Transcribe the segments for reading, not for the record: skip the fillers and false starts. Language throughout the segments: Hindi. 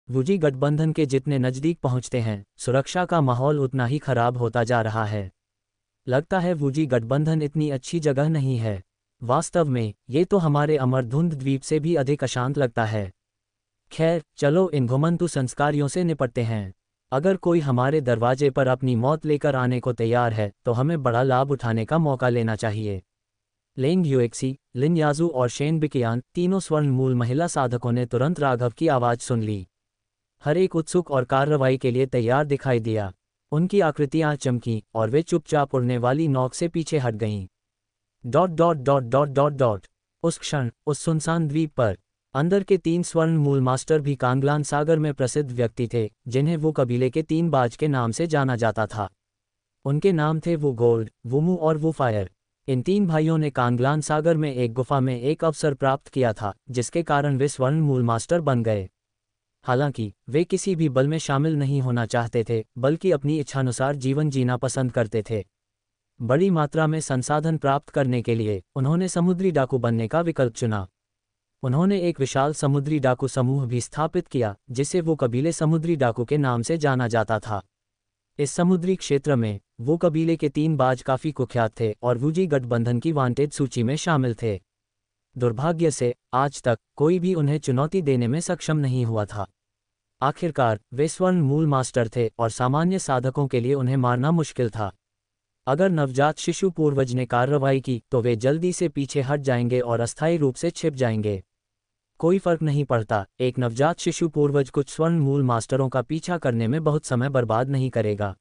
वुजी गठबंधन के जितने नज़दीक पहुंचते हैं, सुरक्षा का माहौल उतना ही खराब होता जा रहा है। लगता है वुजी गठबंधन इतनी अच्छी जगह नहीं है। वास्तव में ये तो हमारे अमरधुंध द्वीप से भी अधिक अशांत लगता है। खैर, चलो इन घुमंतु संस्कारियों से निपटते हैं। अगर कोई हमारे दरवाजे पर अपनी मौत लेकर आने को तैयार है तो हमें बड़ा लाभ उठाने का मौका लेना चाहिए। लेंग युएक्सी, लिन याजू और शेन बिकियान, तीनों स्वर्ण मूल महिला साधकों ने तुरंत राघव की आवाज़ सुन ली। हर एक उत्सुक और कार्रवाई के लिए तैयार दिखाई दिया। उनकी आकृतियां चमकीं और वे चुपचाप उड़ने वाली नौक से पीछे हट गईं। Dot dot dot dot dot dot. उस क्षण उस सुनसान द्वीप पर अंदर के 3 स्वर्ण मूल मास्टर भी कांगलान सागर में प्रसिद्ध व्यक्ति थे, जिन्हें वो कबीले के 3 बाज के नाम से जाना जाता था। उनके नाम थे वो गोल्ड, वुमू और वो फायर। इन 3 भाइयों ने कांगलान सागर में एक गुफा में एक अवसर प्राप्त किया था, जिसके कारण वे स्वर्ण मूल मास्टर बन गए। हालांकि वे किसी भी बल में शामिल नहीं होना चाहते थे, बल्कि अपनी इच्छानुसार जीवन जीना पसंद करते थे। बड़ी मात्रा में संसाधन प्राप्त करने के लिए उन्होंने समुद्री डाकू बनने का विकल्प चुना। उन्होंने एक विशाल समुद्री डाकू समूह भी स्थापित किया, जिसे वो कबीले समुद्री डाकू के नाम से जाना जाता था। इस समुद्री क्षेत्र में वो कबीले के 3 बाज काफ़ी कुख्यात थे और वुजी गठबंधन की वांटेड सूची में शामिल थे। दुर्भाग्य से आज तक कोई भी उन्हें चुनौती देने में सक्षम नहीं हुआ था। आखिरकार वे स्वर्ण मूल मास्टर थे और सामान्य साधकों के लिए उन्हें मारना मुश्किल था। अगर नवजात शिशु पूर्वज ने कार्रवाई की तो वे जल्दी से पीछे हट जाएंगे और अस्थायी रूप से छिप जाएंगे। कोई फर्क नहीं पड़ता, एक नवजात शिशु पूर्वज कुछ स्वर्ण मूल मास्टरों का पीछा करने में बहुत समय बर्बाद नहीं करेगा।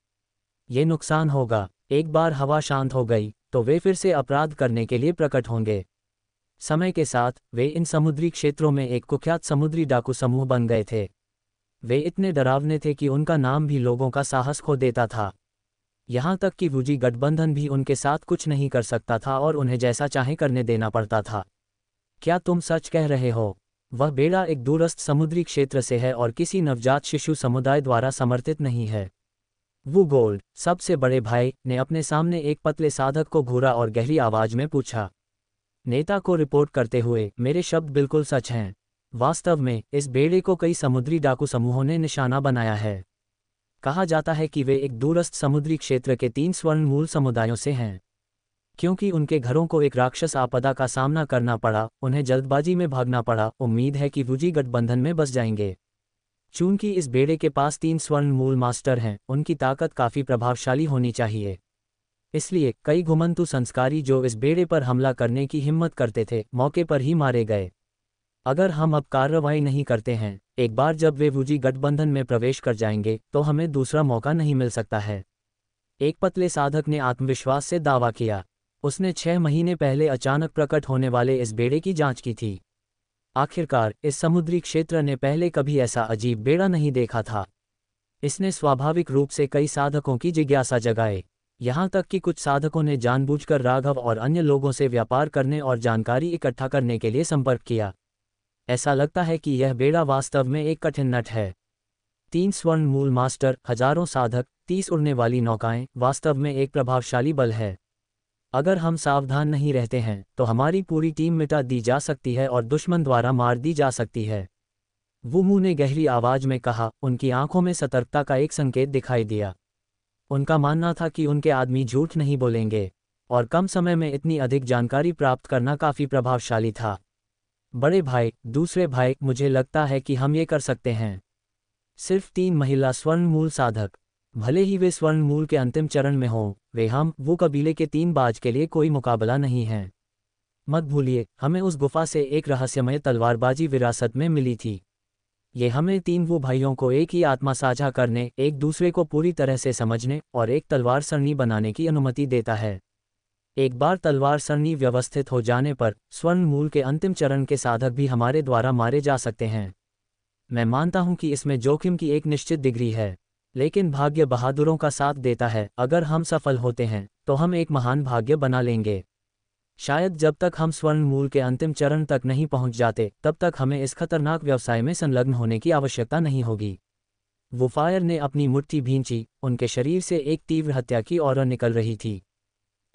ये नुकसान होगा। एक बार हवा शांत हो गई तो वे फिर से अपराध करने के लिए प्रकट होंगे। समय के साथ वे इन समुद्री क्षेत्रों में एक कुख्यात समुद्री डाकू समूह बन गए थे। वे इतने डरावने थे कि उनका नाम भी लोगों का साहस खो देता था। यहाँ तक कि वुजी गठबंधन भी उनके साथ कुछ नहीं कर सकता था और उन्हें जैसा चाहे करने देना पड़ता था। क्या तुम सच कह रहे हो? वह बेड़ा एक दूरस्थ समुद्री क्षेत्र से है और किसी नवजात शिशु समुदाय द्वारा समर्थित नहीं है। वो गोल्ड, सबसे बड़े भाई, ने अपने सामने एक पतले साधक को घूरा और गहरी आवाज में पूछा। नेता को रिपोर्ट करते हुए, मेरे शब्द बिल्कुल सच हैं। वास्तव में इस बेड़े को कई समुद्री डाकू समूहों ने निशाना बनाया है। कहा जाता है कि वे एक दूरस्थ समुद्री क्षेत्र के 3 स्वर्ण मूल समुदायों से हैं। क्योंकि उनके घरों को एक राक्षस आपदा का सामना करना पड़ा, उन्हें जल्दबाजी में भागना पड़ा। उम्मीद है कि वुजी गठबंधन में बस जाएंगे। चूंकि इस बेड़े के पास 3 स्वर्ण मूल मास्टर हैं, उनकी ताकत काफ़ी प्रभावशाली होनी चाहिए। इसलिए कई घुमंतु संस्कारी जो इस बेड़े पर हमला करने की हिम्मत करते थे, मौके पर ही मारे गए। अगर हम अब कार्रवाई नहीं करते हैं, एक बार जब वे वुजी गठबंधन में प्रवेश कर जाएंगे तो हमें दूसरा मौका नहीं मिल सकता है। एक पतले साधक ने आत्मविश्वास से दावा किया। उसने 6 महीने पहले अचानक प्रकट होने वाले इस बेड़े की जांच की थी। आखिरकार इस समुद्री क्षेत्र ने पहले कभी ऐसा अजीब बेड़ा नहीं देखा था। इसने स्वाभाविक रूप से कई साधकों की जिज्ञासा जगाए। यहाँ तक कि कुछ साधकों ने जानबूझकर राघव और अन्य लोगों से व्यापार करने और जानकारी इकट्ठा करने के लिए संपर्क किया। ऐसा लगता है कि यह बेड़ा वास्तव में एक कठिन नट है। 3 स्वर्ण मूल मास्टर, हजारों साधक, 30 उड़ने वाली नौकाएं, वास्तव में एक प्रभावशाली बल है। अगर हम सावधान नहीं रहते हैं तो हमारी पूरी टीम मिटा दी जा सकती है और दुश्मन द्वारा मार दी जा सकती है। वुमू ने गहरी आवाज में कहा। उनकी आंखों में सतर्कता का एक संकेत दिखाई दिया। उनका मानना था कि उनके आदमी झूठ नहीं बोलेंगे और कम समय में इतनी अधिक जानकारी प्राप्त करना काफ़ी प्रभावशाली था। बड़े भाई, दूसरे भाई, मुझे लगता है कि हम ये कर सकते हैं। सिर्फ 3 महिला स्वर्ण मूल साधक, भले ही वे स्वर्ण मूल के अंतिम चरण में हों, वे वो कबीले के 3 बाज के लिए कोई मुकाबला नहीं है। मत भूलिए, हमें उस गुफा से एक रहस्यमय तलवारबाजी विरासत में मिली थी। ये हमें 3 वो भाइयों को एक ही आत्मा साझा करने, एक दूसरे को पूरी तरह से समझने और एक तलवार सरणी बनाने की अनुमति देता है। एक बार तलवार सरणी व्यवस्थित हो जाने पर स्वर्ण मूल के अंतिम चरण के साधक भी हमारे द्वारा मारे जा सकते हैं। मैं मानता हूं कि इसमें जोखिम की एक निश्चित डिग्री है, लेकिन भाग्य बहादुरों का साथ देता है। अगर हम सफल होते हैं तो हम एक महान भाग्य बना लेंगे। शायद जब तक हम स्वर्ण मूल के अंतिम चरण तक नहीं पहुंच जाते, तब तक हमें इस खतरनाक व्यवसाय में संलग्न होने की आवश्यकता नहीं होगी। वो फायर ने अपनी मुट्ठी भींची। उनके शरीर से एक तीव्र हत्या की औरा निकल रही थी।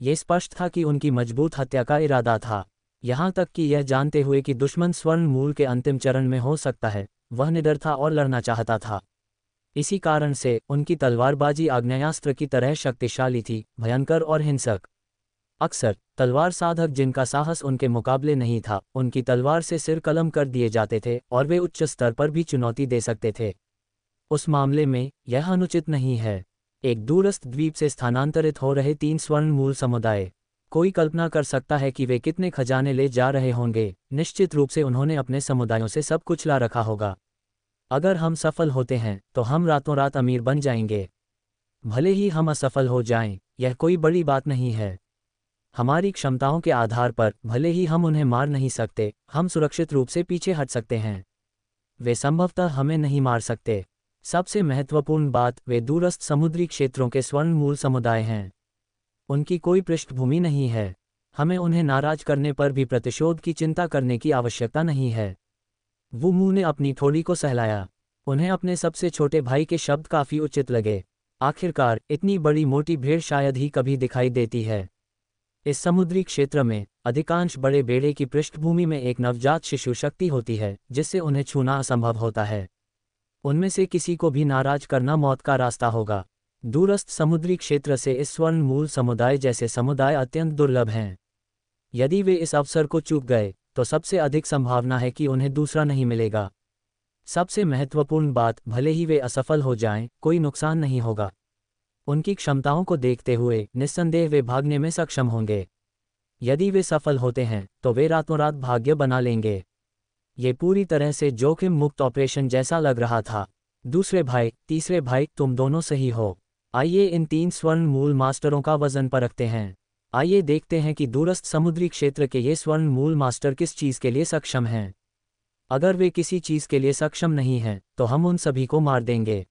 ये स्पष्ट था कि उनकी मजबूत हत्या का इरादा था। यहाँ तक कि यह जानते हुए कि दुश्मन स्वर्ण मूल के अंतिम चरण में हो सकता है, वह निडर था और लड़ना चाहता था। इसी कारण से उनकी तलवारबाजी आग्नेयास्त्र की तरह शक्तिशाली थी, भयंकर और हिंसक। अक्सर तलवार साधक जिनका साहस उनके मुकाबले नहीं था, उनकी तलवार से सिर कलम कर दिए जाते थे और वे उच्च स्तर पर भी चुनौती दे सकते थे। उस मामले में यह अनुचित नहीं है। एक दूरस्थ द्वीप से स्थानांतरित हो रहे 3 स्वर्ण मूल समुदाय। कोई कल्पना कर सकता है कि वे कितने खजाने ले जा रहे होंगे। निश्चित रूप से उन्होंने अपने समुदायों से सब कुछ ला रखा होगा। अगर हम सफल होते हैं तो हम रातों रात अमीर बन जाएंगे। भले ही हम असफल हो जाएं, यह कोई बड़ी बात नहीं है। हमारी क्षमताओं के आधार पर भले ही हम उन्हें मार नहीं सकते, हम सुरक्षित रूप से पीछे हट सकते हैं। वे संभवतः हमें नहीं मार सकते। सबसे महत्वपूर्ण बात, वे दूरस्थ समुद्री क्षेत्रों के स्वर्ण मूल समुदाय हैं। उनकी कोई पृष्ठभूमि नहीं है। हमें उन्हें नाराज करने पर भी प्रतिशोध की चिंता करने की आवश्यकता नहीं है। वू मू ने अपनी ठोड़ी को सहलाया। उन्हें अपने सबसे छोटे भाई के शब्द काफी उचित लगे। आखिरकार इतनी बड़ी मोटी भेड़ शायद ही कभी दिखाई देती है। इस समुद्री क्षेत्र में अधिकांश बड़े बेड़े की पृष्ठभूमि में एक नवजात शिशु शक्ति होती है, जिससे उन्हें छूना असंभव होता है। उनमें से किसी को भी नाराज करना मौत का रास्ता होगा। दूरस्थ समुद्री क्षेत्र से इस स्वर्ण मूल समुदाय जैसे समुदाय अत्यंत दुर्लभ हैं। यदि वे इस अवसर को चूक गए तो सबसे अधिक संभावना है कि उन्हें दूसरा नहीं मिलेगा। सबसे महत्वपूर्ण बात, भले ही वे असफल हो जाएं, कोई नुकसान नहीं होगा। उनकी क्षमताओं को देखते हुए निस्संदेह वे भागने में सक्षम होंगे। यदि वे सफल होते हैं तो वे रातों रात भाग्य बना लेंगे। ये पूरी तरह से जोखिम मुक्त ऑपरेशन जैसा लग रहा था। दूसरे भाई, तीसरे भाई, तुम दोनों सही हो। आइए इन 3 स्वर्ण मूल मास्टरों का वजन परखते हैं। आइए देखते हैं कि दूरस्थ समुद्री क्षेत्र के ये स्वर्ण मूल मास्टर किस चीज़ के लिए सक्षम हैं। अगर वे किसी चीज़ के लिए सक्षम नहीं हैं तो हम उन सभी को मार देंगे।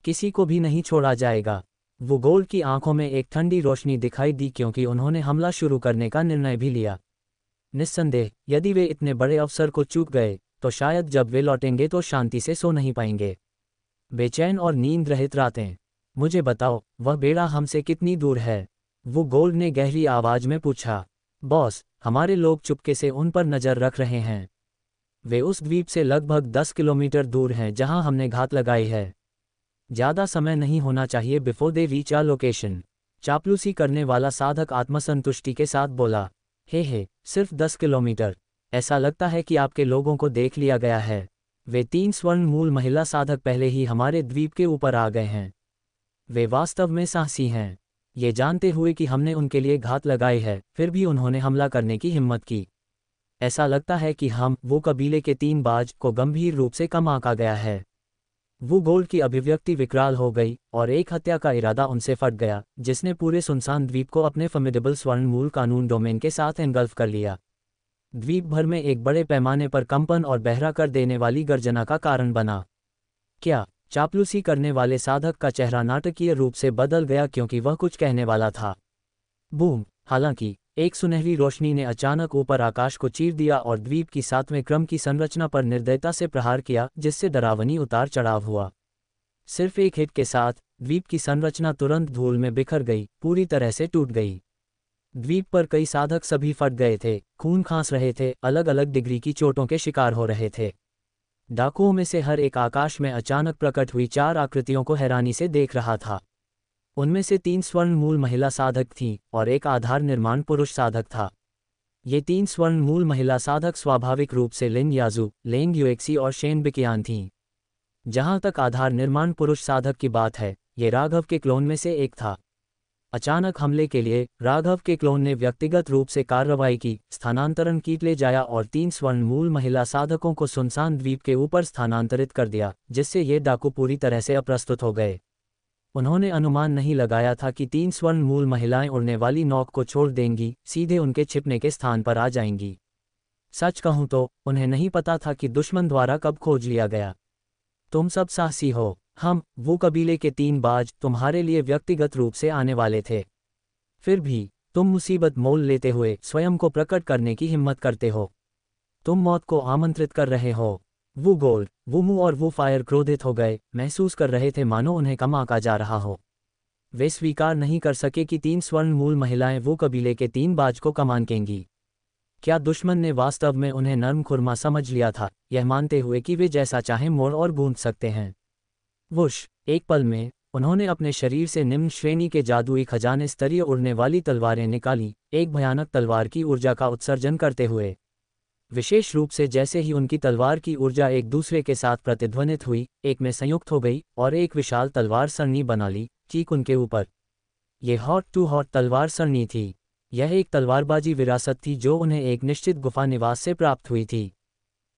किसी को भी नहीं छोड़ा जाएगा। वो गोल्ड की आंखों में एक ठंडी रोशनी दिखाई दी क्योंकि उन्होंने हमला शुरू करने का निर्णय भी लिया। निस्संदेह यदि वे इतने बड़े अवसर को चूक गए तो शायद जब वे लौटेंगे तो शांति से सो नहीं पाएंगे। बेचैन और नींद रहित रातें। मुझे बताओ, वह बेड़ा हमसे कितनी दूर है? वो गोल्ड ने गहरी आवाज में पूछा। बॉस, हमारे लोग चुपके से उन पर नजर रख रहे हैं। वे उस द्वीप से लगभग 10 किलोमीटर दूर हैं जहां हमने घात लगाई है। ज़्यादा समय नहीं होना चाहिए before they reach our location. चापलूसी करने वाला साधक आत्मसंतुष्टि के साथ बोला। हे, सिर्फ 10 किलोमीटर। ऐसा लगता है कि आपके लोगों को देख लिया गया है। वे 3 स्वर्ण मूल महिला साधक पहले ही हमारे द्वीप के ऊपर आ गए हैं। वे वास्तव में साहसी हैं। ये जानते हुए कि हमने उनके लिए घात लगाई है, फिर भी उन्होंने हमला करने की हिम्मत की। ऐसा लगता है कि वो कबीले के 3 बाज को गंभीर रूप से कम आंका गया है। वो गोल्ड की अभिव्यक्ति विकराल हो गई और एक हत्या का इरादा उनसे फट गया, जिसने पूरे सुनसान द्वीप को अपने फॉर्मिडेबल स्वर्ण मूल कानून डोमेन के साथ एनगल्फ कर लिया। द्वीप भर में एक बड़े पैमाने पर कंपन और बहरा कर देने वाली गर्जना का कारण बना। क्या? चापलूसी करने वाले साधक का चेहरा नाटकीय रूप से बदल गया क्योंकि वह कुछ कहने वाला था। बूम! हालांकि एक सुनहरी रोशनी ने अचानक ऊपर आकाश को चीर दिया और द्वीप की 7वें क्रम की संरचना पर निर्दयता से प्रहार किया, जिससे डरावनी उतार चढ़ाव हुआ। सिर्फ एक हिट के साथ द्वीप की संरचना तुरंत धूल में बिखर गई, पूरी तरह से टूट गई। द्वीप पर कई साधक सभी फट गए थे, खून खांस रहे थे, अलग अलग डिग्री की चोटों के शिकार हो रहे थे। डाकुओं में से हर एक आकाश में अचानक प्रकट हुई 4 आकृतियों को हैरानी से देख रहा था। उनमें से 3 स्वर्ण मूल महिला साधक थीं और एक आधार निर्माण पुरुष साधक था। ये 3 स्वर्ण मूल महिला साधक स्वाभाविक रूप से लिन याजू, लेंग युएक्सी और शेन बिकियान थीं। जहां तक आधार निर्माण पुरुष साधक की बात है, ये राघव के क्लोन में से एक था। अचानक हमले के लिए राघव के क्लोन ने व्यक्तिगत रूप से कार्रवाई की, स्थानांतरण कीट ले जाया और 3 स्वर्ण मूल महिला साधकों को सुनसान द्वीप के ऊपर स्थानांतरित कर दिया, जिससे ये डाकू पूरी तरह से अप्रस्तुत हो गए। उन्होंने अनुमान नहीं लगाया था कि 3 स्वर्ण मूल महिलाएं उड़ने वाली नौक को छोड़ देंगी, सीधे उनके छिपने के स्थान पर आ जाएंगी। सच कहूं तो उन्हें नहीं पता था कि दुश्मन द्वारा कब खोज लिया गया। तुम सब साहसी हो। वो कबीले के 3 बाज तुम्हारे लिए व्यक्तिगत रूप से आने वाले थे। फिर भी तुम मुसीबत मोल लेते हुए स्वयं को प्रकट करने की हिम्मत करते हो। तुम मौत को आमंत्रित कर रहे हो। वो गोल्ड, वो मू और वो फायर क्रोधित हो गए, महसूस कर रहे थे मानो उन्हें कम आंका जा रहा हो। वे स्वीकार नहीं कर सके कि 3 स्वर्ण मूल महिलाएं वो कबीले के 3 बाज को कम आंकेंगी। क्या दुश्मन ने वास्तव में उन्हें नर्म खुरमा समझ लिया था, यह मानते हुए कि वे जैसा चाहें मोड़ और गूंथ सकते हैं। वुश, एक पल में उन्होंने अपने शरीर से निम्न श्रेणी के जादुई खजाने स्तरीय उड़ने वाली तलवारें निकाली, एक भयानक तलवार की ऊर्जा का उत्सर्जन करते हुए। विशेष रूप से जैसे ही उनकी तलवार की ऊर्जा एक दूसरे के साथ प्रतिध्वनित हुई, एक में संयुक्त हो गई और एक विशाल तलवार सरणी बना ली, ठीक उनके ऊपर। ये हॉट टू हॉट तलवार सरणी थी। यह एक तलवारबाजी विरासत थी जो उन्हें एक निश्चित गुफा निवास से प्राप्त हुई थी।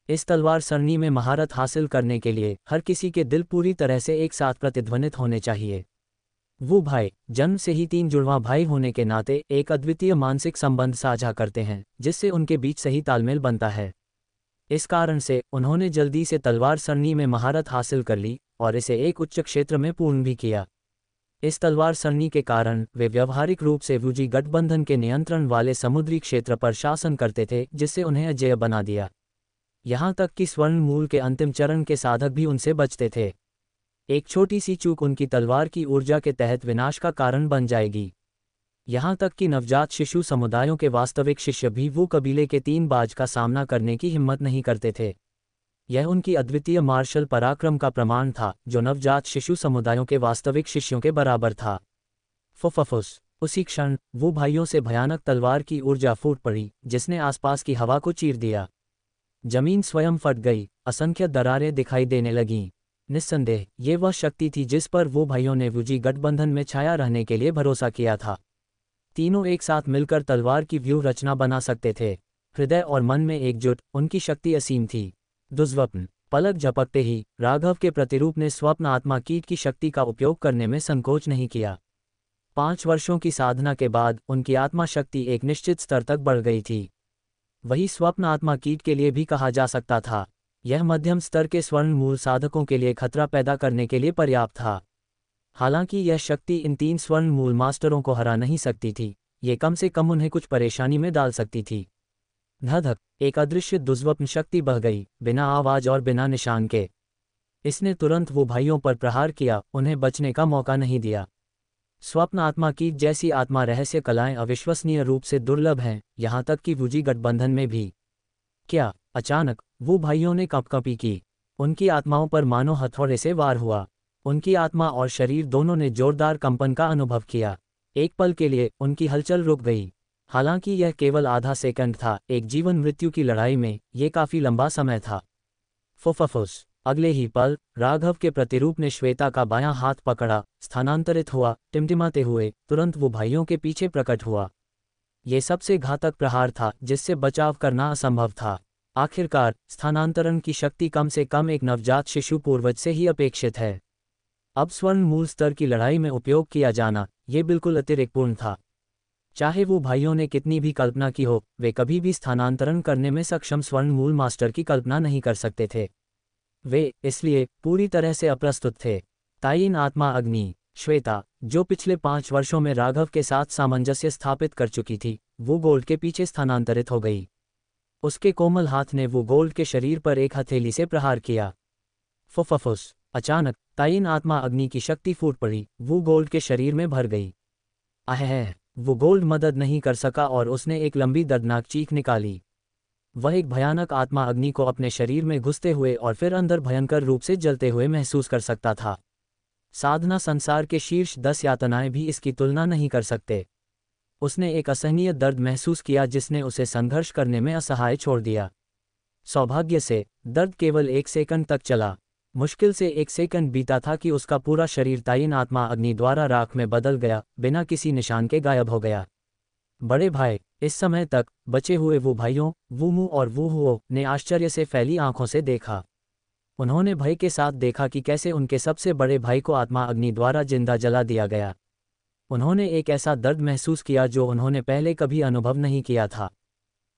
इस तलवार सरणी में महारत हासिल करने के लिए हर किसी के दिल पूरी तरह से एक साथ प्रतिध्वनित होने चाहिए। वो भाई जन्म से ही 3 जुड़वां भाई होने के नाते एक अद्वितीय मानसिक संबंध साझा करते हैं, जिससे उनके बीच सही तालमेल बनता है। इस कारण से उन्होंने जल्दी से तलवार सरणी में महारत हासिल कर ली और इसे एक उच्च क्षेत्र में पूर्ण भी किया। इस तलवार सरणी के कारण वे व्यावहारिक रूप से वुजी गठबंधन के नियंत्रण वाले समुद्री क्षेत्र पर शासन करते थे, जिससे उन्हें अजेय बना दिया। यहाँ तक कि स्वर्ण मूल के अंतिम चरण के साधक भी उनसे बचते थे। एक छोटी सी चूक उनकी तलवार की ऊर्जा के तहत विनाश का कारण बन जाएगी। यहाँ तक कि नवजात शिशु समुदायों के वास्तविक शिष्य भी वो कबीले के 3 बाज का सामना करने की हिम्मत नहीं करते थे। यह उनकी अद्वितीय मार्शल पराक्रम का प्रमाण था, जो नवजात शिशु समुदायों के वास्तविक शिष्यों के बराबर था। फुफफुस, उसी क्षण वो भाइयों से भयानक तलवार की ऊर्जा फूट पड़ी, जिसने आसपास की हवा को चीर दिया। जमीन स्वयं फट गई, असंख्य दरारें दिखाई देने लगीं। निस्संदेह ये वह शक्ति थी जिस पर वो भाइयों ने वुजी गठबंधन में छाया रहने के लिए भरोसा किया था। तीनों एक साथ मिलकर तलवार की व्यूह रचना बना सकते थे। हृदय और मन में एकजुट, उनकी शक्ति असीम थी। दुर्स्वप्न, पलक झपकते ही राघव के प्रतिरूप ने स्वप्न आत्मा कीट की शक्ति का उपयोग करने में संकोच नहीं किया। 5 वर्षों की साधना के बाद उनकी आत्मा शक्ति एक निश्चित स्तर तक बढ़ गई थी। वही स्वप्न आत्मा कीट के लिए भी कहा जा सकता था। यह मध्यम स्तर के स्वर्ण मूल साधकों के लिए खतरा पैदा करने के लिए पर्याप्त था। हालांकि यह शक्ति इन 3 स्वर्ण मूल मास्टरों को हरा नहीं सकती थी, ये कम से कम उन्हें कुछ परेशानी में डाल सकती थी। धधक, एक अदृश्य दुर्स्वप्न शक्ति बह गई, बिना आवाज और बिना निशान के। इसने तुरंत वो भाइयों पर प्रहार किया, उन्हें बचने का मौका नहीं दिया। स्वप्न आत्मा की जैसी आत्मा रहस्य कलाएं अविश्वसनीय रूप से दुर्लभ हैं, यहाँ तक कि वुजी गठबंधन में भी। क्या अचानक वो भाइयों ने कंपकंपी की। उनकी आत्माओं पर मानो हथौड़े से वार हुआ। उनकी आत्मा और शरीर दोनों ने जोरदार कंपन का अनुभव किया। एक पल के लिए उनकी हलचल रुक गई। हालांकि यह केवल आधा सेकंड था, एक जीवन मृत्यु की लड़ाई में ये काफी लंबा समय था। फुफफुस, अगले ही पल राघव के प्रतिरूप ने श्वेता का बायां हाथ पकड़ा, स्थानांतरित हुआ, टिमटिमाते हुए तुरंत वो भाइयों के पीछे प्रकट हुआ। ये सबसे घातक प्रहार था जिससे बचाव करना असंभव था। आखिरकार स्थानांतरण की शक्ति कम से कम एक नवजात शिशु पूर्वज से ही अपेक्षित है। अब स्वर्ण मूल स्तर की लड़ाई में उपयोग किया जाना ये बिल्कुल अतिरिक्तपूर्ण था। चाहे वो भाइयों ने कितनी भी कल्पना की हो, वे कभी भी स्थानांतरण करने में सक्षम स्वर्ण मूल मास्टर की कल्पना नहीं कर सकते थे। वे इसलिए पूरी तरह से अप्रस्तुत थे। तायीन आत्मा अग्नि श्वेता, जो पिछले 5 वर्षों में राघव के साथ सामंजस्य स्थापित कर चुकी थी, वो गोल्ड के पीछे स्थानांतरित हो गई। उसके कोमल हाथ ने वो गोल्ड के शरीर पर एक हथेली से प्रहार किया। फुफफुस, अचानक तायीन आत्मा अग्नि की शक्ति फूट पड़ी, वो गोल्ड के शरीर में भर गई। अहह, वो गोल्ड मदद नहीं कर सका और उसने एक लंबी दर्दनाक चीख निकाली। वह एक भयानक आत्मा अग्नि को अपने शरीर में घुसते हुए और फिर अंदर भयंकर रूप से जलते हुए महसूस कर सकता था। साधना संसार के शीर्ष 10 यातनाएं भी इसकी तुलना नहीं कर सकते। उसने एक असहनीय दर्द महसूस किया जिसने उसे संघर्ष करने में असहाय छोड़ दिया। सौभाग्य से दर्द केवल 1 सेकंड तक चला। मुश्किल से 1 सेकंड बीता था कि उसका पूरा शरीर तायीन आत्मा अग्नि द्वारा राख में बदल गया, बिना किसी निशान के गायब हो गया। बड़े भाई, इस समय तक बचे हुए वो भाइयों वूमू और वूहुओ ने आश्चर्य से फैली आंखों से देखा। उन्होंने भय के साथ देखा कि कैसे उनके सबसे बड़े भाई को आत्मा अग्नि द्वारा जिंदा जला दिया गया। उन्होंने एक ऐसा दर्द महसूस किया जो उन्होंने पहले कभी अनुभव नहीं किया था।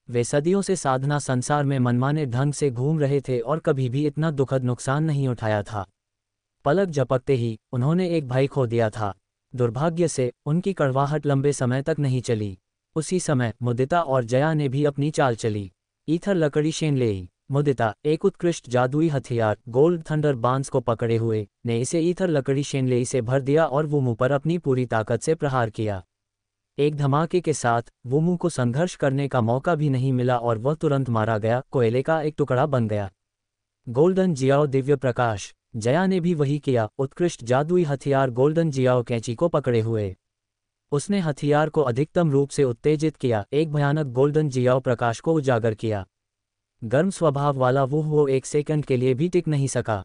वे सदियों से साधना संसार में मनमाने ढंग से घूम रहे थे और कभी भी इतना दुखद नुकसान नहीं उठाया था। पलक झपकते ही उन्होंने एक भाई खो दिया था। दुर्भाग्य से उनकी कड़वाहट लंबे समय तक नहीं चली। उसी समय मुदिता और जया ने भी अपनी चाल चली। ईथर लकड़ी शेनलेई, मुदिता एक उत्कृष्ट जादुई हथियार गोल्ड थंडर बांस को पकड़े हुए ने इसे ईथर लकड़ी शेनलेई से भर दिया और वो मुंह पर अपनी पूरी ताकत से प्रहार किया। एक धमाके के साथ वुमू को संघर्ष करने का मौका भी नहीं मिला और वह तुरंत मारा गया, कोयले का एक टुकड़ा बन गया। Golden Xiao Divya Prakash. जया ने भी वही किया, उत्कृष्ट जादुई हथियार गोल्डन जियाओ कैंची को पकड़े हुए। उसने हथियार को अधिकतम रूप से उत्तेजित किया, एक भयानक गोल्डन जियाओ प्रकाश को उजागर किया। गर्म स्वभाव वाला वो 1 सेकंड के लिए भी टिक नहीं सका।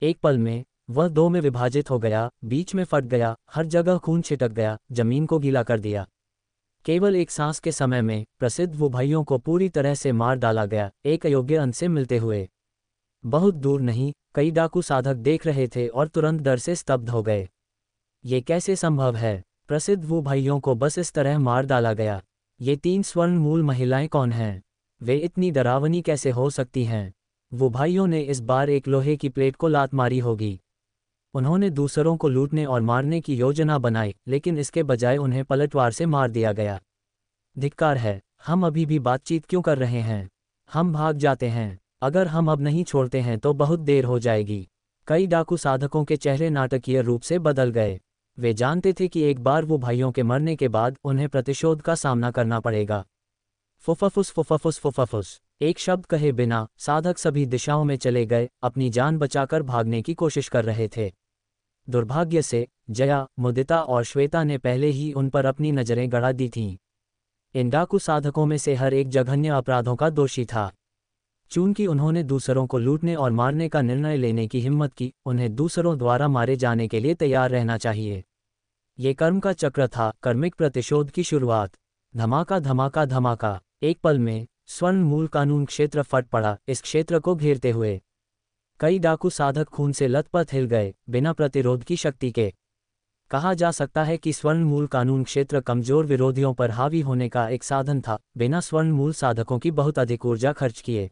एक पल में वह 2 में विभाजित हो गया, बीच में फट गया, हर जगह खून छिटक गया, जमीन को गीला कर दिया। केवल एक सांस के समय में प्रसिद्ध वो भाइयों को पूरी तरह से मार डाला गया, एक अयोग्य अंत से मिलते हुए। बहुत दूर नहीं, कई डाकू साधक देख रहे थे और तुरंत डर से स्तब्ध हो गए। ये कैसे संभव है? प्रसिद्ध वो भाइयों को बस इस तरह मार डाला गया। ये 3 स्वर्ण मूल महिलाएं कौन हैं? वे इतनी डरावनी कैसे हो सकती हैं? वो भाइयों ने इस बार एक लोहे की प्लेट को लात मारी होगी। उन्होंने दूसरों को लूटने और मारने की योजना बनाई, लेकिन इसके बजाय उन्हें पलटवार से मार दिया गया। धिक्कार है, हम अभी भी बातचीत क्यों कर रहे हैं? हम भाग जाते हैं। अगर हम अब नहीं छोड़ते हैं तो बहुत देर हो जाएगी। कई डाकू साधकों के चेहरे नाटकीय रूप से बदल गए। वे जानते थे कि एक बार वो भाइयों के मरने के बाद उन्हें प्रतिशोध का सामना करना पड़ेगा। फुफफुस फुफफुस फुफफुस। एक शब्द कहे बिना साधक सभी दिशाओं में चले गए, अपनी जान बचाकर भागने की कोशिश कर रहे थे। दुर्भाग्य से जया, मुदिता और श्वेता ने पहले ही उन पर अपनी नजरें गड़ा दी थीं। इन डाकू साधकों में से हर एक जघन्य अपराधों का दोषी था। चूंकि उन्होंने दूसरों को लूटने और मारने का निर्णय लेने की हिम्मत की, उन्हें दूसरों द्वारा मारे जाने के लिए तैयार रहना चाहिए। ये कर्म का चक्र था, कर्मिक प्रतिशोध की शुरुआत। धमाका धमाका धमाका। एक पल में स्वर्ण मूल कानून क्षेत्र फट पड़ा, इस क्षेत्र को घेरते हुए। कई डाकू साधक खून से लथपथ हिल गए, बिना प्रतिरोध की शक्ति के। कहा जा सकता है कि स्वर्ण मूल कानून क्षेत्र कमजोर विरोधियों पर हावी होने का एक साधन था, बिना स्वर्ण मूल साधकों की बहुत अधिक ऊर्जा खर्च किए।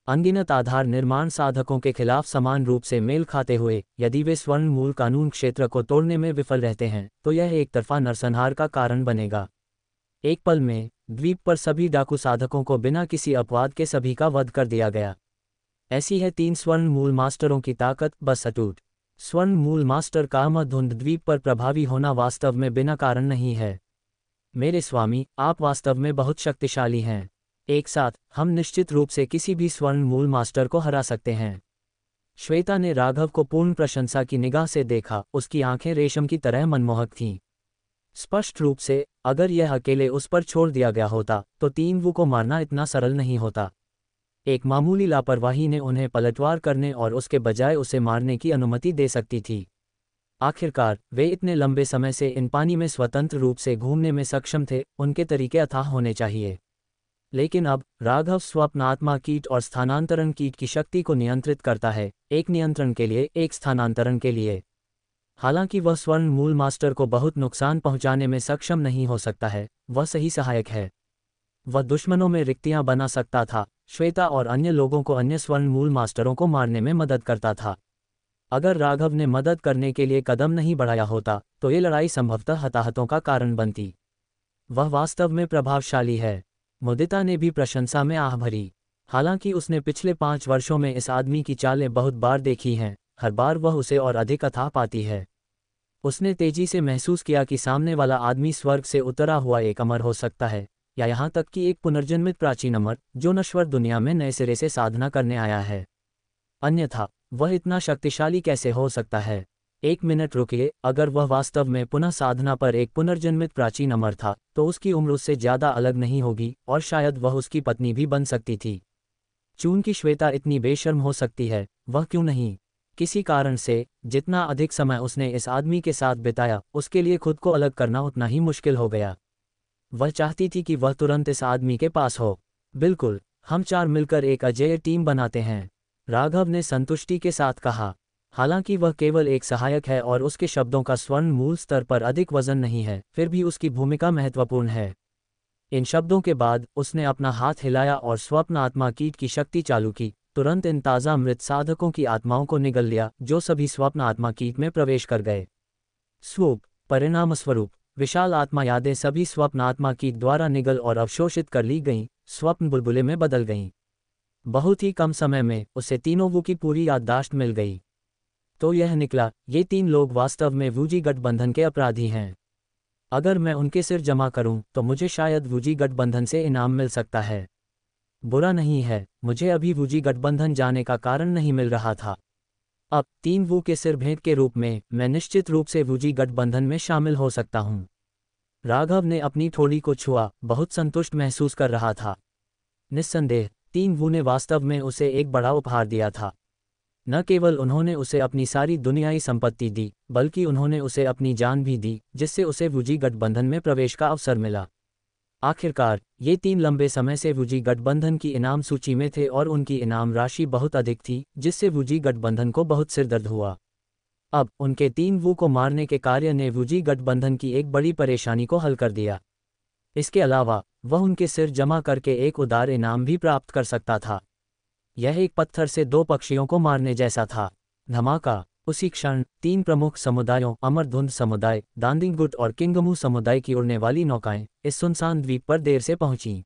अनगिनत आधार निर्माण साधकों के खिलाफ समान रूप से मेल खाते हुए, यदि वे स्वर्ण मूल कानून क्षेत्र को तोड़ने में विफल रहते हैं तो यह एक तरफा नरसंहार का कारण बनेगा। एक पल में द्वीप पर सभी डाकू साधकों को बिना किसी अपवाद के सभी का वध कर दिया गया। ऐसी है 3 स्वर्ण मूल मास्टरों की ताकत, बस अटूट। स्वर्ण मूल मास्टर का धुंध द्वीप पर प्रभावी होना वास्तव में बिना कारण नहीं है। मेरे स्वामी, आप वास्तव में बहुत शक्तिशाली हैं। एक साथ हम निश्चित रूप से किसी भी स्वर्ण मूल मास्टर को हरा सकते हैं। श्वेता ने राघव को पूर्ण प्रशंसा की निगाह से देखा, उसकी आंखें रेशम की तरह मनमोहक थीं। स्पष्ट रूप से अगर यह अकेले उस पर छोड़ दिया गया होता तो 3 वू को मारना इतना सरल नहीं होता। एक मामूली लापरवाही ने उन्हें पलटवार करने और उसके बजाय उसे मारने की अनुमति दे सकती थी। आखिरकार वे इतने लंबे समय से इन पानी में स्वतंत्र रूप से घूमने में सक्षम थे, उनके तरीके अथाह होने चाहिए। लेकिन अब राघव स्वप्न आत्मा कीट और स्थानांतरण कीट की शक्ति को नियंत्रित करता है, एक नियंत्रण के लिए, एक स्थानांतरण के लिए। हालांकि वह स्वर्ण मूल मास्टर को बहुत नुकसान पहुंचाने में सक्षम नहीं हो सकता है, वह सही सहायक है। वह दुश्मनों में रिक्तियां बना सकता था, श्वेता और अन्य लोगों को अन्य स्वर्ण मूल मास्टरों को मारने में मदद करता था। अगर राघव ने मदद करने के लिए कदम नहीं बढ़ाया होता तो ये लड़ाई संभवतः हताहतों का कारण बनती। वह वास्तव में प्रभावशाली है। मुदिता ने भी प्रशंसा में आह भरी। हालांकि उसने पिछले 5 वर्षों में इस आदमी की चालें बहुत बार देखी हैं, हर बार वह उसे और अधिक अथाह पाती है। उसने तेजी से महसूस किया कि सामने वाला आदमी स्वर्ग से उतरा हुआ एक अमर हो सकता है, या यहाँ तक कि एक पुनर्जन्मित प्राचीन अमर जो नश्वर दुनिया में नए सिरे से साधना करने आया है। अन्यथा वह इतना शक्तिशाली कैसे हो सकता है? 1 मिनट रुकिए, अगर वह वास्तव में पुनः साधना पर एक पुनर्जन्मित प्राचीन अमर था तो उसकी उम्र उससे ज़्यादा अलग नहीं होगी और शायद वह उसकी पत्नी भी बन सकती थी। चूंकि श्वेता इतनी बेशर्म हो सकती है, वह क्यों नहीं? किसी कारण से जितना अधिक समय उसने इस आदमी के साथ बिताया, उसके लिए खुद को अलग करना उतना ही मुश्किल हो गया। वह चाहती थी कि वह तुरंत इस आदमी के पास हो। बिल्कुल, हम 4 मिलकर एक अजेय टीम बनाते हैं, राघव ने संतुष्टि के साथ कहा। हालांकि वह केवल एक सहायक है और उसके शब्दों का स्वर्ण मूल स्तर पर अधिक वजन नहीं है, फिर भी उसकी भूमिका महत्वपूर्ण है। इन शब्दों के बाद उसने अपना हाथ हिलाया और स्वप्न आत्मा कीट की शक्ति चालू की, तुरंत इन ताज़ा मृत साधकों की आत्माओं को निगल लिया जो सभी स्वप्न आत्मा कीट में प्रवेश कर गए। स्वरूप, परिणामस्वरूप विशाल आत्मा यादें सभी स्वप्न आत्मा कीट द्वारा निगल और अवशोषित कर ली गईं, स्वप्न बुलबुले में बदल गईं। बहुत ही कम समय में उसे तीनों वू की पूरी याददाश्त मिल गई। तो यह निकला, ये 3 लोग वास्तव में वूजी गठबंधन के अपराधी हैं। अगर मैं उनके सिर जमा करूं तो मुझे शायद वूजी गठबंधन से इनाम मिल सकता है। बुरा नहीं है, मुझे अभी वूजी गठबंधन जाने का कारण नहीं मिल रहा था। अब 3 वू के सिर भेंट के रूप में मैं निश्चित रूप से वूजी गठबंधन में शामिल हो सकता हूं। राघव ने अपनी थोड़ी को छुआ, बहुत संतुष्ट महसूस कर रहा था। निस्संदेह 3 वू ने वास्तव में उसे एक बड़ा उपहार दिया था। न केवल उन्होंने उसे अपनी सारी दुनियाई संपत्ति दी, बल्कि उन्होंने उसे अपनी जान भी दी, जिससे उसे वूजी गठबंधन में प्रवेश का अवसर मिला। आखिरकार ये 3 लंबे समय से वूजी गठबंधन की इनाम सूची में थे और उनकी इनाम राशि बहुत अधिक थी, जिससे वूजी गठबंधन को बहुत सिरदर्द हुआ। अब उनके 3 वू को मारने के कार्य ने वूजी गठबंधन की एक बड़ी परेशानी को हल कर दिया। इसके अलावा वह उनके सिर जमा करके एक उदार इनाम भी प्राप्त कर सकता था। यह एक पत्थर से 2 पक्षियों को मारने जैसा था। धमाका! उसी क्षण 3 प्रमुख समुदायों अमरधुंध समुदाय, दांदिंगुट और किंगमू समुदाय की उड़ने वाली नौकाएं इस सुनसान द्वीप पर देर से पहुंचीं।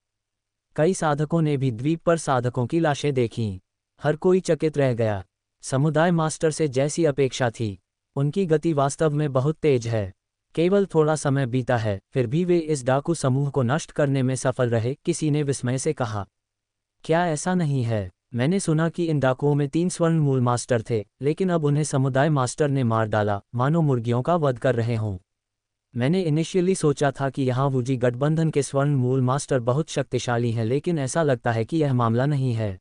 कई साधकों ने भी द्वीप पर साधकों की लाशें देखीं। हर कोई चकित रह गया। समुदाय मास्टर से जैसी अपेक्षा थी, उनकी गति वास्तव में बहुत तेज है। केवल थोड़ा समय बीता है, फिर भी वे इस डाकू समूह को नष्ट करने में सफल रहे, किसी ने विस्मय से कहा। क्या ऐसा नहीं है? मैंने सुना कि इन डाकुओं में 3 स्वर्ण मूल मास्टर थे, लेकिन अब उन्हें समुदाय मास्टर ने मार डाला, मानो मुर्गियों का वध कर रहे हों। मैंने इनिशियली सोचा था कि यहाँ वूजी गठबंधन के स्वर्ण मूल मास्टर बहुत शक्तिशाली हैं, लेकिन ऐसा लगता है कि यह मामला नहीं है।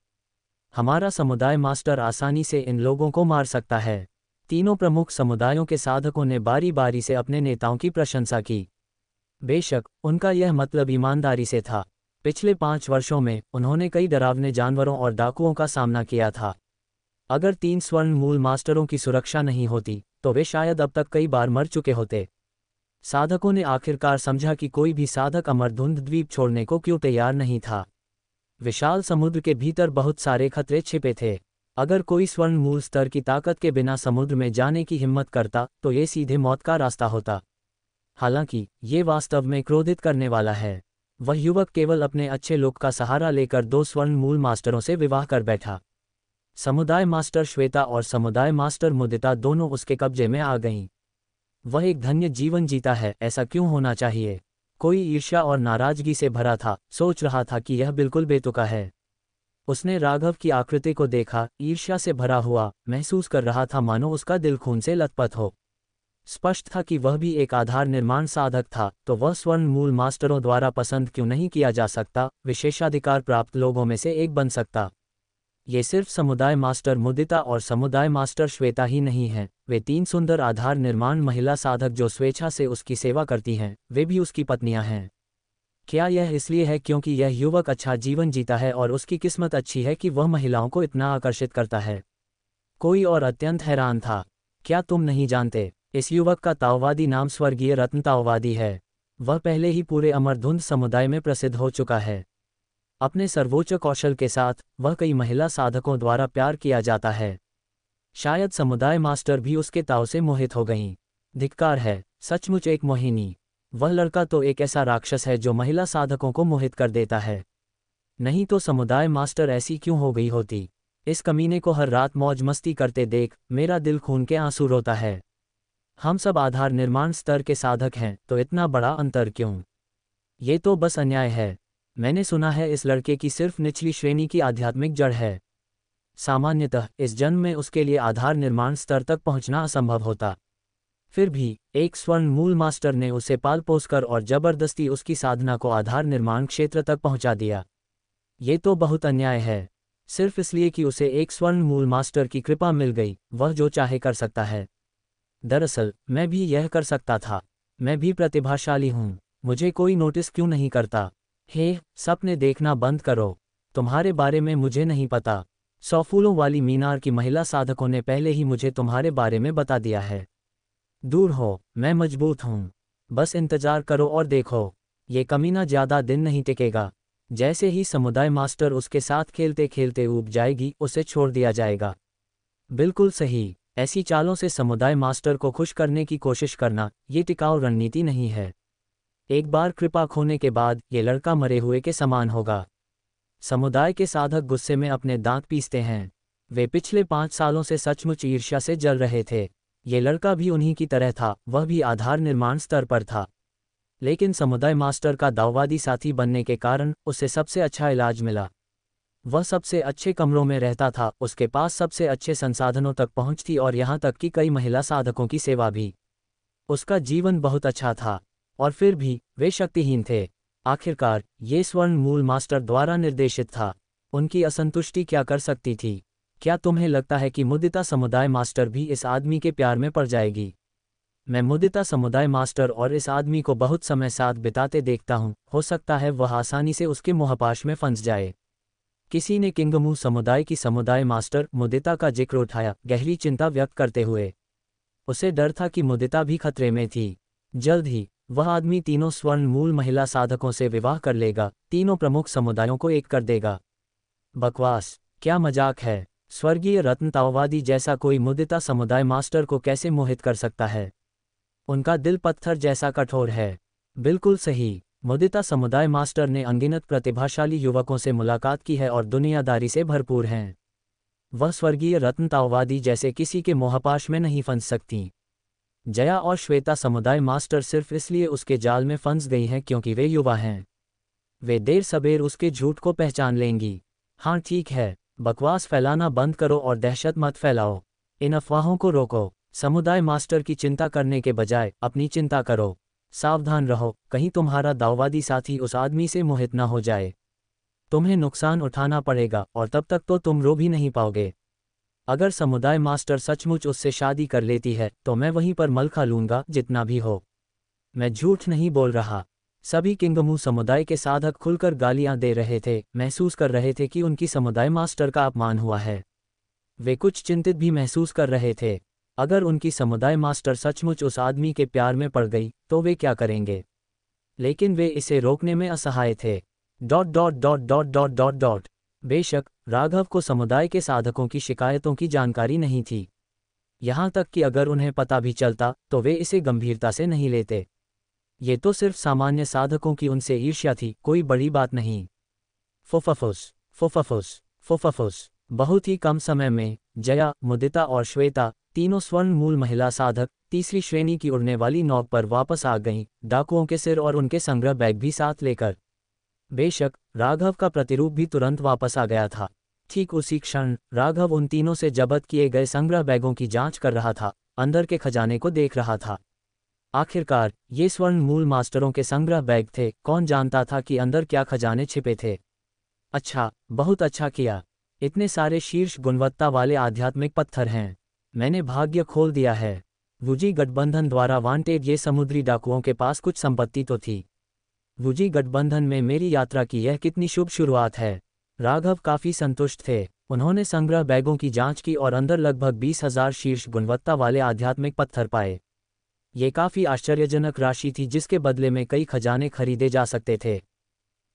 हमारा समुदाय मास्टर आसानी से इन लोगों को मार सकता है। तीनों प्रमुख समुदायों के साधकों ने बारी बारी से अपने नेताओं की प्रशंसा की। बेशक उनका यह मतलब ईमानदारी से था। पिछले 5 वर्षों में उन्होंने कई डरावने जानवरों और डाकुओं का सामना किया था। अगर 3 स्वर्ण मूल मास्टरों की सुरक्षा नहीं होती तो वे शायद अब तक कई बार मर चुके होते। साधकों ने आखिरकार समझा कि कोई भी साधक अमरधुंध द्वीप छोड़ने को क्यों तैयार नहीं था। विशाल समुद्र के भीतर बहुत सारे खतरे छिपे थे। अगर कोई स्वर्ण मूल स्तर की ताकत के बिना समुद्र में जाने की हिम्मत करता तो ये सीधे मौत का रास्ता होता। हालांकि ये वास्तव में क्रोधित करने वाला है। वह युवक केवल अपने अच्छे लुक का सहारा लेकर 2 स्वर्ण मूल मास्टरों से विवाह कर बैठा। समुदाय मास्टर श्वेता और समुदाय मास्टर मुदिता दोनों उसके कब्जे में आ गईं। वह एक धन्य जीवन जीता है, ऐसा क्यों होना चाहिए? कोई ईर्ष्या और नाराजगी से भरा था, सोच रहा था कि यह बिल्कुल बेतुका है। उसने राघव की आकृति को देखा, ईर्ष्या से भरा हुआ महसूस कर रहा था, मानो उसका दिल खून से लथपथ हो। स्पष्ट था कि वह भी एक आधार निर्माण साधक था, तो वह स्वर्ण मूल मास्टरों द्वारा पसंद क्यों नहीं किया जा सकता, विशेषाधिकार प्राप्त लोगों में से एक बन सकता। ये सिर्फ समुदाय मास्टर मुदिता और समुदाय मास्टर श्वेता ही नहीं हैं, वे 3 सुंदर आधार निर्माण महिला साधक जो स्वेच्छा से उसकी सेवा करती हैं, वे भी उसकी पत्नियां हैं। क्या यह इसलिए है क्योंकि यह युवक अच्छा जीवन जीता है और उसकी किस्मत अच्छी है कि वह महिलाओं को इतना आकर्षित करता है? कोई और अत्यंत हैरान था। क्या तुम नहीं जानते, इस युवक का ताओवादी नाम स्वर्गीय रत्न ताओवादी है। वह पहले ही पूरे अमरधुंध समुदाय में प्रसिद्ध हो चुका है। अपने सर्वोच्च कौशल के साथ वह कई महिला साधकों द्वारा प्यार किया जाता है। शायद समुदाय मास्टर भी उसके ताव से मोहित हो गईं। धिक्कार है, सचमुच एक मोहिनी। वह लड़का तो एक ऐसा राक्षस है जो महिला साधकों को मोहित कर देता है। नहीं तो समुदाय मास्टर ऐसी क्यों हो गई होती? इस कमीने को हर रात मौज मस्ती करते देख मेरा दिल खून के आंसू रोता है। हम सब आधार निर्माण स्तर के साधक हैं, तो इतना बड़ा अंतर क्यों? ये तो बस अन्याय है। मैंने सुना है इस लड़के की सिर्फ निचली श्रेणी की आध्यात्मिक जड़ है। सामान्यतः इस जन्म में उसके लिए आधार निर्माण स्तर तक पहुंचना असंभव होता। फिर भी एक स्वर्ण मूल मास्टर ने उसे पाल पोसकर और जबरदस्ती उसकी साधना को आधार निर्माण क्षेत्र तक पहुंचा दिया। ये तो बहुत अन्याय है। सिर्फ इसलिए कि उसे एक स्वर्ण मूल मास्टर की कृपा मिल गई, वह जो चाहे कर सकता है। दरअसल मैं भी यह कर सकता था। मैं भी प्रतिभाशाली हूँ। मुझे कोई नोटिस क्यों नहीं करता? हे, सपने देखना बंद करो। तुम्हारे बारे में मुझे नहीं पता। 100 फूलों वाली मीनार की महिला साधकों ने पहले ही मुझे तुम्हारे बारे में बता दिया है। दूर हो, मैं मजबूत हूँ। बस इंतजार करो और देखो, ये कमीना ज्यादा दिन नहीं टिकेगा। जैसे ही समुदाय मास्टर उसके साथ खेलते खेलते ऊब जाएगी, उसे छोड़ दिया जाएगा। बिल्कुल सही। ऐसी चालों से समुदाय मास्टर को खुश करने की कोशिश करना, ये टिकाऊ रणनीति नहीं है। एक बार कृपा खोने के बाद ये लड़का मरे हुए के समान होगा। समुदाय के साधक गुस्से में अपने दांत पीसते हैं। वे पिछले 5 सालों से सचमुच ईर्ष्या से जल रहे थे। ये लड़का भी उन्हीं की तरह था, वह भी आधार निर्माण स्तर पर था। लेकिन समुदाय मास्टर का दाववादी साथी बनने के कारण उसे सबसे अच्छा इलाज मिला। वह सबसे अच्छे कमरों में रहता था, उसके पास सबसे अच्छे संसाधनों तक पहुंच थी और यहाँ तक कि कई महिला साधकों की सेवा भी। उसका जीवन बहुत अच्छा था, और फिर भी वे शक्तिहीन थे। आखिरकार ये स्वर्ण मूल मास्टर द्वारा निर्देशित था। उनकी असंतुष्टि क्या कर सकती थी? क्या तुम्हें लगता है कि मुदिता समुदाय मास्टर भी इस आदमी के प्यार में पड़ जाएगी? मैं मुदिता समुदाय मास्टर और इस आदमी को बहुत समय साथ बिताते देखता हूँ, हो सकता है वह आसानी से उसके मोहपाश में फंस जाए। किसी ने किंगमू समुदाय की समुदाय मास्टर मुदिता का जिक्र उठाया, गहरी चिंता व्यक्त करते हुए। उसे डर था कि मुदिता भी खतरे में थी। जल्द ही वह आदमी तीनों स्वर्ण मूल महिला साधकों से विवाह कर लेगा, तीनों प्रमुख समुदायों को एक कर देगा। बकवास, क्या मजाक है? स्वर्गीय रत्न ताओवादी जैसा कोई मुदिता समुदाय मास्टर को कैसे मोहित कर सकता है? उनका दिल पत्थर जैसा कठोर है। बिल्कुल सही, मुदिता समुदाय मास्टर ने अनगिनत प्रतिभाशाली युवकों से मुलाकात की है और दुनियादारी से भरपूर हैं। वह स्वर्गीय रत्न ताओवादी जैसे किसी के मोहपाश में नहीं फंस सकती। जया और श्वेता समुदाय मास्टर सिर्फ इसलिए उसके जाल में फंस गई हैं क्योंकि वे युवा हैं। वे देर सबेर उसके झूठ को पहचान लेंगी। हाँ ठीक है, बकवास फैलाना बंद करो और दहशत मत फैलाओ। इन अफवाहों को रोको। समुदाय मास्टर की चिंता करने के बजाय अपनी चिंता करो। सावधान रहो, कहीं तुम्हारा दाववादी साथी उस आदमी से मोहित न हो जाए। तुम्हें नुकसान उठाना पड़ेगा और तब तक तो तुम रो भी नहीं पाओगे। अगर समुदाय मास्टर सचमुच उससे शादी कर लेती है तो मैं वहीं पर मल खा लूंगा, जितना भी हो। मैं झूठ नहीं बोल रहा। सभी किंगमू समुदाय के साधक खुलकर गालियां दे रहे थे, महसूस कर रहे थे कि उनकी समुदाय मास्टर का अपमान हुआ है। वे कुछ चिंतित भी महसूस कर रहे थे। अगर उनकी समुदाय मास्टर सचमुच उस आदमी के प्यार में पड़ गई तो वे क्या करेंगे? लेकिन वे इसे रोकने में असहाय थे। Dot dot dot dot dot dot dot बेशक राघव को समुदाय के साधकों की शिकायतों की जानकारी नहीं थी। यहाँ तक कि अगर उन्हें पता भी चलता तो वे इसे गंभीरता से नहीं लेते। ये तो सिर्फ सामान्य साधकों की उनसे ईर्ष्या थी, कोई बड़ी बात नहीं। फुफफुस फुफफुस फुफफुस। बहुत ही कम समय में जया, मुदिता और श्वेता, तीनों स्वर्ण मूल महिला साधक, तीसरी श्रेणी की उड़ने वाली नौक पर वापस आ गईं, डाकुओं के सिर और उनके संग्रह बैग भी साथ लेकर। बेशक राघव का प्रतिरूप भी तुरंत वापस आ गया था। ठीक उसी क्षण राघव उन तीनों से जब्त किए गए संग्रह बैगों की जांच कर रहा था, अंदर के खजाने को देख रहा था। आखिरकार ये स्वर्ण मूल मास्टरों के संग्रह बैग थे, कौन जानता था कि अंदर क्या खजाने छिपे थे। अच्छा, बहुत अच्छा किया। इतने सारे शीर्ष गुणवत्ता वाले आध्यात्मिक पत्थर हैं। मैंने भाग्य खोल दिया है। वुजी गठबंधन द्वारा वांटेड ये समुद्री डाकुओं के पास कुछ संपत्ति तो थी। वुजी गठबंधन में मेरी यात्रा की यह कितनी शुभ शुरुआत है। राघव काफी संतुष्ट थे। उन्होंने संग्रह बैगों की जांच की और अंदर लगभग 20,000 शीर्ष गुणवत्ता वाले आध्यात्मिक पत्थर पाए। ये काफी आश्चर्यजनक राशि थी जिसके बदले में कई खजाने खरीदे जा सकते थे।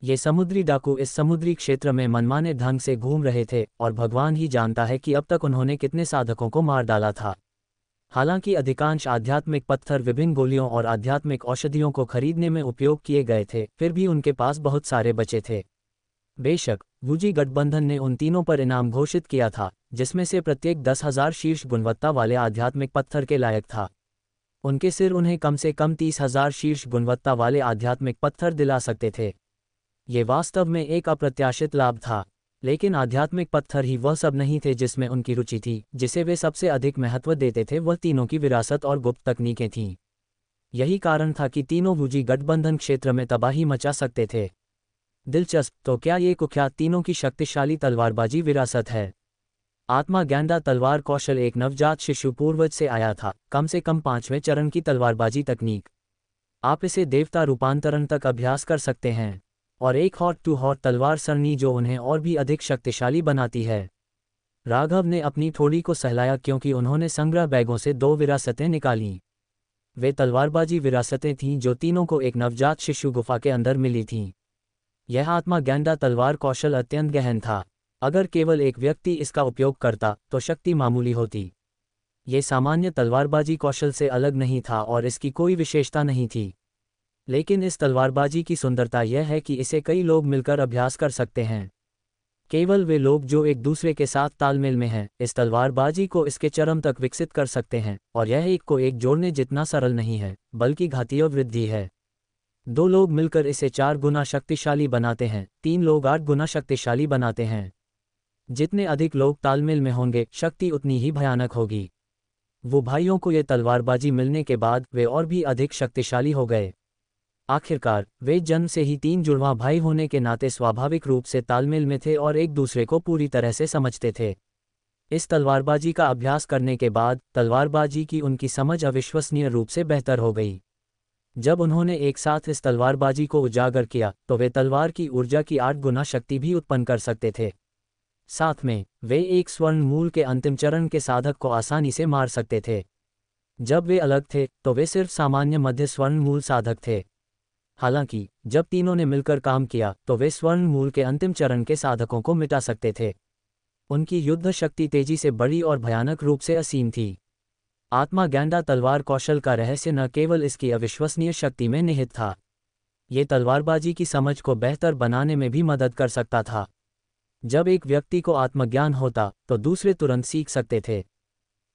ये समुद्री डाकू इस समुद्री क्षेत्र में मनमाने ढंग से घूम रहे थे और भगवान ही जानता है कि अब तक उन्होंने कितने साधकों को मार डाला था। हालांकि अधिकांश आध्यात्मिक पत्थर विभिन्न गोलियों और आध्यात्मिक औषधियों को खरीदने में उपयोग किए गए थे, फिर भी उनके पास बहुत सारे बचे थे। बेशक वुजी गठबंधन ने उन तीनों पर इनाम घोषित किया था, जिसमें से प्रत्येक 10,000 शीर्ष गुणवत्ता वाले आध्यात्मिक पत्थर के लायक था। उनके सिर उन्हें कम से कम 30,000 शीर्ष गुणवत्ता वाले आध्यात्मिक पत्थर दिला सकते थे। ये वास्तव में एक अप्रत्याशित लाभ था, लेकिन आध्यात्मिक पत्थर ही वह सब नहीं थे जिसमें उनकी रुचि थी। जिसे वे सबसे अधिक महत्व देते थे वह तीनों की विरासत और गुप्त तकनीकें थीं। यही कारण था कि तीनों वुजी गठबंधन क्षेत्र में तबाही मचा सकते थे। दिलचस्प, तो क्या ये कुख्यात तीनों की शक्तिशाली तलवारबाजी विरासत है? आत्मा गैंडा तलवार कौशल एक नवजात शिशु पूर्वज से आया था, कम से कम 5वें चरण की तलवारबाजी तकनीक। आप इसे देवता रूपांतरण तक अभ्यास कर सकते हैं, और एक हॉट टू हॉट तलवार सरनी जो उन्हें और भी अधिक शक्तिशाली बनाती है। राघव ने अपनी थोड़ी को सहलाया क्योंकि उन्होंने संग्रह बैगों से 2 विरासतें निकालीं। वे तलवारबाजी विरासतें थीं जो तीनों को एक नवजात शिशु गुफा के अंदर मिली थीं। यह आत्मा गैंडा तलवार कौशल अत्यंत गहन था। अगर केवल एक व्यक्ति इसका उपयोग करता तो शक्ति मामूली होती। ये सामान्य तलवारबाजी कौशल से अलग नहीं था और इसकी कोई विशेषता नहीं थी। लेकिन इस तलवारबाजी की सुंदरता यह है कि इसे कई लोग मिलकर अभ्यास कर सकते हैं। केवल वे लोग जो एक दूसरे के साथ तालमेल में हैं इस तलवारबाजी को इसके चरम तक विकसित कर सकते हैं, और यह एक को एक जोड़ने जितना सरल नहीं है, बल्कि घातीय वृद्धि है। दो लोग मिलकर इसे 4 गुना शक्तिशाली बनाते हैं, 3 लोग 8 गुना शक्तिशाली बनाते हैं। जितने अधिक लोग तालमेल में होंगे, शक्ति उतनी ही भयानक होगी। वो भाइयों को ये तलवारबाजी मिलने के बाद वे और भी अधिक शक्तिशाली हो गए। आखिरकार वे जन्म से ही 3 जुड़वां भाई होने के नाते स्वाभाविक रूप से तालमेल में थे और एक दूसरे को पूरी तरह से समझते थे। इस तलवारबाजी का अभ्यास करने के बाद तलवारबाजी की उनकी समझ अविश्वसनीय रूप से बेहतर हो गई। जब उन्होंने एक साथ इस तलवारबाजी को उजागर किया तो वे तलवार की ऊर्जा की 8 गुना शक्ति भी उत्पन्न कर सकते थे। साथ में वे एक स्वर्ण मूल के अंतिम चरण के साधक को आसानी से मार सकते थे। जब वे अलग थे तो वे सिर्फ सामान्य मध्य स्वर्ण मूल साधक थे। हालांकि जब तीनों ने मिलकर काम किया तो वे स्वर्ण मूल के अंतिम चरण के साधकों को मिटा सकते थे। उनकी युद्ध शक्ति तेजी से बड़ी और भयानक रूप से असीम थी। आत्मा गैंडा तलवार कौशल का रहस्य न केवल इसकी अविश्वसनीय शक्ति में निहित था, ये तलवारबाजी की समझ को बेहतर बनाने में भी मदद कर सकता था। जब एक व्यक्ति को आत्मज्ञान होता तो दूसरे तुरंत सीख सकते थे।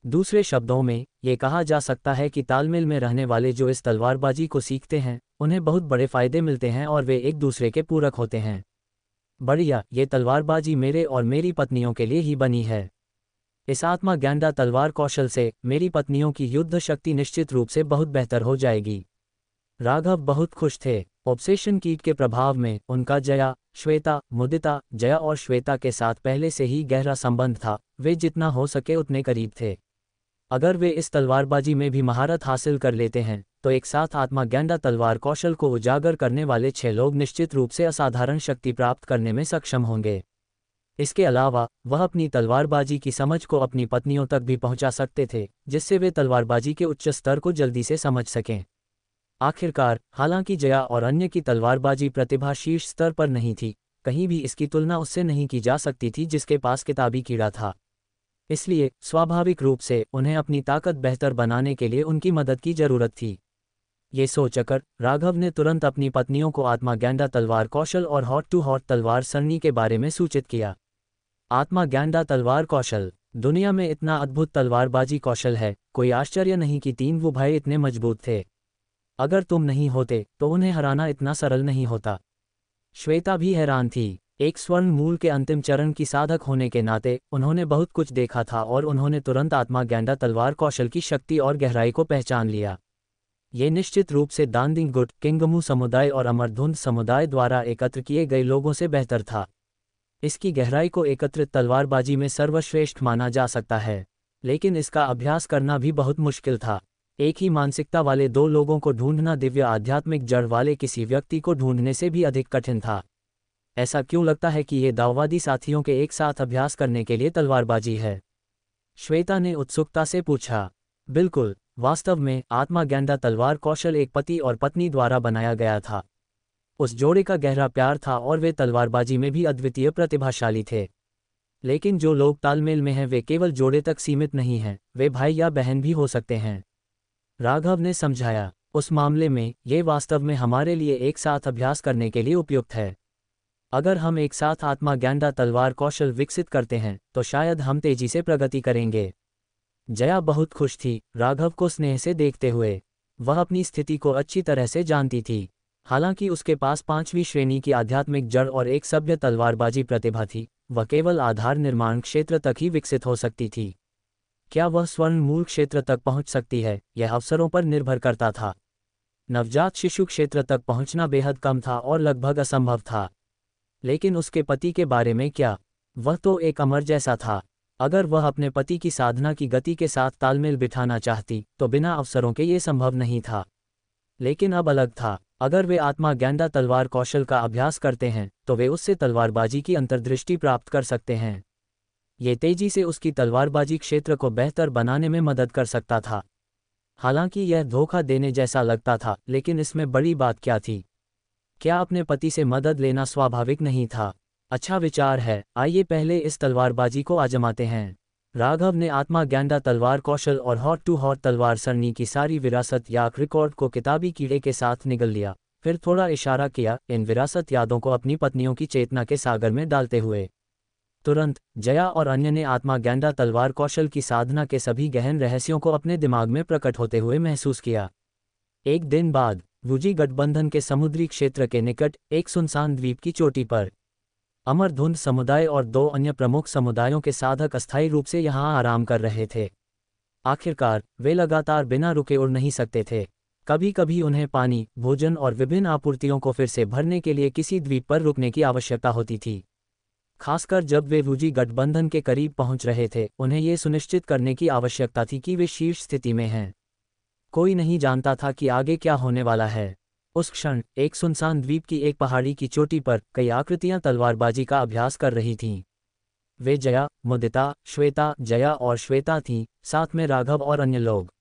दूसरे शब्दों में ये कहा जा सकता है कि तालमेल में रहने वाले जो इस तलवारबाजी को सीखते हैं उन्हें बहुत बड़े फायदे मिलते हैं और वे एक दूसरे के पूरक होते हैं। बढ़िया, ये तलवारबाजी मेरे और मेरी पत्नियों के लिए ही बनी है। इस आत्मा गैंडा तलवार कौशल से मेरी पत्नियों की युद्ध शक्ति निश्चित रूप से बहुत बेहतर हो जाएगी। राघव बहुत खुश थे। ऑब्सेशन कीट के प्रभाव में उनका जया, श्वेता, मुदिता, जया और श्वेता के साथ पहले से ही गहरा संबंध था। वे जितना हो सके उतने करीब थे। अगर वे इस तलवारबाजी में भी महारत हासिल कर लेते हैं तो एक साथ आत्मा गैंडा तलवार कौशल को उजागर करने वाले 6 लोग निश्चित रूप से असाधारण शक्ति प्राप्त करने में सक्षम होंगे। इसके अलावा वह अपनी तलवारबाजी की समझ को अपनी पत्नियों तक भी पहुंचा सकते थे, जिससे वे तलवारबाजी के उच्च स्तर को जल्दी से समझ सकें। आखिरकार, हालांकि जया और अन्य की तलवारबाजी प्रतिभा शीर्ष स्तर पर नहीं थी, कहीं भी इसकी तुलना उससे नहीं की जा सकती थी जिसके पास किताबी कीड़ा था। इसलिए स्वाभाविक रूप से उन्हें अपनी ताकत बेहतर बनाने के लिए उनकी मदद की जरूरत थी। ये सोचकर राघव ने तुरंत अपनी पत्नियों को आत्मा गैंडा तलवार कौशल और हॉट टू हॉट तलवार सरणी के बारे में सूचित किया। आत्मा गैंडा तलवार कौशल, दुनिया में इतना अद्भुत तलवारबाजी कौशल है, कोई आश्चर्य नहीं कि 3 वो भाई इतने मजबूत थे। अगर तुम नहीं होते तो उन्हें हराना इतना सरल नहीं होता। श्वेता भी हैरान थी। एक स्वर्ण मूल के अंतिम चरण की साधक होने के नाते उन्होंने बहुत कुछ देखा था और उन्होंने तुरंत आत्मा गैंडा तलवार कौशल की शक्ति और गहराई को पहचान लिया। ये निश्चित रूप से दांदिंगगुट, किंगमू समुदाय और अमरधुंद समुदाय द्वारा एकत्र किए गए लोगों से बेहतर था। इसकी गहराई को एकत्रित तलवारबाजी में सर्वश्रेष्ठ माना जा सकता है, लेकिन इसका अभ्यास करना भी बहुत मुश्किल था। एक ही मानसिकता वाले 2 लोगों को ढूंढना दिव्य आध्यात्मिक जड़ वाले किसी व्यक्ति को ढूंढने से भी अधिक कठिन था। ऐसा क्यों लगता है कि ये दाववादी साथियों के एक साथ अभ्यास करने के लिए तलवारबाजी है? श्वेता ने उत्सुकता से पूछा। बिल्कुल, वास्तव में आत्मा गैंडा तलवार कौशल एक पति और पत्नी द्वारा बनाया गया था। उस जोड़े का गहरा प्यार था और वे तलवारबाजी में भी अद्वितीय प्रतिभाशाली थे। लेकिन जो लोग तालमेल में हैं वे केवल जोड़े तक सीमित नहीं हैं, वे भाई या बहन भी हो सकते हैं। राघव ने समझाया। उस मामले में ये वास्तव में हमारे लिए एक साथ अभ्यास करने के लिए उपयुक्त है। अगर हम एक साथ आत्मा गैंडा तलवार कौशल विकसित करते हैं तो शायद हम तेजी से प्रगति करेंगे। जया बहुत खुश थी, राघव को स्नेह से देखते हुए। वह अपनी स्थिति को अच्छी तरह से जानती थी। हालांकि उसके पास 5वीं श्रेणी की आध्यात्मिक जड़ और एक सभ्य तलवारबाजी प्रतिभा थी, वह केवल आधार निर्माण क्षेत्र तक ही विकसित हो सकती थी। क्या वह स्वर्ण मूल क्षेत्र तक पहुंच सकती है, यह अवसरों पर निर्भर करता था। नवजात शिशु क्षेत्र तक पहुंचना बेहद कम था और लगभग असंभव था। लेकिन उसके पति के बारे में क्या? वह तो एक अमर जैसा था। अगर वह अपने पति की साधना की गति के साथ तालमेल बिठाना चाहती तो बिना अवसरों के ये संभव नहीं था। लेकिन अब अलग था। अगर वे आत्मा गैंडा तलवार कौशल का अभ्यास करते हैं तो वे उससे तलवारबाजी की अंतर्दृष्टि प्राप्त कर सकते हैं। ये तेजी से उसकी तलवारबाजी क्षेत्र को बेहतर बनाने में मदद कर सकता था। हालांकि यह धोखा देने जैसा लगता था, लेकिन इसमें बड़ी बात क्या थी? क्या अपने पति से मदद लेना स्वाभाविक नहीं था? अच्छा विचार है, आइए पहले इस तलवारबाजी को आजमाते हैं। राघव ने आत्मा गैंडा तलवार कौशल और हॉट टू हॉट तलवार सरणी की सारी विरासत या रिकॉर्ड को किताबी कीड़े के साथ निगल लिया, फिर थोड़ा इशारा किया इन विरासत यादों को अपनी पत्नियों की चेतना के सागर में डालते हुए। तुरंत जया और अन्य ने आत्मा गैंडा तलवार कौशल की साधना के सभी गहन रहस्यों को अपने दिमाग में प्रकट होते हुए महसूस किया। एक दिन बाद वुजी गठबंधन के समुद्री क्षेत्र के निकट एक सुनसान द्वीप की चोटी पर अमरधुंध समुदाय और 2 अन्य प्रमुख समुदायों के साधक अस्थायी रूप से यहाँ आराम कर रहे थे। आखिरकार वे लगातार बिना रुके उड़ नहीं सकते थे। कभी कभी उन्हें पानी, भोजन और विभिन्न आपूर्तियों को फिर से भरने के लिए किसी द्वीप पर रुकने की आवश्यकता होती थी। खासकर जब वे वुजी गठबंधन के करीब पहुंच रहे थे, उन्हें ये सुनिश्चित करने की आवश्यकता थी कि वे शीर्ष स्थिति में हैं। कोई नहीं जानता था कि आगे क्या होने वाला है। उस क्षण एक सुनसान द्वीप की एक पहाड़ी की चोटी पर कई आकृतियां तलवारबाजी का अभ्यास कर रही थीं। वे जया, मुदिता, श्वेता, जया और श्वेता थीं, साथ में राघव और अन्य लोग।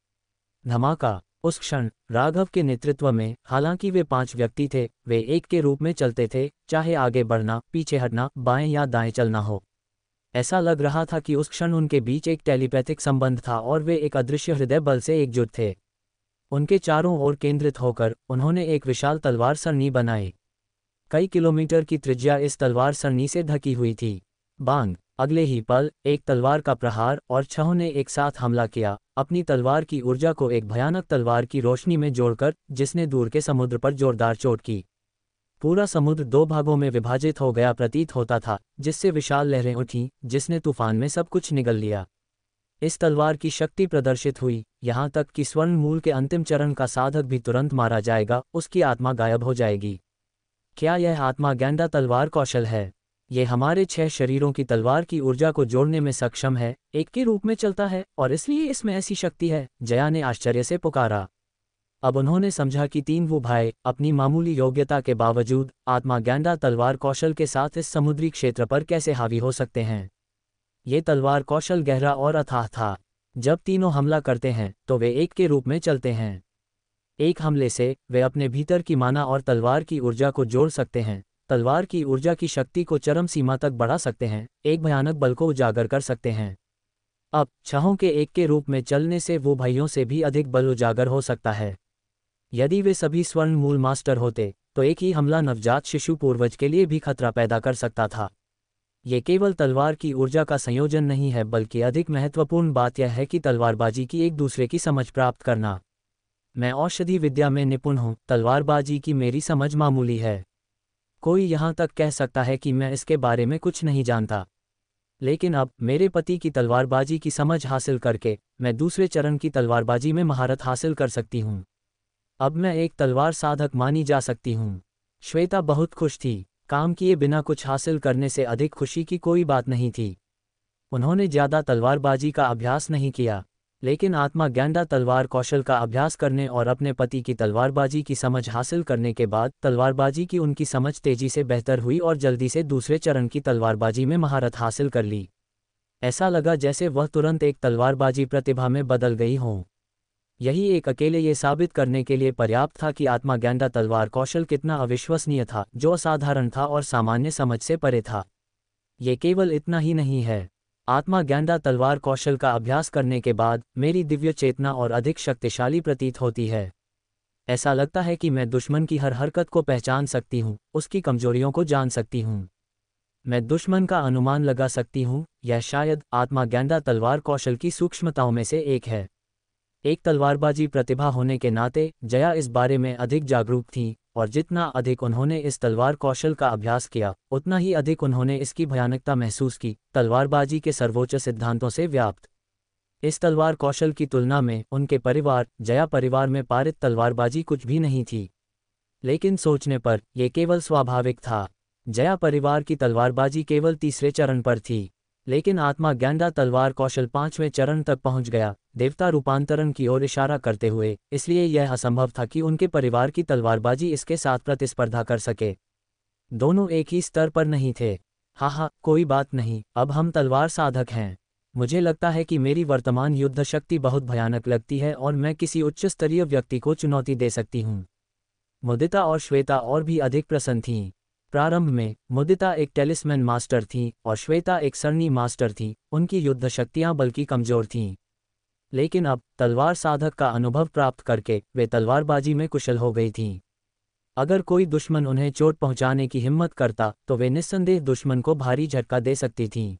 धमाका। उस क्षण राघव के नेतृत्व में, हालांकि वे 5 व्यक्ति थे, वे एक के रूप में चलते थे, चाहे आगे बढ़ना, पीछे हटना, बाएं या दाएं चलना हो। ऐसा लग रहा था कि उस क्षण उनके बीच एक टेलीपैथिक संबंध था और वे एक अदृश्य हृदय बल से एकजुट थे। उनके चारों ओर केंद्रित होकर उन्होंने एक विशाल तलवार सरणी बनाई। कई किलोमीटर की त्रिज्या इस तलवार सरणी से ढकी हुई थी। बांग। अगले ही पल एक तलवार का प्रहार और 6 ने एक साथ हमला किया, अपनी तलवार की ऊर्जा को एक भयानक तलवार की रोशनी में जोड़कर, जिसने दूर के समुद्र पर जोरदार चोट की। पूरा समुद्र 2 भागों में विभाजित हो गया प्रतीत होता था, जिससे विशाल लहरें उठीं, जिसने तूफान में सब कुछ निगल लिया। इस तलवार की शक्ति प्रदर्शित हुई, यहाँ तक कि स्वर्ण मूल के अंतिम चरण का साधक भी तुरंत मारा जाएगा, उसकी आत्मा गायब हो जाएगी। क्या यह आत्मा गैंडा तलवार कौशल है? ये हमारे 6 शरीरों की तलवार की ऊर्जा को जोड़ने में सक्षम है, एक के रूप में चलता है, और इसलिए इसमें ऐसी शक्ति है, जया ने आश्चर्य से पुकारा। अब उन्होंने समझा कि 3 वो भाई अपनी मामूली योग्यता के बावजूद आत्मा गैंडा तलवार कौशल के साथ इस समुद्री क्षेत्र पर कैसे हावी हो सकते हैं। ये तलवार कौशल गहरा और अथाह था। जब तीनों हमला करते हैं तो वे एक के रूप में चलते हैं। एक हमले से वे अपने भीतर की माना और तलवार की ऊर्जा को जोड़ सकते हैं, तलवार की ऊर्जा की शक्ति को चरम सीमा तक बढ़ा सकते हैं, एक भयानक बल को उजागर कर सकते हैं। अब 6 के एक के रूप में चलने से वो भाइयों से भी अधिक बल उजागर हो सकता है। यदि वे सभी स्वर्ण मूल मास्टर होते तो एक ही हमला नवजात शिशु पूर्वज के लिए भी खतरा पैदा कर सकता था। ये केवल तलवार की ऊर्जा का संयोजन नहीं है, बल्कि अधिक महत्वपूर्ण बात यह है कि तलवारबाजी की एक दूसरे की समझ प्राप्त करना। मैं औषधि विद्या में निपुण हूँ, तलवारबाजी की मेरी समझ मामूली है। कोई यहाँ तक कह सकता है कि मैं इसके बारे में कुछ नहीं जानता, लेकिन अब मेरे पति की तलवारबाजी की समझ हासिल करके मैं दूसरे चरण की तलवारबाजी में महारत हासिल कर सकती हूँ। अब मैं एक तलवार साधक मानी जा सकती हूँ। श्वेता बहुत खुश थी। काम किए बिना कुछ हासिल करने से अधिक खुशी की कोई बात नहीं थी। उन्होंने ज़्यादा तलवारबाजी का अभ्यास नहीं किया, लेकिन आत्मा गैंडा तलवार कौशल का अभ्यास करने और अपने पति की तलवारबाजी की समझ हासिल करने के बाद तलवारबाजी की उनकी समझ तेजी से बेहतर हुई और जल्दी से दूसरे चरण की तलवारबाजी में महारत हासिल कर ली। ऐसा लगा जैसे वह तुरंत एक तलवारबाजी प्रतिभा में बदल गई हों। यही एक अकेले ये साबित करने के लिए पर्याप्त था कि आत्मा गैंडा तलवार कौशल कितना अविश्वसनीय था, जो असाधारण था और सामान्य समझ से परे था। ये केवल इतना ही नहीं है, आत्मा गैंडा तलवार कौशल का अभ्यास करने के बाद मेरी दिव्य चेतना और अधिक शक्तिशाली प्रतीत होती है। ऐसा लगता है कि मैं दुश्मन की हर हरकत को पहचान सकती हूँ, उसकी कमजोरियों को जान सकती हूँ। मैं दुश्मन का अनुमान लगा सकती हूँ। यह शायद आत्मा गैंडा तलवार कौशल की सूक्ष्मताओं में से एक है। एक तलवारबाजी प्रतिभा होने के नाते जया इस बारे में अधिक जागरूक थी, और जितना अधिक उन्होंने इस तलवार कौशल का अभ्यास किया, उतना ही अधिक उन्होंने इसकी भयानकता महसूस की, तलवारबाजी के सर्वोच्च सिद्धांतों से व्याप्त। इस तलवार कौशल की तुलना में उनके परिवार, जया परिवार में पारित तलवारबाजी कुछ भी नहीं थी। लेकिन सोचने पर यह केवल स्वाभाविक था। जया परिवार की तलवारबाजी केवल तीसरे चरण पर थी, लेकिन आत्मा गैंडा तलवार कौशल 5वें चरण तक पहुंच गया, देवता रूपांतरण की ओर इशारा करते हुए। इसलिए यह असंभव था कि उनके परिवार की तलवारबाजी इसके साथ प्रतिस्पर्धा कर सके। दोनों एक ही स्तर पर नहीं थे। हाँ, कोई बात नहीं, अब हम तलवार साधक हैं। मुझे लगता है कि मेरी वर्तमान युद्ध शक्ति बहुत भयानक लगती है और मैं किसी उच्च स्तरीय व्यक्ति को चुनौती दे सकती हूँ। मुदिता और श्वेता और भी अधिक प्रसन्न थीं। प्रारंभ में मुदिता एक टेलिस्मैन मास्टर थी और श्वेता एक सरणी मास्टर थी। उनकी युद्ध शक्तियां बल्कि कमजोर थीं, लेकिन अब तलवार साधक का अनुभव प्राप्त करके वे तलवारबाजी में कुशल हो गई थीं। अगर कोई दुश्मन उन्हें चोट पहुंचाने की हिम्मत करता तो वे निस्संदेह दुश्मन को भारी झटका दे सकती थीं।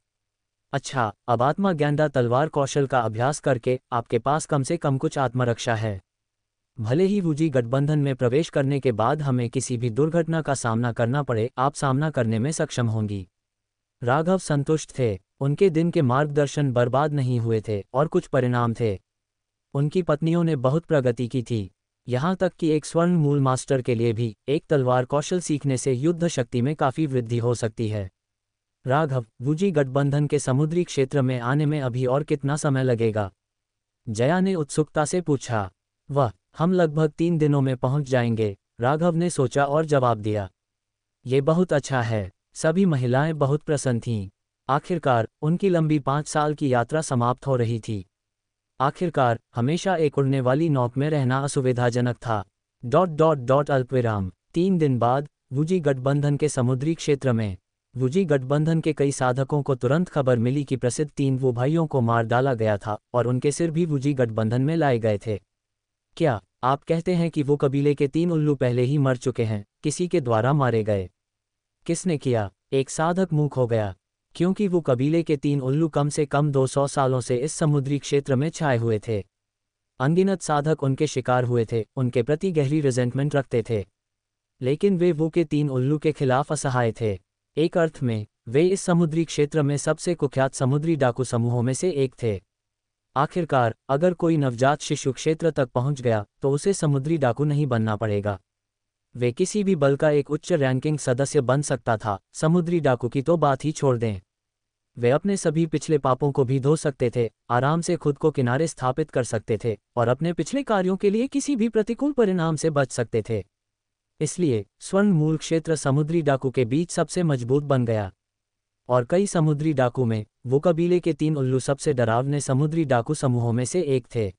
अच्छा, अब आत्मा गैंडा तलवार कौशल का अभ्यास करके आपके पास कम से कम कुछ आत्मरक्षा है। भले ही वूजी गठबंधन में प्रवेश करने के बाद हमें किसी भी दुर्घटना का सामना करना पड़े, आप सामना करने में सक्षम होंगी। राघव संतुष्ट थे। उनके दिन के मार्गदर्शन बर्बाद नहीं हुए थे और कुछ परिणाम थे। उनकी पत्नियों ने बहुत प्रगति की थी, यहाँ तक कि एक स्वर्ण मूल मास्टर के लिए भी एक तलवार कौशल सीखने से युद्ध शक्ति में काफ़ी वृद्धि हो सकती है। राघव, वूजी गठबंधन के समुद्री क्षेत्र में आने में अभी और कितना समय लगेगा? जया ने उत्सुकता से पूछा। वह, हम लगभग 3 दिनों में पहुंच जाएंगे, राघव ने सोचा और जवाब दिया। ये बहुत अच्छा है। सभी महिलाएं बहुत प्रसन्न थीं। आखिरकार उनकी लंबी 5 साल की यात्रा समाप्त हो रही थी। आखिरकार हमेशा एक उड़ने वाली नौक में रहना असुविधाजनक था। अल्पविराम 3 दिन बाद वूजी गठबंधन के समुद्री क्षेत्र में वूजी गठबंधन के कई साधकों को तुरंत खबर मिली कि प्रसिद्ध 3 वो भाइयों को मार डाला गया था और उनके सिर भी वूजी गठबंधन में लाए गए थे। क्या आप कहते हैं कि वो कबीले के 3 उल्लू पहले ही मर चुके हैं? किसी के द्वारा मारे गए? किसने किया? एक साधक मूक हो गया, क्योंकि वो कबीले के 3 उल्लू कम से कम 200 सालों से इस समुद्री क्षेत्र में छाए हुए थे। अनगिनत साधक उनके शिकार हुए थे, उनके प्रति गहरी रिजेंटमेंट रखते थे, लेकिन वे वो के 3 उल्लू के खिलाफ असहाय थे। एक अर्थ में वे इस समुद्री क्षेत्र में सबसे कुख्यात समुद्री डाकू समूहों में से एक थे। आखिरकार अगर कोई नवजात शिशु क्षेत्र तक पहुंच गया तो उसे समुद्री डाकू नहीं बनना पड़ेगा। वे किसी भी बल का एक उच्च रैंकिंग सदस्य बन सकता था, समुद्री डाकू की तो बात ही छोड़ दें। वे अपने सभी पिछले पापों को भी धो सकते थे, आराम से खुद को किनारे स्थापित कर सकते थे और अपने पिछले कार्यों के लिए किसी भी प्रतिकूल परिणाम से बच सकते थे। इसलिए स्वर्ण मूल क्षेत्र समुद्री डाकू के बीच सबसे मजबूत बन गया और कई समुद्री डाकू में वो कबीले के 3 उल्लू सबसे डरावने समुद्री डाकू समूहों में से एक थे।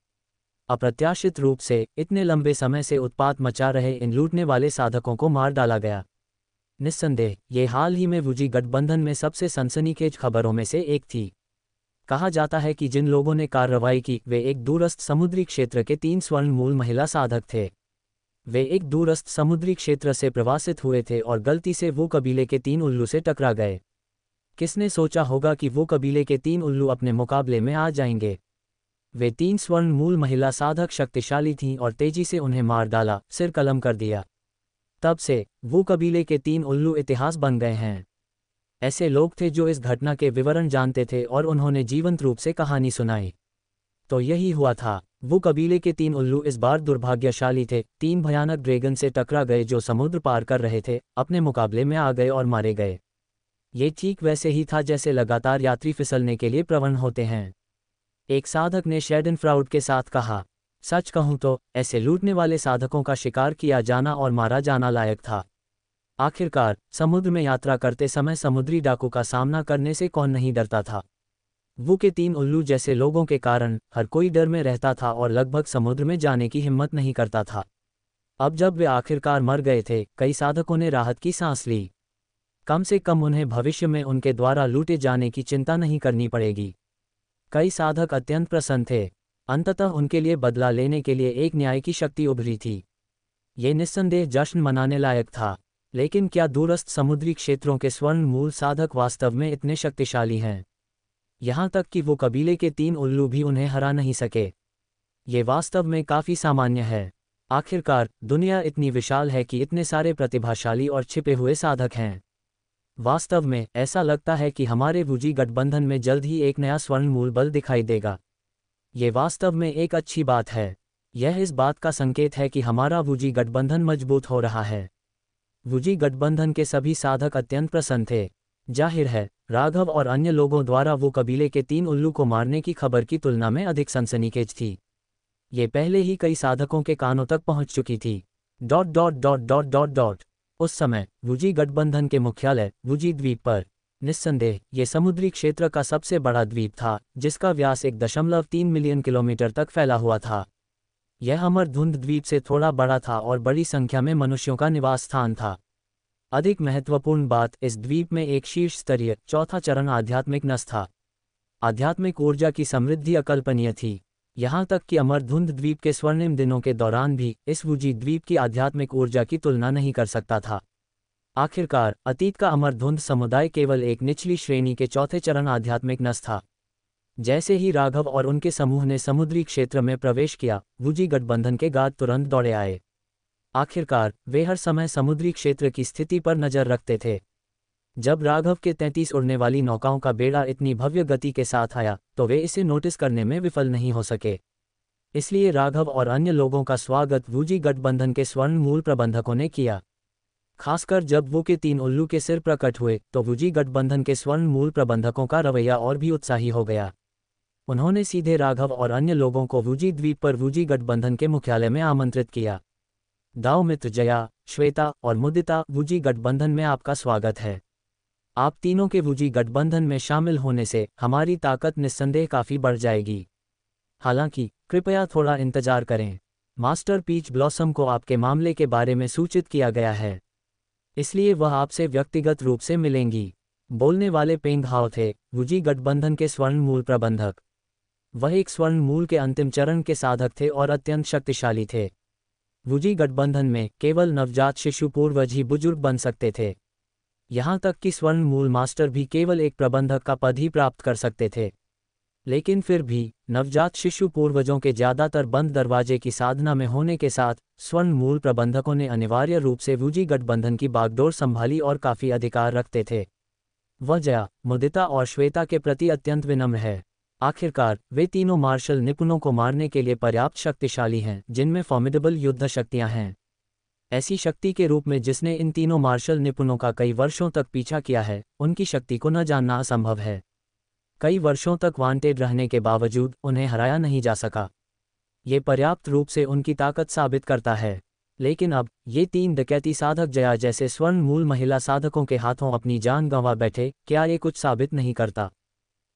अप्रत्याशित रूप से इतने लंबे समय से उत्पात मचा रहे इन लूटने वाले साधकों को मार डाला गया। निस्संदेह ये हाल ही में वूजी गठबंधन में सबसे सनसनीखेज खबरों में से एक थी। कहा जाता है कि जिन लोगों ने कार्रवाई की वे एक दूरस्थ समुद्री क्षेत्र के 3 स्वर्ण मूल महिला साधक थे। वे एक दूरस्थ समुद्री क्षेत्र से प्रवासित हुए थे और गलती से वो कबीले के 3 उल्लू से टकरा गए। किसने सोचा होगा कि वो कबीले के 3 उल्लू अपने मुकाबले में आ जाएंगे? वे 3 स्वर्ण मूल महिला साधक शक्तिशाली थीं और तेजी से उन्हें मार डाला, सिर कलम कर दिया। तब से वो कबीले के 3 उल्लू इतिहास बन गए हैं। ऐसे लोग थे जो इस घटना के विवरण जानते थे और उन्होंने जीवंत रूप से कहानी सुनाई। तो यही हुआ था। वो कबीले के 3 उल्लू इस बार दुर्भाग्यशाली थे। 3 भयानक ड्रैगन से टकरा गए जो समुद्र पार कर रहे थे, अपने मुकाबले में आ गए और मारे गए। ये ठीक वैसे ही था जैसे लगातार यात्री फिसलने के लिए प्रवण होते हैं। एक साधक ने शेडनफ्राउड के साथ कहा, सच कहूं तो ऐसे लूटने वाले साधकों का शिकार किया जाना और मारा जाना लायक था। आखिरकार समुद्र में यात्रा करते समय समुद्री डाकू का सामना करने से कौन नहीं डरता था? वो के 3 उल्लू जैसे लोगों के कारण हर कोई डर में रहता था और लगभग समुद्र में जाने की हिम्मत नहीं करता था। अब जब वे आखिरकार मर गए थे, कई साधकों ने राहत की सांस ली। कम से कम उन्हें भविष्य में उनके द्वारा लूटे जाने की चिंता नहीं करनी पड़ेगी। कई साधक अत्यंत प्रसन्न थे। अंततः उनके लिए बदला लेने के लिए एक न्याय की शक्ति उभरी थी। ये निस्संदेह जश्न मनाने लायक था। लेकिन क्या दूरस्थ समुद्री क्षेत्रों के स्वर्ण मूल साधक वास्तव में इतने शक्तिशाली हैं? यहाँ तक कि वो कबीले के 3 उल्लू भी उन्हें हरा नहीं सके। ये वास्तव में काफ़ी सामान्य है। आखिरकार दुनिया इतनी विशाल है कि इतने सारे प्रतिभाशाली और छिपे हुए साधक हैं। वास्तव में ऐसा लगता है कि हमारे वूजी गठबंधन में जल्द ही एक नया स्वर्ण मूल बल दिखाई देगा। ये वास्तव में एक अच्छी बात है। यह इस बात का संकेत है कि हमारा वूजी गठबंधन मजबूत हो रहा है। वूजी गठबंधन के सभी साधक अत्यंत प्रसन्न थे। जाहिर है राघव और अन्य लोगों द्वारा वो कबीले के 3 उल्लू को मारने की खबर की तुलना में अधिक सनसनीखेज थी। ये पहले ही कई साधकों के कानों तक पहुंच चुकी थी। उस समय वूजी गठबंधन के मुख्यालय वूजी द्वीप पर, निस्संदेह ये समुद्री क्षेत्र का सबसे बड़ा द्वीप था, जिसका व्यास 1.3 मिलियन किलोमीटर तक फैला हुआ था। यह अमरधुंध द्वीप से थोड़ा बड़ा था और बड़ी संख्या में मनुष्यों का निवास स्थान था। अधिक महत्वपूर्ण बात, इस द्वीप में एक शीर्ष स्तरीय 4था चरण आध्यात्मिक नस था। आध्यात्मिक ऊर्जा की समृद्धि अकल्पनीय थी। यहाँ तक कि अमरधुंध द्वीप के स्वर्णिम दिनों के दौरान भी इस वूजी द्वीप की आध्यात्मिक ऊर्जा की तुलना नहीं कर सकता था। आखिरकार अतीत का अमरधुंध समुदाय केवल एक निचली श्रेणी के 4थे चरण आध्यात्मिक नस था। जैसे ही राघव और उनके समूह ने समुद्री क्षेत्र में प्रवेश किया, वुजी गठबंधन के गार्ड तुरंत दौड़े आए। आखिरकार वे हर समय समुद्री क्षेत्र की स्थिति पर नजर रखते थे। जब राघव के 33 उड़ने वाली नौकाओं का बेड़ा इतनी भव्य गति के साथ आया तो वे इसे नोटिस करने में विफल नहीं हो सके। इसलिए राघव और अन्य लोगों का स्वागत वुजी गठबंधन के स्वर्ण मूल प्रबंधकों ने किया। खासकर जब वो के 3 उल्लू के सिर प्रकट हुए तो वुजी गठबंधन के स्वर्ण मूल प्रबंधकों का रवैया और भी उत्साही हो गया। उन्होंने सीधे राघव और अन्य लोगों को वुजी द्वीप पर वुजी गठबंधन के मुख्यालय में आमंत्रित किया। दाव मित्र जया, श्वेता और मुदिता, वुजी गठबंधन में आपका स्वागत है। आप तीनों के वुजी गठबंधन में शामिल होने से हमारी ताकत निस्संदेह काफ़ी बढ़ जाएगी। हालांकि कृपया थोड़ा इंतजार करें। मास्टर पीच ब्लॉसम को आपके मामले के बारे में सूचित किया गया है, इसलिए वह आपसे व्यक्तिगत रूप से मिलेंगी। बोलने वाले पेंग हाओ थे, वुजी गठबंधन के स्वर्ण मूल प्रबंधक। वह एक स्वर्ण मूल के अंतिम चरण के साधक थे और अत्यंत शक्तिशाली थे। वुजी गठबंधन में केवल नवजात शिशु पूर्वज ही बुजुर्ग बन सकते थे। यहाँ तक कि स्वर्ण मूल मास्टर भी केवल एक प्रबंधक का पद ही प्राप्त कर सकते थे। लेकिन फिर भी नवजात शिशु पूर्वजों के ज़्यादातर बंद दरवाजे की साधना में होने के साथ स्वर्ण मूल प्रबंधकों ने अनिवार्य रूप से वुजी गठबंधन की बागडोर संभाली और काफ़ी अधिकार रखते थे। वह जया, मुदिता और श्वेता के प्रति अत्यंत विनम्र है। आखिरकार वे तीनों मार्शल निपुणों को मारने के लिए पर्याप्त शक्तिशाली हैं, जिनमें फॉर्मिडेबल युद्ध शक्तियां हैं। ऐसी शक्ति के रूप में जिसने इन तीनों मार्शल निपुणों का कई वर्षों तक पीछा किया है, उनकी शक्ति को न जानना असंभव है। कई वर्षों तक वांटेड रहने के बावजूद उन्हें हराया नहीं जा सका। ये पर्याप्त रूप से उनकी ताकत साबित करता है। लेकिन अब ये 3 डकैती साधक जया जैसे स्वर्ण मूल महिला साधकों के हाथों अपनी जान गंवा बैठे, क्या ये कुछ साबित नहीं करता?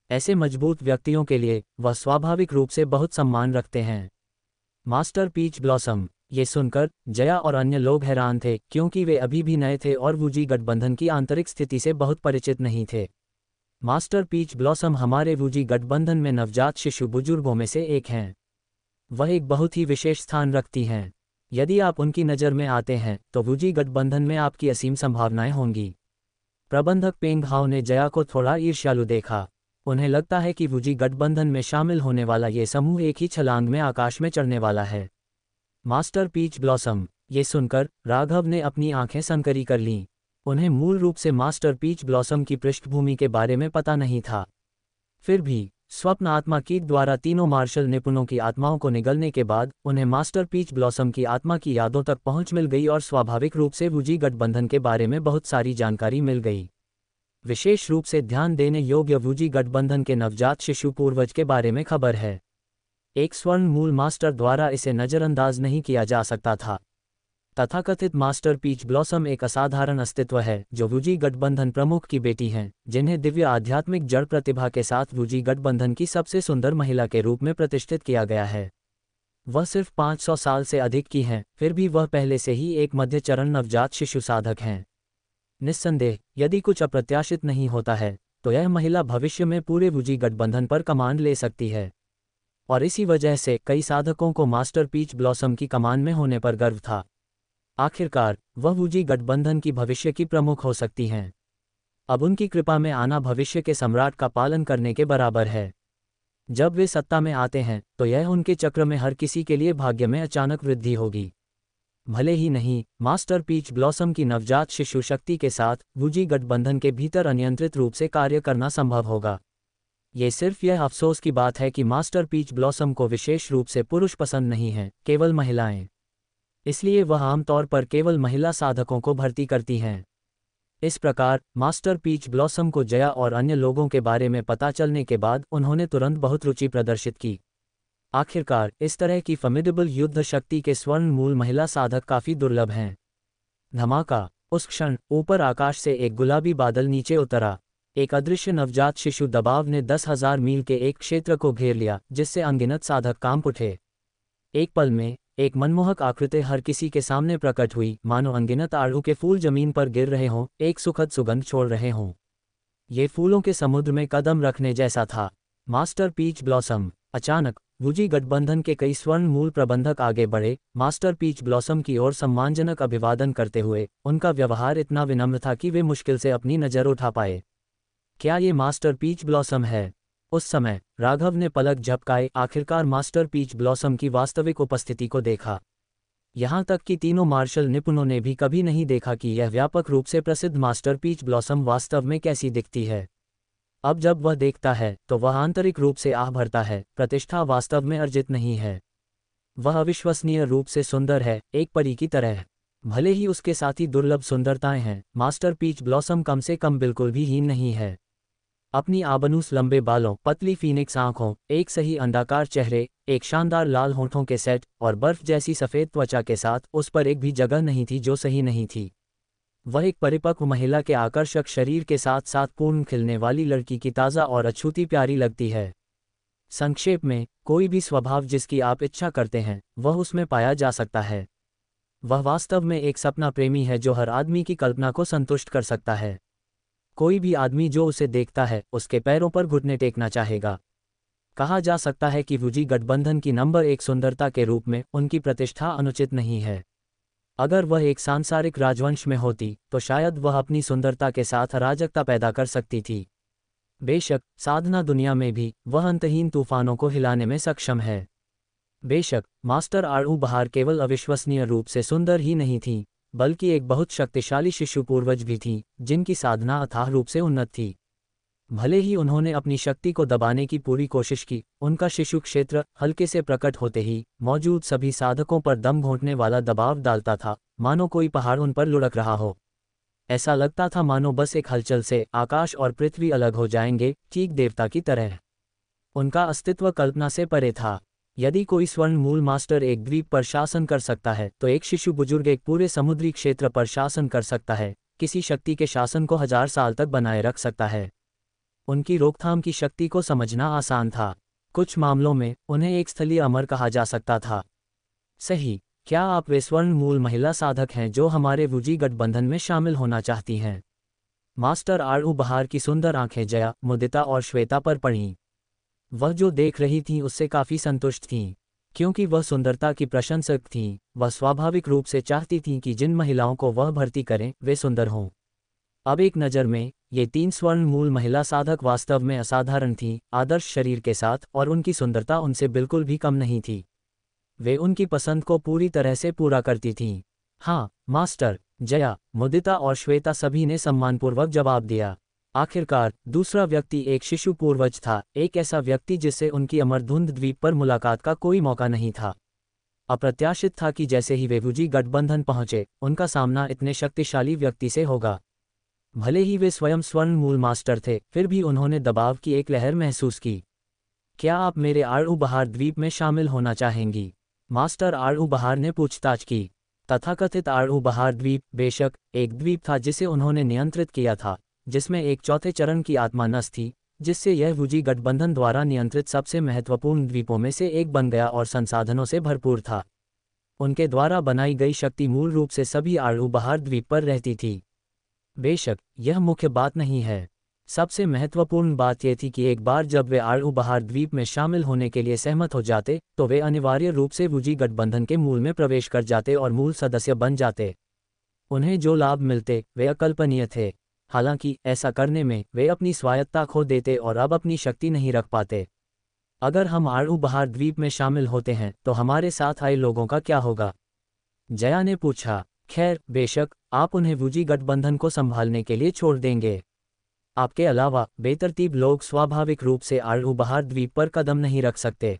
ऐसे मजबूत व्यक्तियों के लिए वह स्वाभाविक रूप से बहुत सम्मान रखते हैं। Master peach blossom. ये सुनकर जया और अन्य लोग हैरान थे, क्योंकि वे अभी भी नए थे और वुजी गठबंधन की आंतरिक स्थिति से बहुत परिचित नहीं थे। मास्टर पीच ब्लॉसम हमारे वुजी गठबंधन में नवजात शिशु बुजुर्गों में से एक हैं। वह एक बहुत ही विशेष स्थान रखती हैं। यदि आप उनकी नज़र में आते हैं तो वुजी गठबंधन में आपकी असीम संभावनाएं होंगी। प्रबंधक पेंग हाओ ने जया को थोड़ा ईर्ष्यालु देखा। उन्हें लगता है कि वुजी गठबंधन में शामिल होने वाला ये समूह एक ही छलांग में आकाश में चढ़ने वाला है। Master peach blossom. ये सुनकर राघव ने अपनी आंखें सनकरी कर लीं। उन्हें मूल रूप से मास्टर पीच ब्लॉसम की पृष्ठभूमि के बारे में पता नहीं था। फिर भी स्वप्न आत्मा कीट द्वारा तीनों मार्शल निपुणों की आत्माओं को निगलने के बाद उन्हें मास्टर पीच ब्लॉसम की आत्मा की यादों तक पहुंच मिल गई और स्वाभाविक रूप से वुजी गठबंधन के बारे में बहुत सारी जानकारी मिल गई। विशेष रूप से ध्यान देने योग्य वुजी गठबंधन के नवजात शिशु पूर्वज के बारे में खबर है। एक स्वर्ण मूल मास्टर द्वारा इसे नज़रअंदाज नहीं किया जा सकता था। तथाकथित मास्टर पीच ब्लॉसम एक असाधारण अस्तित्व है जो वुजी गठबंधन प्रमुख की बेटी हैं, जिन्हें दिव्य आध्यात्मिक जड़ प्रतिभा के साथ वुजी गठबंधन की सबसे सुंदर महिला के रूप में प्रतिष्ठित किया गया है। वह सिर्फ 500 साल से अधिक की हैं, फिर भी वह पहले से ही एक मध्य चरण नवजात शिशु साधक हैं। निस्संदेह यदि कुछ अप्रत्याशित नहीं होता है तो यह महिला भविष्य में पूरे वुजी गठबंधन पर कमान ले सकती है, और इसी वजह से कई साधकों को मास्टर पीच ब्लॉसम की कमान में होने पर गर्व था। आखिरकार वह वुजी गठबंधन की भविष्य की प्रमुख हो सकती हैं। अब उनकी कृपा में आना भविष्य के सम्राट का पालन करने के बराबर है। जब वे सत्ता में आते हैं तो यह उनके चक्र में हर किसी के लिए भाग्य में अचानक वृद्धि होगी। भले ही नहीं, मास्टर पीच ब्लॉसम की नवजात शिशु शक्ति के साथ वुजी गठबंधन के भीतर अनियंत्रित रूप से कार्य करना संभव होगा। ये सिर्फ यह अफसोस की बात है कि मास्टर पीच ब्लॉसम को विशेष रूप से पुरुष पसंद नहीं हैं, केवल महिलाएं। इसलिए वह आमतौर पर केवल महिला साधकों को भर्ती करती हैं। इस प्रकार मास्टर पीच ब्लॉसम को जया और अन्य लोगों के बारे में पता चलने के बाद उन्होंने तुरंत बहुत रुचि प्रदर्शित की। आखिरकार इस तरह की फॉर्मिडेबल युद्ध शक्ति के स्वर्ण मूल महिला साधक काफ़ी दुर्लभ हैं। धमाका। उस क्षण ऊपर आकाश से एक गुलाबी बादल नीचे उतरा। एक अदृश्य नवजात शिशु दबाव ने 10,000 मील के एक क्षेत्र को घेर लिया, जिससे अनगिनत साधक कांप उठे। एक पल में एक मनमोहक आकृति हर किसी के सामने प्रकट हुई, मानो अनगिनत आड़ू के फूल जमीन पर गिर रहे हों, एक सुखद सुगंध छोड़ रहे हों। ये फूलों के समुद्र में कदम रखने जैसा था। Master peach blossom. अचानक वुजी गठबंधन के कई स्वर्ण मूल प्रबंधक आगे बढ़े, मास्टर पीच ब्लॉसम की ओर सम्मानजनक अभिवादन करते हुए। उनका व्यवहार इतना विनम्र था कि वे मुश्किल से अपनी नज़र उठा पाए। क्या ये मास्टर पीच ब्लॉसम है? उस समय राघव ने पलक झपकाए आखिरकार मास्टर पीच ब्लॉसम की वास्तविक उपस्थिति को देखा। यहाँ तक कि तीनों मार्शल निपुणों ने भी कभी नहीं देखा कि यह व्यापक रूप से प्रसिद्ध मास्टर पीच ब्लॉसम वास्तव में कैसी दिखती है। अब जब वह देखता है तो वह आंतरिक रूप से आह भरता है, प्रतिष्ठा वास्तव में अर्जित नहीं है। वह अविश्वसनीय रूप से सुंदर है, एक परी की तरह। भले ही उसके साथ ही दुर्लभ सुंदरताएं हैं, मास्टर पीच ब्लॉसम कम से कम बिल्कुल भी हीन नहीं है। अपनी आबनूस लंबे बालों, पतली फीनिक्स आंखों, एक सही अंडाकार चेहरे, एक शानदार लाल होंठों के सेट और बर्फ जैसी सफ़ेद त्वचा के साथ उस पर एक भी जगह नहीं थी जो सही नहीं थी। वह एक परिपक्व महिला के आकर्षक शरीर के साथ साथ पूर्ण खिलने वाली लड़की की ताज़ा और अछूती प्यारी लगती है। संक्षेप में, कोई भी स्वभाव जिसकी आप इच्छा करते हैं वह उसमें पाया जा सकता है। वह वास्तव में एक सपना प्रेमी है जो हर आदमी की कल्पना को संतुष्ट कर सकता है। कोई भी आदमी जो उसे देखता है उसके पैरों पर घुटने टेकना चाहेगा। कहा जा सकता है कि वुजी गठबंधन की नंबर 1 सुंदरता के रूप में उनकी प्रतिष्ठा अनुचित नहीं है। अगर वह एक सांसारिक राजवंश में होती तो शायद वह अपनी सुंदरता के साथ अराजकता पैदा कर सकती थी। बेशक साधना दुनिया में भी वह अंतहीन तूफानों को हिलाने में सक्षम है। बेशक मास्टर आड़ू बहार केवल अविश्वसनीय रूप से सुंदर ही नहीं थी, बल्कि एक बहुत शक्तिशाली शिशु पूर्वज भी थी जिनकी साधना अथाह रूप से उन्नत थी। भले ही उन्होंने अपनी शक्ति को दबाने की पूरी कोशिश की, उनका शिशु क्षेत्र हल्के से प्रकट होते ही मौजूद सभी साधकों पर दम घोंटने वाला दबाव डालता था, मानो कोई पहाड़ उन पर लुढ़क रहा हो। ऐसा लगता था मानो बस एक हलचल से आकाश और पृथ्वी अलग हो जाएंगे, ठीक देवता की तरह। उनका अस्तित्व कल्पना से परे था। यदि कोई स्वर्ण मूल मास्टर एक द्वीप पर शासन कर सकता है तो एक शिशु बुजुर्ग एक पूरे समुद्री क्षेत्र पर शासन कर सकता है, किसी शक्ति के शासन को 1000 साल तक बनाए रख सकता है। उनकी रोकथाम की शक्ति को समझना आसान था। कुछ मामलों में उन्हें एक स्थलीय अमर कहा जा सकता था। सही, क्या आप वे स्वर्ण मूल महिला साधक हैं जो हमारे वुजी गठबंधन में शामिल होना चाहती हैं? मास्टर आड़ू बहार की सुंदर आंखें जया, मुदिता और श्वेता पर पड़ीं। वह जो देख रही थीं उससे काफ़ी संतुष्ट थीं। क्योंकि वह सुंदरता की प्रशंसक थीं, वह स्वाभाविक रूप से चाहती थीं कि जिन महिलाओं को वह भर्ती करें वे सुंदर हों। अब एक नज़र में ये 3 स्वर्ण मूल महिला साधक वास्तव में असाधारण थीं, आदर्श शरीर के साथ, और उनकी सुंदरता उनसे बिल्कुल भी कम नहीं थी। वे उनकी पसंद को पूरी तरह से पूरा करती थीं। हाँ मास्टर, जया, मुदिता और श्वेता सभी ने सम्मानपूर्वक जवाब दिया। आखिरकार दूसरा व्यक्ति एक शिशु पूर्वज था, एक ऐसा व्यक्ति जिससे उनकी अमरधुंध द्वीप पर मुलाकात का कोई मौका नहीं था। अप्रत्याशित था कि जैसे ही वे वुजी गठबंधन पहुंचे, उनका सामना इतने शक्तिशाली व्यक्ति से होगा। भले ही वे स्वयं स्वर्ण मूल मास्टर थे, फिर भी उन्होंने दबाव की एक लहर महसूस की। क्या आप मेरे आड़ू बहार द्वीप में शामिल होना चाहेंगी? मास्टर आड़ू बहार ने पूछताछ की। तथाकथित आड़ू बहार द्वीप बेशक एक द्वीप था जिसे उन्होंने नियंत्रित किया था, जिसमें एक चौथे चरण की आत्मा नस थी, जिससे यह वुजी गठबंधन द्वारा नियंत्रित सबसे महत्वपूर्ण द्वीपों में से एक बन गया और संसाधनों से भरपूर था। उनके द्वारा बनाई गई शक्ति मूल रूप से सभी आड़ू बहार द्वीप पर रहती थी। बेशक यह मुख्य बात नहीं है। सबसे महत्वपूर्ण बात यह थी कि एक बार जब वे आड़ू बहार द्वीप में शामिल होने के लिए सहमत हो जाते तो वे अनिवार्य रूप से वुजी गठबंधन के मूल में प्रवेश कर जाते और मूल सदस्य बन जाते। उन्हें जो लाभ मिलते वे अकल्पनीय थे। हालांकि ऐसा करने में वे अपनी स्वायत्तता खो देते और अब अपनी शक्ति नहीं रख पाते। अगर हम आड़ू बहार द्वीप में शामिल होते हैं तो हमारे साथ आए लोगों का क्या होगा? जया ने पूछा। खैर, बेशक आप उन्हें वुजी गठबंधन को संभालने के लिए छोड़ देंगे। आपके अलावा बेतरतीब लोग स्वाभाविक रूप से आड़ू बहार द्वीप पर कदम नहीं रख सकते।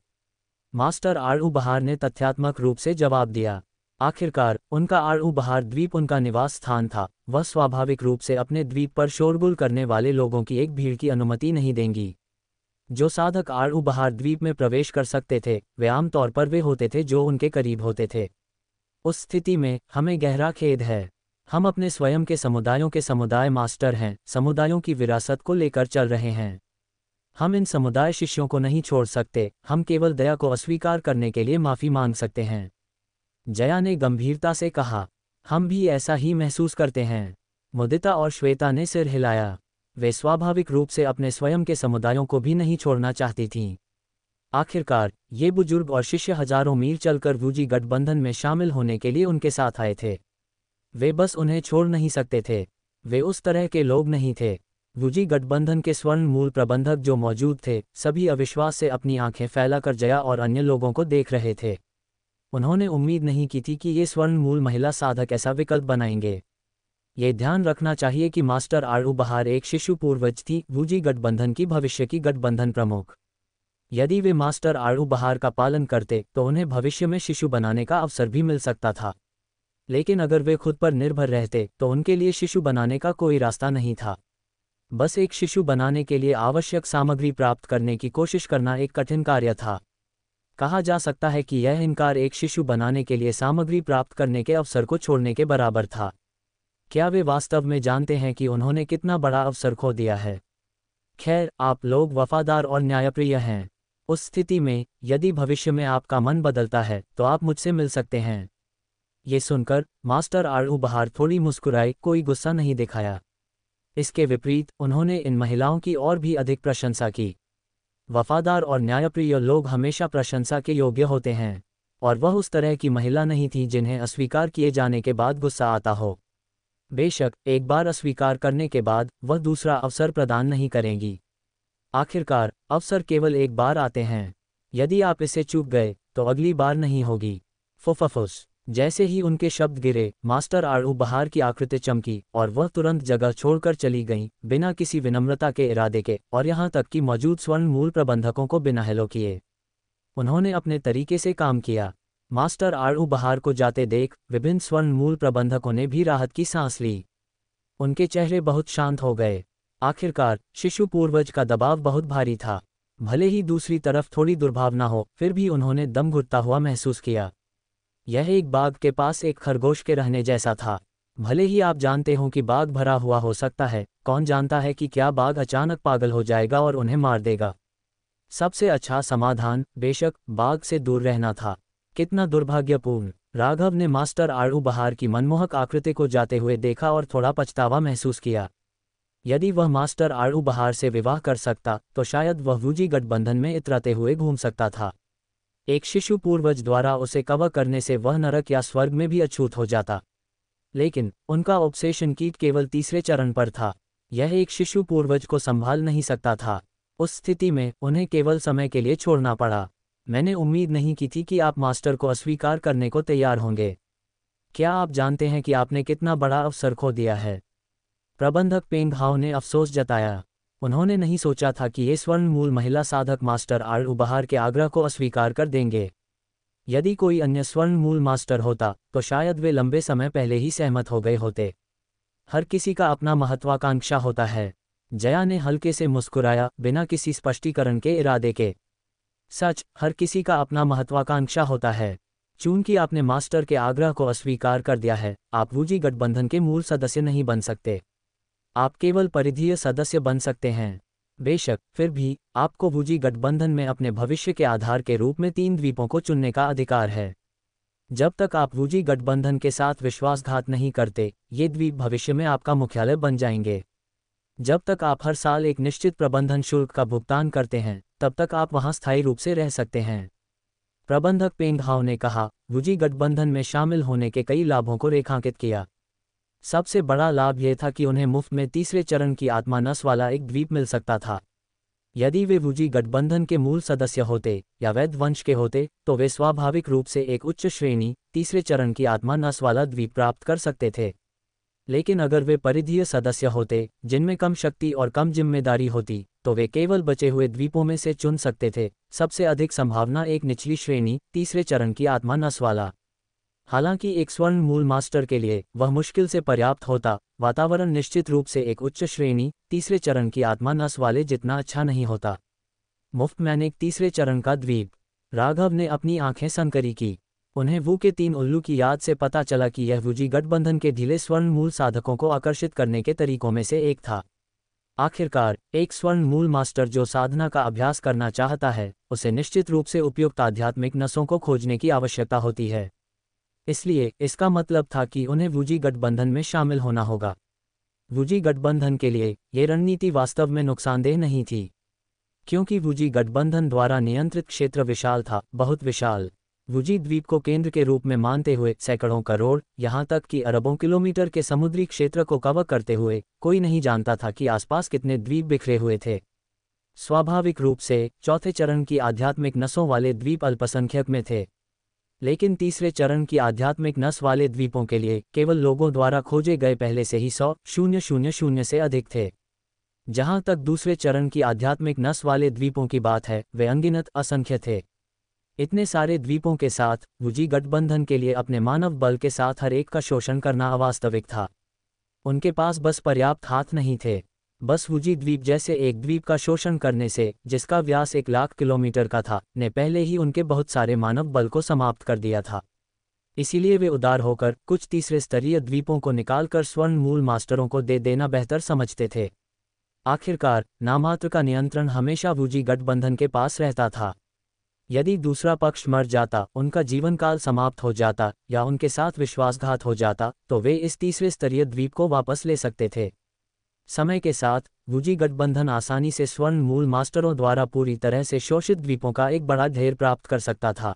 मास्टर आड़ू बहार ने तथ्यात्मक रूप से जवाब दिया। आखिरकार उनका आड़ू बहार द्वीप उनका निवास स्थान था। वह स्वाभाविक रूप से अपने द्वीप पर शोरगुल करने वाले लोगों की एक भीड़ की अनुमति नहीं देंगी। जो साधक आड़ू बहार द्वीप में प्रवेश कर सकते थे वे आमतौर पर वे होते थे जो उनके करीब होते थे। उस स्थिति में हमें गहरा खेद है। हम अपने स्वयं के समुदायों के समुदाय मास्टर हैं, समुदायों की विरासत को लेकर चल रहे हैं। हम इन समुदाय शिष्यों को नहीं छोड़ सकते, हम केवल दया को अस्वीकार करने के लिए माफ़ी मांग सकते हैं। जया ने गंभीरता से कहा। हम भी ऐसा ही महसूस करते हैं। मुदिता और श्वेता ने सिर हिलाया। वे स्वाभाविक रूप से अपने स्वयं के समुदायों को भी नहीं छोड़ना चाहती थीं। आखिरकार ये बुजुर्ग और शिष्य हजारों मील चलकर वुजी गठबंधन में शामिल होने के लिए उनके साथ आए थे। वे बस उन्हें छोड़ नहीं सकते थे। वे उस तरह के लोग नहीं थे। वूजी गठबंधन के स्वर्ण मूल प्रबंधक जो मौजूद थे, सभी अविश्वास से अपनी आंखें फैलाकर जया और अन्य लोगों को देख रहे थे। उन्होंने उम्मीद नहीं की थी कि ये स्वर्ण मूल महिला साधक ऐसा विकल्प बनाएंगे। ये ध्यान रखना चाहिए कि मास्टर आड़ू बहार एक शिशु पूर्वज थी, वूजी गठबंधन की भविष्य की गठबंधन प्रमुख। यदि वे मास्टर आड़ू बहार का पालन करते तो उन्हें भविष्य में शिशु बनाने का अवसर भी मिल सकता था। लेकिन अगर वे खुद पर निर्भर रहते तो उनके लिए शिशु बनाने का कोई रास्ता नहीं था। बस एक शिशु बनाने के लिए आवश्यक सामग्री प्राप्त करने की कोशिश करना एक कठिन कार्य था। कहा जा सकता है कि यह इनकार एक शिशु बनाने के लिए सामग्री प्राप्त करने के अवसर को छोड़ने के बराबर था। क्या वे वास्तव में जानते हैं कि उन्होंने कितना बड़ा अवसर खो दिया है? खैर, आप लोग वफादार और न्यायप्रिय हैं। उस स्थिति में, यदि भविष्य में आपका मन बदलता है तो आप मुझसे मिल सकते हैं। ये सुनकर मास्टर आड़ू बहार थोड़ी मुस्कुराए, कोई गुस्सा नहीं दिखाया। इसके विपरीत उन्होंने इन महिलाओं की और भी अधिक प्रशंसा की। वफादार और न्यायप्रिय लोग हमेशा प्रशंसा के योग्य होते हैं, और वह उस तरह की महिला नहीं थी जिन्हें अस्वीकार किए जाने के बाद गुस्सा आता हो। बेशक, एक बार अस्वीकार करने के बाद वह दूसरा अवसर प्रदान नहीं करेंगी। आखिरकार, अवसर केवल एक बार आते हैं। यदि आप इसे चूक गए तो अगली बार नहीं होगी। फुफफुस। जैसे ही उनके शब्द गिरे, मास्टर आड़ू बहार की आकृति चमकी और वह तुरंत जगह छोड़कर चली गईं, बिना किसी विनम्रता के इरादे के, और यहाँ तक कि मौजूद स्वर्ण मूल प्रबंधकों को बिना हेलो किए। उन्होंने अपने तरीके से काम किया। मास्टर आड़ू बहार को जाते देख विभिन्न स्वर्ण मूल प्रबंधकों ने भी राहत की सांस ली। उनके चेहरे बहुत शांत हो गए। आखिरकार, शिशु पूर्वज का दबाव बहुत भारी था। भले ही दूसरी तरफ थोड़ी दुर्भावना हो, फिर भी उन्होंने दम घुटता हुआ महसूस किया। यह एक बाग के पास एक खरगोश के रहने जैसा था। भले ही आप जानते हो कि बाग भरा हुआ हो सकता है, कौन जानता है कि क्या बाग अचानक पागल हो जाएगा और उन्हें मार देगा। सबसे अच्छा समाधान बेशक बाग से दूर रहना था। कितना दुर्भाग्यपूर्ण। राघव ने मास्टर आड़ू बहार की मनमोहक आकृति को जाते हुए देखा और थोड़ा पछतावा महसूस किया। यदि वह मास्टर आड़ू बहार से विवाह कर सकता तो शायद वह वूजी गठबंधन में इतराते हुए घूम सकता था। एक शिशु पूर्वज द्वारा उसे कवर करने से वह नरक या स्वर्ग में भी अछूत हो जाता। लेकिन उनका ऑब्सेशन कीट केवल तीसरे चरण पर था। यह एक शिशु पूर्वज को संभाल नहीं सकता था। उस स्थिति में उन्हें केवल समय के लिए छोड़ना पड़ा। मैंने उम्मीद नहीं की थी कि आप मास्टर को अस्वीकार करने को तैयार होंगे। क्या आप जानते हैं कि आपने कितना बड़ा अवसर खो दिया है? प्रबंधक पेंग हाओ ने अफसोस जताया। उन्होंने नहीं सोचा था कि ये स्वर्ण मूल महिला साधक मास्टर आड़ू बहार के आग्रह को अस्वीकार कर देंगे। यदि कोई अन्य स्वर्ण मूल मास्टर होता तो शायद वे लंबे समय पहले ही सहमत हो गए होते। हर किसी का अपना महत्वाकांक्षा होता है। जया ने हल्के से मुस्कुराया, बिना किसी स्पष्टीकरण के इरादे के। सच, हर किसी का अपना महत्वाकांक्षा होता है। चूंकि आपने मास्टर के आग्रह को अस्वीकार कर दिया है, आप वूजी गठबंधन के मूल सदस्य नहीं बन सकते। आप केवल परिधीय सदस्य बन सकते हैं। बेशक, फिर भी आपको वूजी गठबंधन में अपने भविष्य के आधार के रूप में 3 द्वीपों को चुनने का अधिकार है। जब तक आप वूजी गठबंधन के साथ विश्वासघात नहीं करते, ये द्वीप भविष्य में आपका मुख्यालय बन जाएंगे। जब तक आप हर साल एक निश्चित प्रबंधन शुल्क का भुगतान करते हैं, तब तक आप वहां स्थायी रूप से रह सकते हैं। प्रबंधक पेंग हाओ ने कहा, वूजी गठबंधन में शामिल होने के कई लाभों को रेखांकित किया। सबसे बड़ा लाभ यह था कि उन्हें मुफ्त में तीसरे चरण की आत्मा नस वाला एक द्वीप मिल सकता था। यदि वे वूजी गठबंधन के मूल सदस्य होते या वैध वंश के होते तो वे स्वाभाविक रूप से एक उच्च श्रेणी तीसरे चरण की आत्मा नस वाला द्वीप प्राप्त कर सकते थे। लेकिन अगर वे परिधीय सदस्य होते, जिनमें कम शक्ति और कम जिम्मेदारी होती, तो वे केवल बचे हुए द्वीपों में से चुन सकते थे। सबसे अधिक संभावना एक निचली श्रेणी तीसरे चरण की आत्मा नस वाला। हालांकि एक स्वर्ण मूल मास्टर के लिए वह मुश्किल से पर्याप्त होता। वातावरण निश्चित रूप से एक उच्च श्रेणी तीसरे चरण की आत्मा नस वाले जितना अच्छा नहीं होता। मुफ्त में एक तीसरे चरण का द्वीप। राघव ने अपनी आंखें सनकरी की। उन्हें वू के 3 उल्लू की याद से पता चला कि यह वूजी गठबंधन के ढीले स्वर्ण मूल साधकों को आकर्षित करने के तरीकों में से एक था। आखिरकार, एक स्वर्ण मूल मास्टर जो साधना का अभ्यास करना चाहता है, उसे निश्चित रूप से उपयुक्त आध्यात्मिक नसों को खोजने की आवश्यकता होती है। इसलिए इसका मतलब था कि उन्हें वूजी गठबंधन में शामिल होना होगा। वूजी गठबंधन के लिए ये रणनीति वास्तव में नुकसानदेह नहीं थी, क्योंकि वूजी गठबंधन द्वारा नियंत्रित क्षेत्र विशाल था, बहुत विशाल। वुजी द्वीप को केंद्र के रूप में मानते हुए सैकड़ों करोड़, यहाँ तक कि अरबों किलोमीटर के समुद्री क्षेत्र को कवर करते हुए कोई नहीं जानता था कि आसपास कितने द्वीप बिखरे हुए थे। स्वाभाविक रूप से चौथे चरण की आध्यात्मिक नसों वाले द्वीप अल्पसंख्यक में थे, लेकिन तीसरे चरण की आध्यात्मिक नस वाले द्वीपों के लिए केवल लोगों द्वारा खोजे गए पहले से ही 100,000 से अधिक थे। जहां तक दूसरे चरण की आध्यात्मिक नस वाले द्वीपों की बात है, वे अनगिनत असंख्य थे। इतने सारे द्वीपों के साथ वुजी गठबंधन के लिए अपने मानव बल के साथ हर एक का शोषण करना अवास्तविक था। उनके पास बस पर्याप्त हाथ नहीं थे। बस वुजी द्वीप जैसे एक द्वीप का शोषण करने से, जिसका व्यास 1,00,000 किलोमीटर का था, ने पहले ही उनके बहुत सारे मानव बल को समाप्त कर दिया था। इसीलिए वे उदार होकर कुछ तीसरे स्तरीय द्वीपों को निकालकर स्वर्ण मूल मास्टरों को दे देना बेहतर समझते थे। आखिरकार नामात्र का नियंत्रण हमेशा वुजी गठबंधन के पास रहता था। यदि दूसरा पक्ष मर जाता, उनका जीवनकाल समाप्त हो जाता या उनके साथ विश्वासघात हो जाता, तो वे इस तीसरे स्तरीय द्वीप को वापस ले सकते थे। समय के साथ वुजी गठबंधन आसानी से स्वर्ण मूल मास्टरों द्वारा पूरी तरह से शोषित द्वीपों का एक बड़ा ढेर प्राप्त कर सकता था।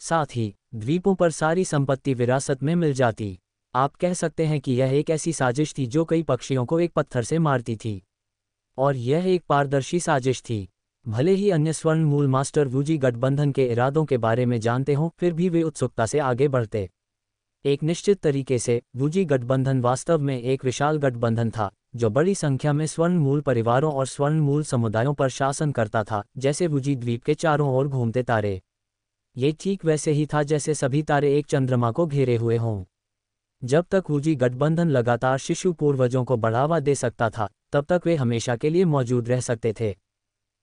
साथ ही द्वीपों पर सारी संपत्ति विरासत में मिल जाती। आप कह सकते हैं कि यह एक ऐसी साजिश थी जो कई पक्षियों को एक पत्थर से मारती थी, और यह एक पारदर्शी साजिश थी। भले ही अन्य स्वर्ण मूल मास्टर वुजी गठबंधन के इरादों के बारे में जानते हों, फिर भी वे उत्सुकता से आगे बढ़ते। एक निश्चित तरीके से वुजी गठबंधन वास्तव में एक विशाल गठबंधन था, जो बड़ी संख्या में स्वर्ण मूल परिवारों और स्वर्ण मूल समुदायों पर शासन करता था, जैसे वुजी द्वीप के चारों ओर घूमते तारे। ये ठीक वैसे ही था जैसे सभी तारे एक चंद्रमा को घेरे हुए हों। जब तक वुजी गठबंधन लगातार शिशु पूर्वजों को बढ़ावा दे सकता था, तब तक वे हमेशा के लिए मौजूद रह सकते थे।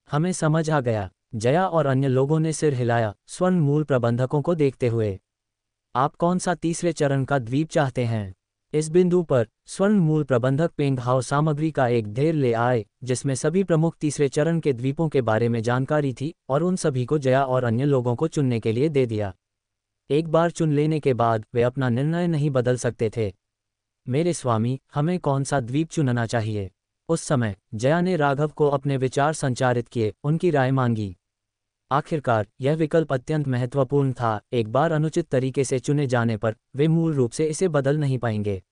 हमें समझ आ गया, जया और अन्य लोगों ने सिर हिलाया स्वर्ण मूल प्रबंधकों को देखते हुए। आप कौन सा तीसरे चरण का द्वीप चाहते हैं? इस बिंदु पर स्वर्ण मूल प्रबंधक पेंग हाओ सामग्री का एक ढेर ले आए, जिसमें सभी प्रमुख तीसरे चरण के द्वीपों के बारे में जानकारी थी, और उन सभी को जया और अन्य लोगों को चुनने के लिए दे दिया। एक बार चुन लेने के बाद वे अपना निर्णय नहीं बदल सकते थे। मेरे स्वामी, हमें कौन सा द्वीप चुनना चाहिए? उस समय जया ने राघव को अपने विचार संचारित किए, उनकी राय मांगी। आखिरकार यह विकल्प अत्यंत महत्वपूर्ण था। एक बार अनुचित तरीके से चुने जाने पर वे मूल रूप से इसे बदल नहीं पाएंगे।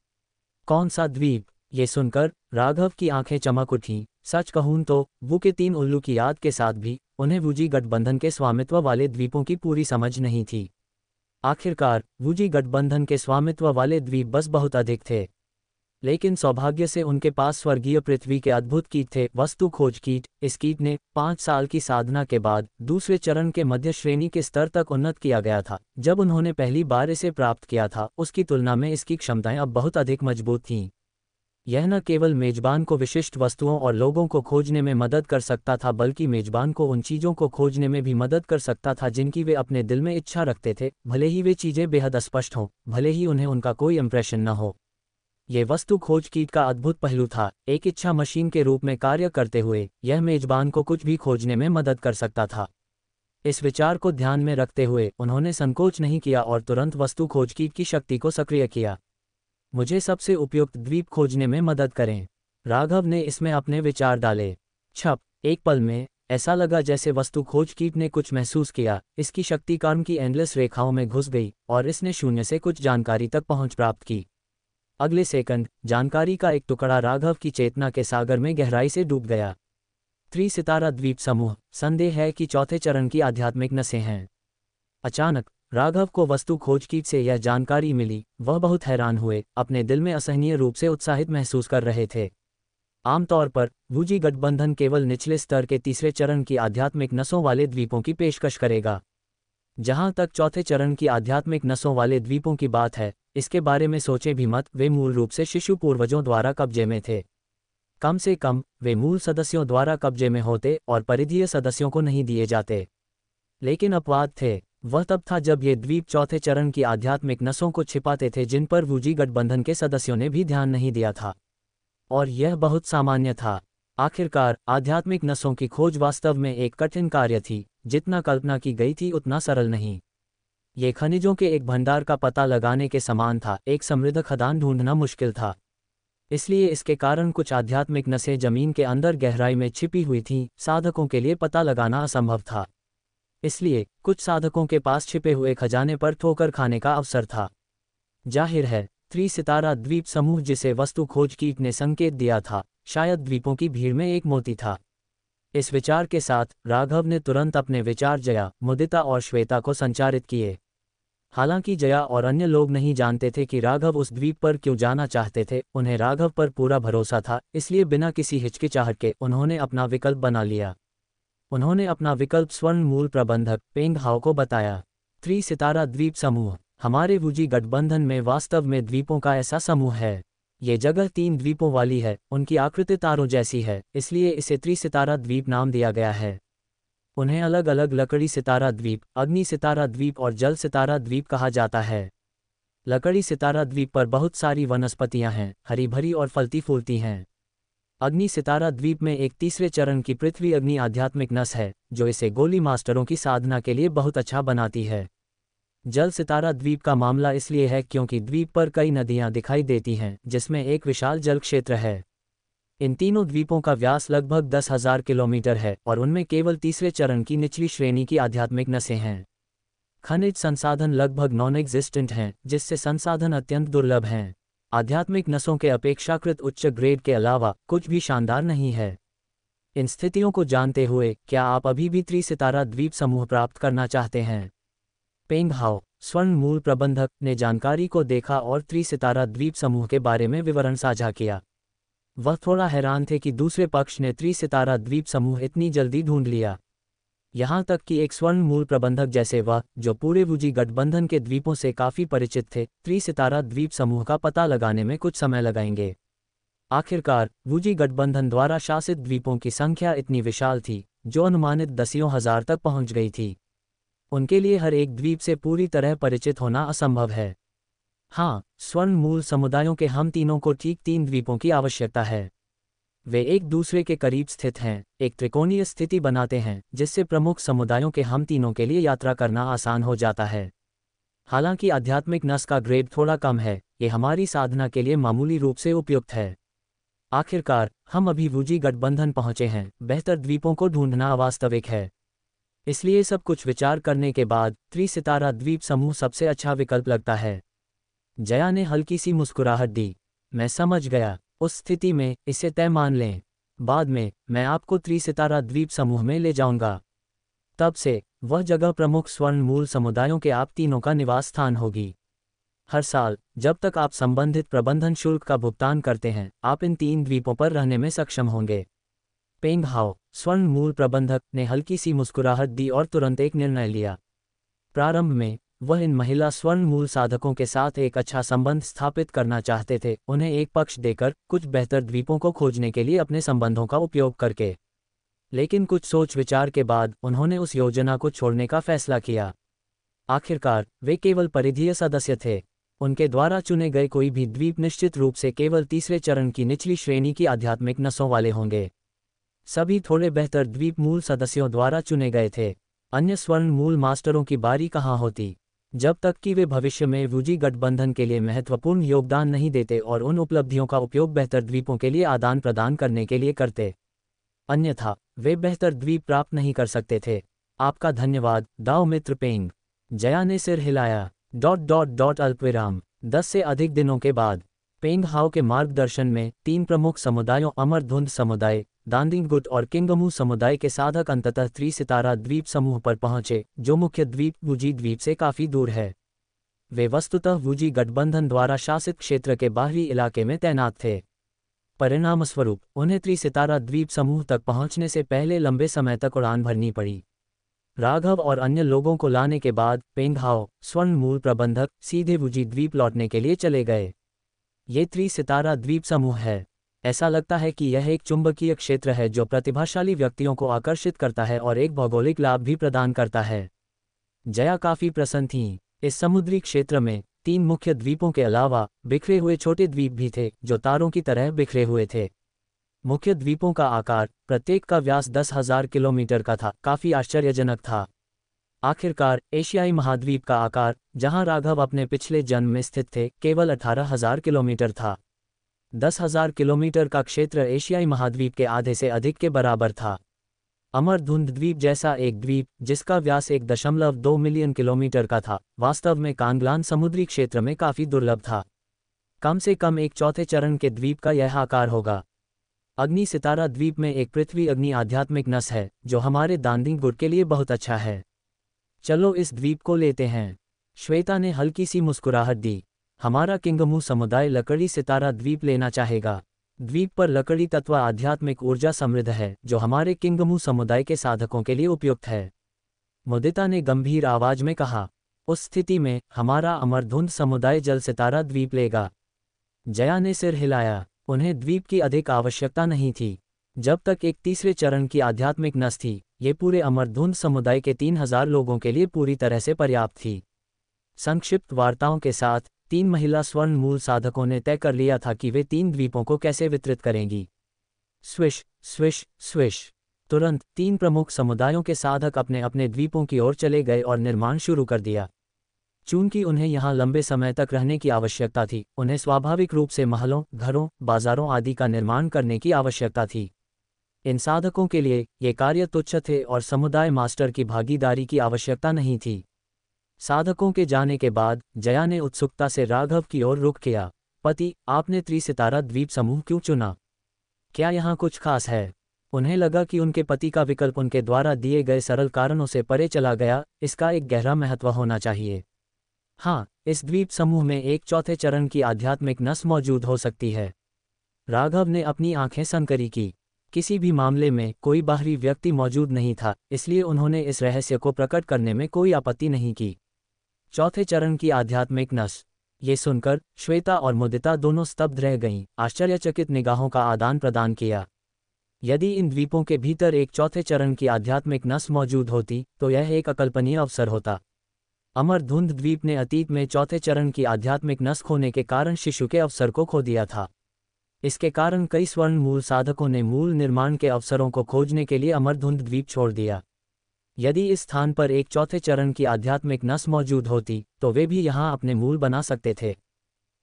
कौन सा द्वीप? ये सुनकर राघव की आंखें चमक उठीं। सच कहूं तो वो के 3 उल्लू की याद के साथ भी उन्हें वुजी गठबंधन के स्वामित्व वाले द्वीपों की पूरी समझ नहीं थी। आखिरकार वुजी गठबंधन के स्वामित्व वाले द्वीप बस बहुत अधिक थे, लेकिन सौभाग्य से उनके पास स्वर्गीय पृथ्वी के अद्भुत कीट थे, वस्तु खोज कीट। इस कीट ने 5 साल की साधना के बाद दूसरे चरण के मध्य श्रेणी के स्तर तक उन्नत किया गया था। जब उन्होंने पहली बार इसे प्राप्त किया था, उसकी तुलना में इसकी क्षमताएं अब बहुत अधिक मजबूत थीं। यह न केवल मेजबान को विशिष्ट वस्तुओं और लोगों को खोजने में मदद कर सकता था, बल्कि मेजबान को उन चीज़ों को खोजने में भी मदद कर सकता था जिनकी वे अपने दिल में इच्छा रखते थे, भले ही वे चीज़ें बेहद अस्पष्ट हों, भले ही उन्हें उनका कोई इंप्रेशन न हो। ये वस्तु खोज कीट का अद्भुत पहलू था। एक इच्छा मशीन के रूप में कार्य करते हुए यह मेजबान को कुछ भी खोजने में मदद कर सकता था। इस विचार को ध्यान में रखते हुए उन्होंने संकोच नहीं किया और तुरंत वस्तु खोज कीट की शक्ति को सक्रिय किया। मुझे सबसे उपयुक्त द्वीप खोजने में मदद करें। राघव ने इसमें अपने विचार डाले। छप एक पल में ऐसा लगा जैसे वस्तु खोज कीट ने कुछ महसूस किया। इसकी शक्ति कर्म की एंडलेस रेखाओं में घुस गई और इसने शून्य से कुछ जानकारी तक पहुंच प्राप्त की। अगले सेकंड जानकारी का एक टुकड़ा राघव की चेतना के सागर में गहराई से डूब गया। त्रिसितारा द्वीप समूह, संदेह है कि चौथे चरण की आध्यात्मिक नसें हैं। अचानक राघव को वस्तु खोज कीट से यह जानकारी मिली। वह बहुत हैरान हुए, अपने दिल में असहनीय रूप से उत्साहित महसूस कर रहे थे। आमतौर पर वुजी गठबंधन केवल निचले स्तर के तीसरे चरण की आध्यात्मिक नसों वाले द्वीपों की पेशकश करेगा। जहां तक चौथे चरण की आध्यात्मिक नसों वाले द्वीपों की बात है, इसके बारे में सोचे भी मत। वे मूल रूप से शिशु पूर्वजों द्वारा कब्जे में थे। कम से कम वे मूल सदस्यों द्वारा कब्जे में होते और परिधीय सदस्यों को नहीं दिए जाते। लेकिन अपवाद थे। वह तब था जब ये द्वीप चौथे चरण की आध्यात्मिक नसों को छिपाते थे, जिन पर वुजी गठबंधन के सदस्यों ने भी ध्यान नहीं दिया था, और यह बहुत सामान्य था। आखिरकार आध्यात्मिक नसों की खोज वास्तव में एक कठिन कार्य थी। जितना कल्पना की गई थी उतना सरल नहीं। ये खनिजों के एक भंडार का पता लगाने के समान था। एक समृद्ध खदान ढूंढना मुश्किल था, इसलिए इसके कारण कुछ आध्यात्मिक नसें जमीन के अंदर गहराई में छिपी हुई थीं। साधकों के लिए पता लगाना असंभव था। इसलिए कुछ साधकों के पास छिपे हुए खजाने पर ठोकर खाने का अवसर था। जाहिर है, त्रिसितारा द्वीप समूह जिसे वस्तु खोज कीट ने संकेत दिया था, शायद द्वीपों की भीड़ में एक मोती था। इस विचार के साथ राघव ने तुरंत अपने विचार जया, मुदिता और श्वेता को संचारित किए। हालांकि जया और अन्य लोग नहीं जानते थे कि राघव उस द्वीप पर क्यों जाना चाहते थे, उन्हें राघव पर पूरा भरोसा था, इसलिए बिना किसी हिचकिचाहट के उन्होंने अपना विकल्प बना लिया। उन्होंने अपना विकल्प स्वर्ण मूल प्रबंधक पेंग हाओ को बताया। त्रिसितारा द्वीप समूह हमारे वुजी गठबंधन में वास्तव में द्वीपों का ऐसा समूह है। ये जगह 3 द्वीपों वाली है, उनकी आकृति तारों जैसी है, इसलिए इसे त्रिसितारा द्वीप नाम दिया गया है। उन्हें अलग अलग लकड़ी सितारा द्वीप, अग्नि सितारा द्वीप और जल सितारा द्वीप कहा जाता है। लकड़ी सितारा द्वीप पर बहुत सारी वनस्पतियां हैं, हरी भरी और फलती फूलती हैं। अग्नि सितारा द्वीप में एक तीसरे चरण की पृथ्वी अग्नि आध्यात्मिक नस है, जो इसे गोली मास्टरों की साधना के लिए बहुत अच्छा बनाती है। जल सितारा द्वीप का मामला इसलिए है क्योंकि द्वीप पर कई नदियां दिखाई देती हैं, जिसमें एक विशाल जल क्षेत्र है। इन तीनों द्वीपों का व्यास लगभग 10,000 किलोमीटर है और उनमें केवल तीसरे चरण की निचली श्रेणी की आध्यात्मिक नसें हैं। खनिज संसाधन लगभग नॉन एग्जिस्टेंट हैं, जिससे संसाधन अत्यंत दुर्लभ हैं। आध्यात्मिक नसों के अपेक्षाकृत उच्च ग्रेड के अलावा कुछ भी शानदार नहीं है। इन स्थितियों को जानते हुए क्या आप अभी भी त्रिसितारा द्वीप समूह प्राप्त करना चाहते हैं? पेंग हाओ, स्वर्ण मूल प्रबंधक, ने जानकारी को देखा और त्रिसितारा द्वीप समूह के बारे में विवरण साझा किया। वह थोड़ा हैरान थे कि दूसरे पक्ष ने त्रिसितारा द्वीप समूह इतनी जल्दी ढूंढ लिया। यहाँ तक कि एक स्वर्ण मूल प्रबंधक जैसे वह, जो पूरे वुजी गठबंधन के द्वीपों से काफ़ी परिचित थे, त्रिसितारा द्वीप समूह का पता लगाने में कुछ समय लगाएंगे। आखिरकार वुजी गठबंधन द्वारा शासित द्वीपों की संख्या इतनी विशाल थी, जो अनुमानित दसियों हजार तक पहुंच गई थी। उनके लिए हर एक द्वीप से पूरी तरह परिचित होना असंभव है। हाँ, स्वर्ण मूल समुदायों के हम तीनों को ठीक 3 द्वीपों की आवश्यकता है। वे एक दूसरे के करीब स्थित हैं, एक त्रिकोणीय स्थिति बनाते हैं, जिससे प्रमुख समुदायों के हम तीनों के लिए यात्रा करना आसान हो जाता है। हालांकि आध्यात्मिक नस का ग्रेड थोड़ा कम है, ये हमारी साधना के लिए मामूली रूप से उपयुक्त है। आखिरकार हम अभी वुजी गठबंधन पहुंचे हैं, बेहतर द्वीपों को ढूंढना अवास्तविक है। इसलिए सब कुछ विचार करने के बाद त्रिसितारा द्वीप समूह सबसे अच्छा विकल्प लगता है। जया ने हल्की सी मुस्कुराहट दी। मैं समझ गया, उस स्थिति में इसे तय मान लें। बाद में मैं आपको त्रिसितारा द्वीप समूह में ले जाऊंगा। तब से वह जगह प्रमुख स्वर्ण मूल समुदायों के आप तीनों का निवास स्थान होगी। हर साल जब तक आप संबंधित प्रबंधन शुल्क का भुगतान करते हैं, आप इन 3 द्वीपों पर रहने में सक्षम होंगे। पेंग हाओ, स्वर्ण मूल प्रबंधक, ने हल्की सी मुस्कुराहट दी और तुरंत एक निर्णय लिया। प्रारंभ में वह इन महिला स्वर्ण मूल साधकों के साथ एक अच्छा संबंध स्थापित करना चाहते थे, उन्हें एक पक्ष देकर, कुछ बेहतर द्वीपों को खोजने के लिए अपने संबंधों का उपयोग करके। लेकिन कुछ सोच विचार के बाद उन्होंने उस योजना को छोड़ने का फैसला किया। आखिरकार वे केवल परिधीय सदस्य थे। उनके द्वारा चुने गए कोई भी द्वीप निश्चित रूप से केवल तीसरे चरण की निचली श्रेणी की आध्यात्मिक नसों वाले होंगे। सभी थोड़े बेहतर द्वीप मूल सदस्यों द्वारा चुने गए थे। अन्य स्वर्ण मूल मास्टरों की बारी कहाँ होती, जब तक कि वे भविष्य में वुजी गठबंधन के लिए महत्वपूर्ण योगदान नहीं देते और उन उपलब्धियों का उपयोग बेहतर द्वीपों के लिए आदान प्रदान करने के लिए करते। अन्यथा वे बेहतर द्वीप प्राप्त नहीं कर सकते थे। आपका धन्यवाद, दाओ मित्र पेंग। जया ने सिर हिलाया। अल्पविराम 10 से अधिक दिनों के बाद पेंग हाओ के मार्गदर्शन में 3 प्रमुख समुदायों अमरधुंध समुदाय, दांदिंगगुट और किंगमू समुदाय के साधक अंततः त्रिसितारा द्वीप समूह पर पहुंचे, जो मुख्य द्वीप वुजी द्वीप से काफी दूर है। वे वस्तुतः वुजी गठबंधन द्वारा शासित क्षेत्र के बाहरी इलाके में तैनात थे। परिणामस्वरूप उन्हें त्रिसितारा द्वीप समूह तक पहुंचने से पहले लंबे समय तक उड़ान भरनी पड़ी। राघव और अन्य लोगों को लाने के बाद पेंग हाओ, स्वर्ण मूल प्रबंधक, सीधे वुजी द्वीप लौटने के लिए चले गए। ये त्रिसितारा द्वीप समूह है। ऐसा लगता है कि यह एक चुंबकीय क्षेत्र है जो प्रतिभाशाली व्यक्तियों को आकर्षित करता है और एक भौगोलिक लाभ भी प्रदान करता है। जया काफी प्रसन्न थीं। इस समुद्री क्षेत्र में 3 मुख्य द्वीपों के अलावा बिखरे हुए छोटे द्वीप भी थे, जो तारों की तरह बिखरे हुए थे। मुख्य द्वीपों का आकार, प्रत्येक का व्यास 10,000 किलोमीटर का था, काफी आश्चर्यजनक था। आखिरकार एशियाई महाद्वीप का आकार, जहां राघव अपने पिछले जन्म में स्थित थे, केवल 18,000 किलोमीटर था। 10,000 किलोमीटर का क्षेत्र एशियाई महाद्वीप के आधे से अधिक के बराबर था। अमरधुंध द्वीप जैसा एक द्वीप जिसका व्यास 1.2 मिलियन किलोमीटर का था, वास्तव में कांगलान समुद्री क्षेत्र में काफी दुर्लभ था। कम से कम एक चौथे चरण के द्वीप का यह आकार होगा। अग्नि सितारा द्वीप में एक पृथ्वी अग्नि आध्यात्मिक नस है जो हमारे दांडिंग गुट के लिए बहुत अच्छा है। चलो इस द्वीप को लेते हैं। श्वेता ने हल्की सी मुस्कुराहट दी। हमारा किंगमू समुदाय लकड़ी सितारा द्वीप लेना चाहेगा। द्वीप पर लकड़ी तत्व आध्यात्मिक ऊर्जा समृद्ध है जो हमारे किंगमू समुदाय के साधकों के लिए उपयुक्त है, मुदिता ने गंभीर आवाज में कहा। उस स्थिति में हमारा अमरधुंध समुदाय जल सितारा द्वीप लेगा। जया ने सिर हिलाया। उन्हें द्वीप की अधिक आवश्यकता नहीं थी। जब तक एक तीसरे चरण की आध्यात्मिक नस थी, ये पूरे अमरधुंध समुदाय के 3000 लोगों के लिए पूरी तरह से पर्याप्त थी। संक्षिप्त वार्ताओं के साथ 3 महिला स्वर्ण मूल साधकों ने तय कर लिया था कि वे 3 द्वीपों को कैसे वितरित करेंगी। Swish swish swish. तुरंत 3 प्रमुख समुदायों के साधक अपने अपने द्वीपों की ओर चले गए और निर्माण शुरू कर दिया। चूंकि उन्हें यहाँ लंबे समय तक रहने की आवश्यकता थी, उन्हें स्वाभाविक रूप से महलों, घरों, बाजारों आदि का निर्माण करने की आवश्यकता थी। इन साधकों के लिए ये कार्य तुच्छ थे और समुदाय मास्टर की भागीदारी की आवश्यकता नहीं थी। साधकों के जाने के बाद जया ने उत्सुकता से राघव की ओर रुख किया। पति, आपने त्रिसितारा द्वीप समूह क्यों चुना? क्या यहाँ कुछ खास है? उन्हें लगा कि उनके पति का विकल्प उनके द्वारा दिए गए सरल कारणों से परे चला गया, इसका एक गहरा महत्व होना चाहिए। हाँ, इस द्वीप समूह में एक चौथे चरण की आध्यात्मिक नस मौजूद हो सकती है। राघव ने अपनी आंखें सनकरी की। किसी भी मामले में कोई बाहरी व्यक्ति मौजूद नहीं था, इसलिए उन्होंने इस रहस्य को प्रकट करने में कोई आपत्ति नहीं की। चौथे चरण की आध्यात्मिक नस। ये सुनकर श्वेता और मुदिता दोनों स्तब्ध रह गईं, आश्चर्यचकित निगाहों का आदान प्रदान किया। यदि इन द्वीपों के भीतर एक चौथे चरण की आध्यात्मिक नस मौजूद होती तो यह एक अकल्पनीय अवसर होता। अमरधुंध द्वीप ने अतीत में चौथे चरण की आध्यात्मिक नस खोने के कारण शिशु के अवसर को खो दिया था। इसके कारण कई स्वर्ण मूल साधकों ने मूल निर्माण के अवसरों को खोजने के लिए अमरधुंध द्वीप छोड़ दिया। यदि इस स्थान पर एक चौथे चरण की आध्यात्मिक नस मौजूद होती तो वे भी यहाँ अपने मूल बना सकते थे।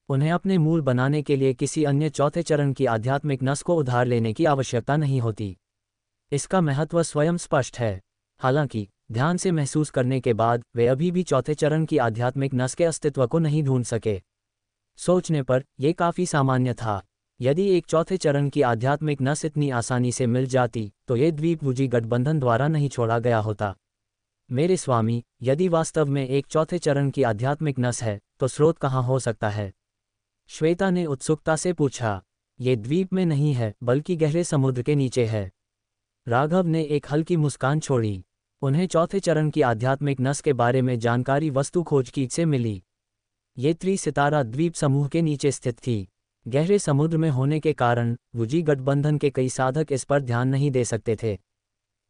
उन्हें अपने मूल बनाने के लिए किसी अन्य चौथे चरण की आध्यात्मिक नस को उधार लेने की आवश्यकता नहीं होती। इसका महत्व स्वयं स्पष्ट है। हालांकि ध्यान से महसूस करने के बाद वे अभी भी चौथे चरण की आध्यात्मिक नस के अस्तित्व को नहीं ढूंढ सके। सोचने पर यह काफी सामान्य था। यदि एक चौथे चरण की आध्यात्मिक नस इतनी आसानी से मिल जाती तो ये द्वीप वुजी गठबंधन द्वारा नहीं छोड़ा गया होता। मेरे स्वामी, यदि वास्तव में एक चौथे चरण की आध्यात्मिक नस है तो स्रोत कहाँ हो सकता है? श्वेता ने उत्सुकता से पूछा। ये द्वीप में नहीं है बल्कि गहरे समुद्र के नीचे है। राघव ने एक हल्की मुस्कान छोड़ी। उन्हें चौथे चरण की आध्यात्मिक नस के बारे में जानकारी वस्तु खोज कीट से मिली। ये त्रिसितारा द्वीप समूह के नीचे स्थित थी। गहरे समुद्र में होने के कारण वुजी गठबंधन के कई साधक इस पर ध्यान नहीं दे सकते थे।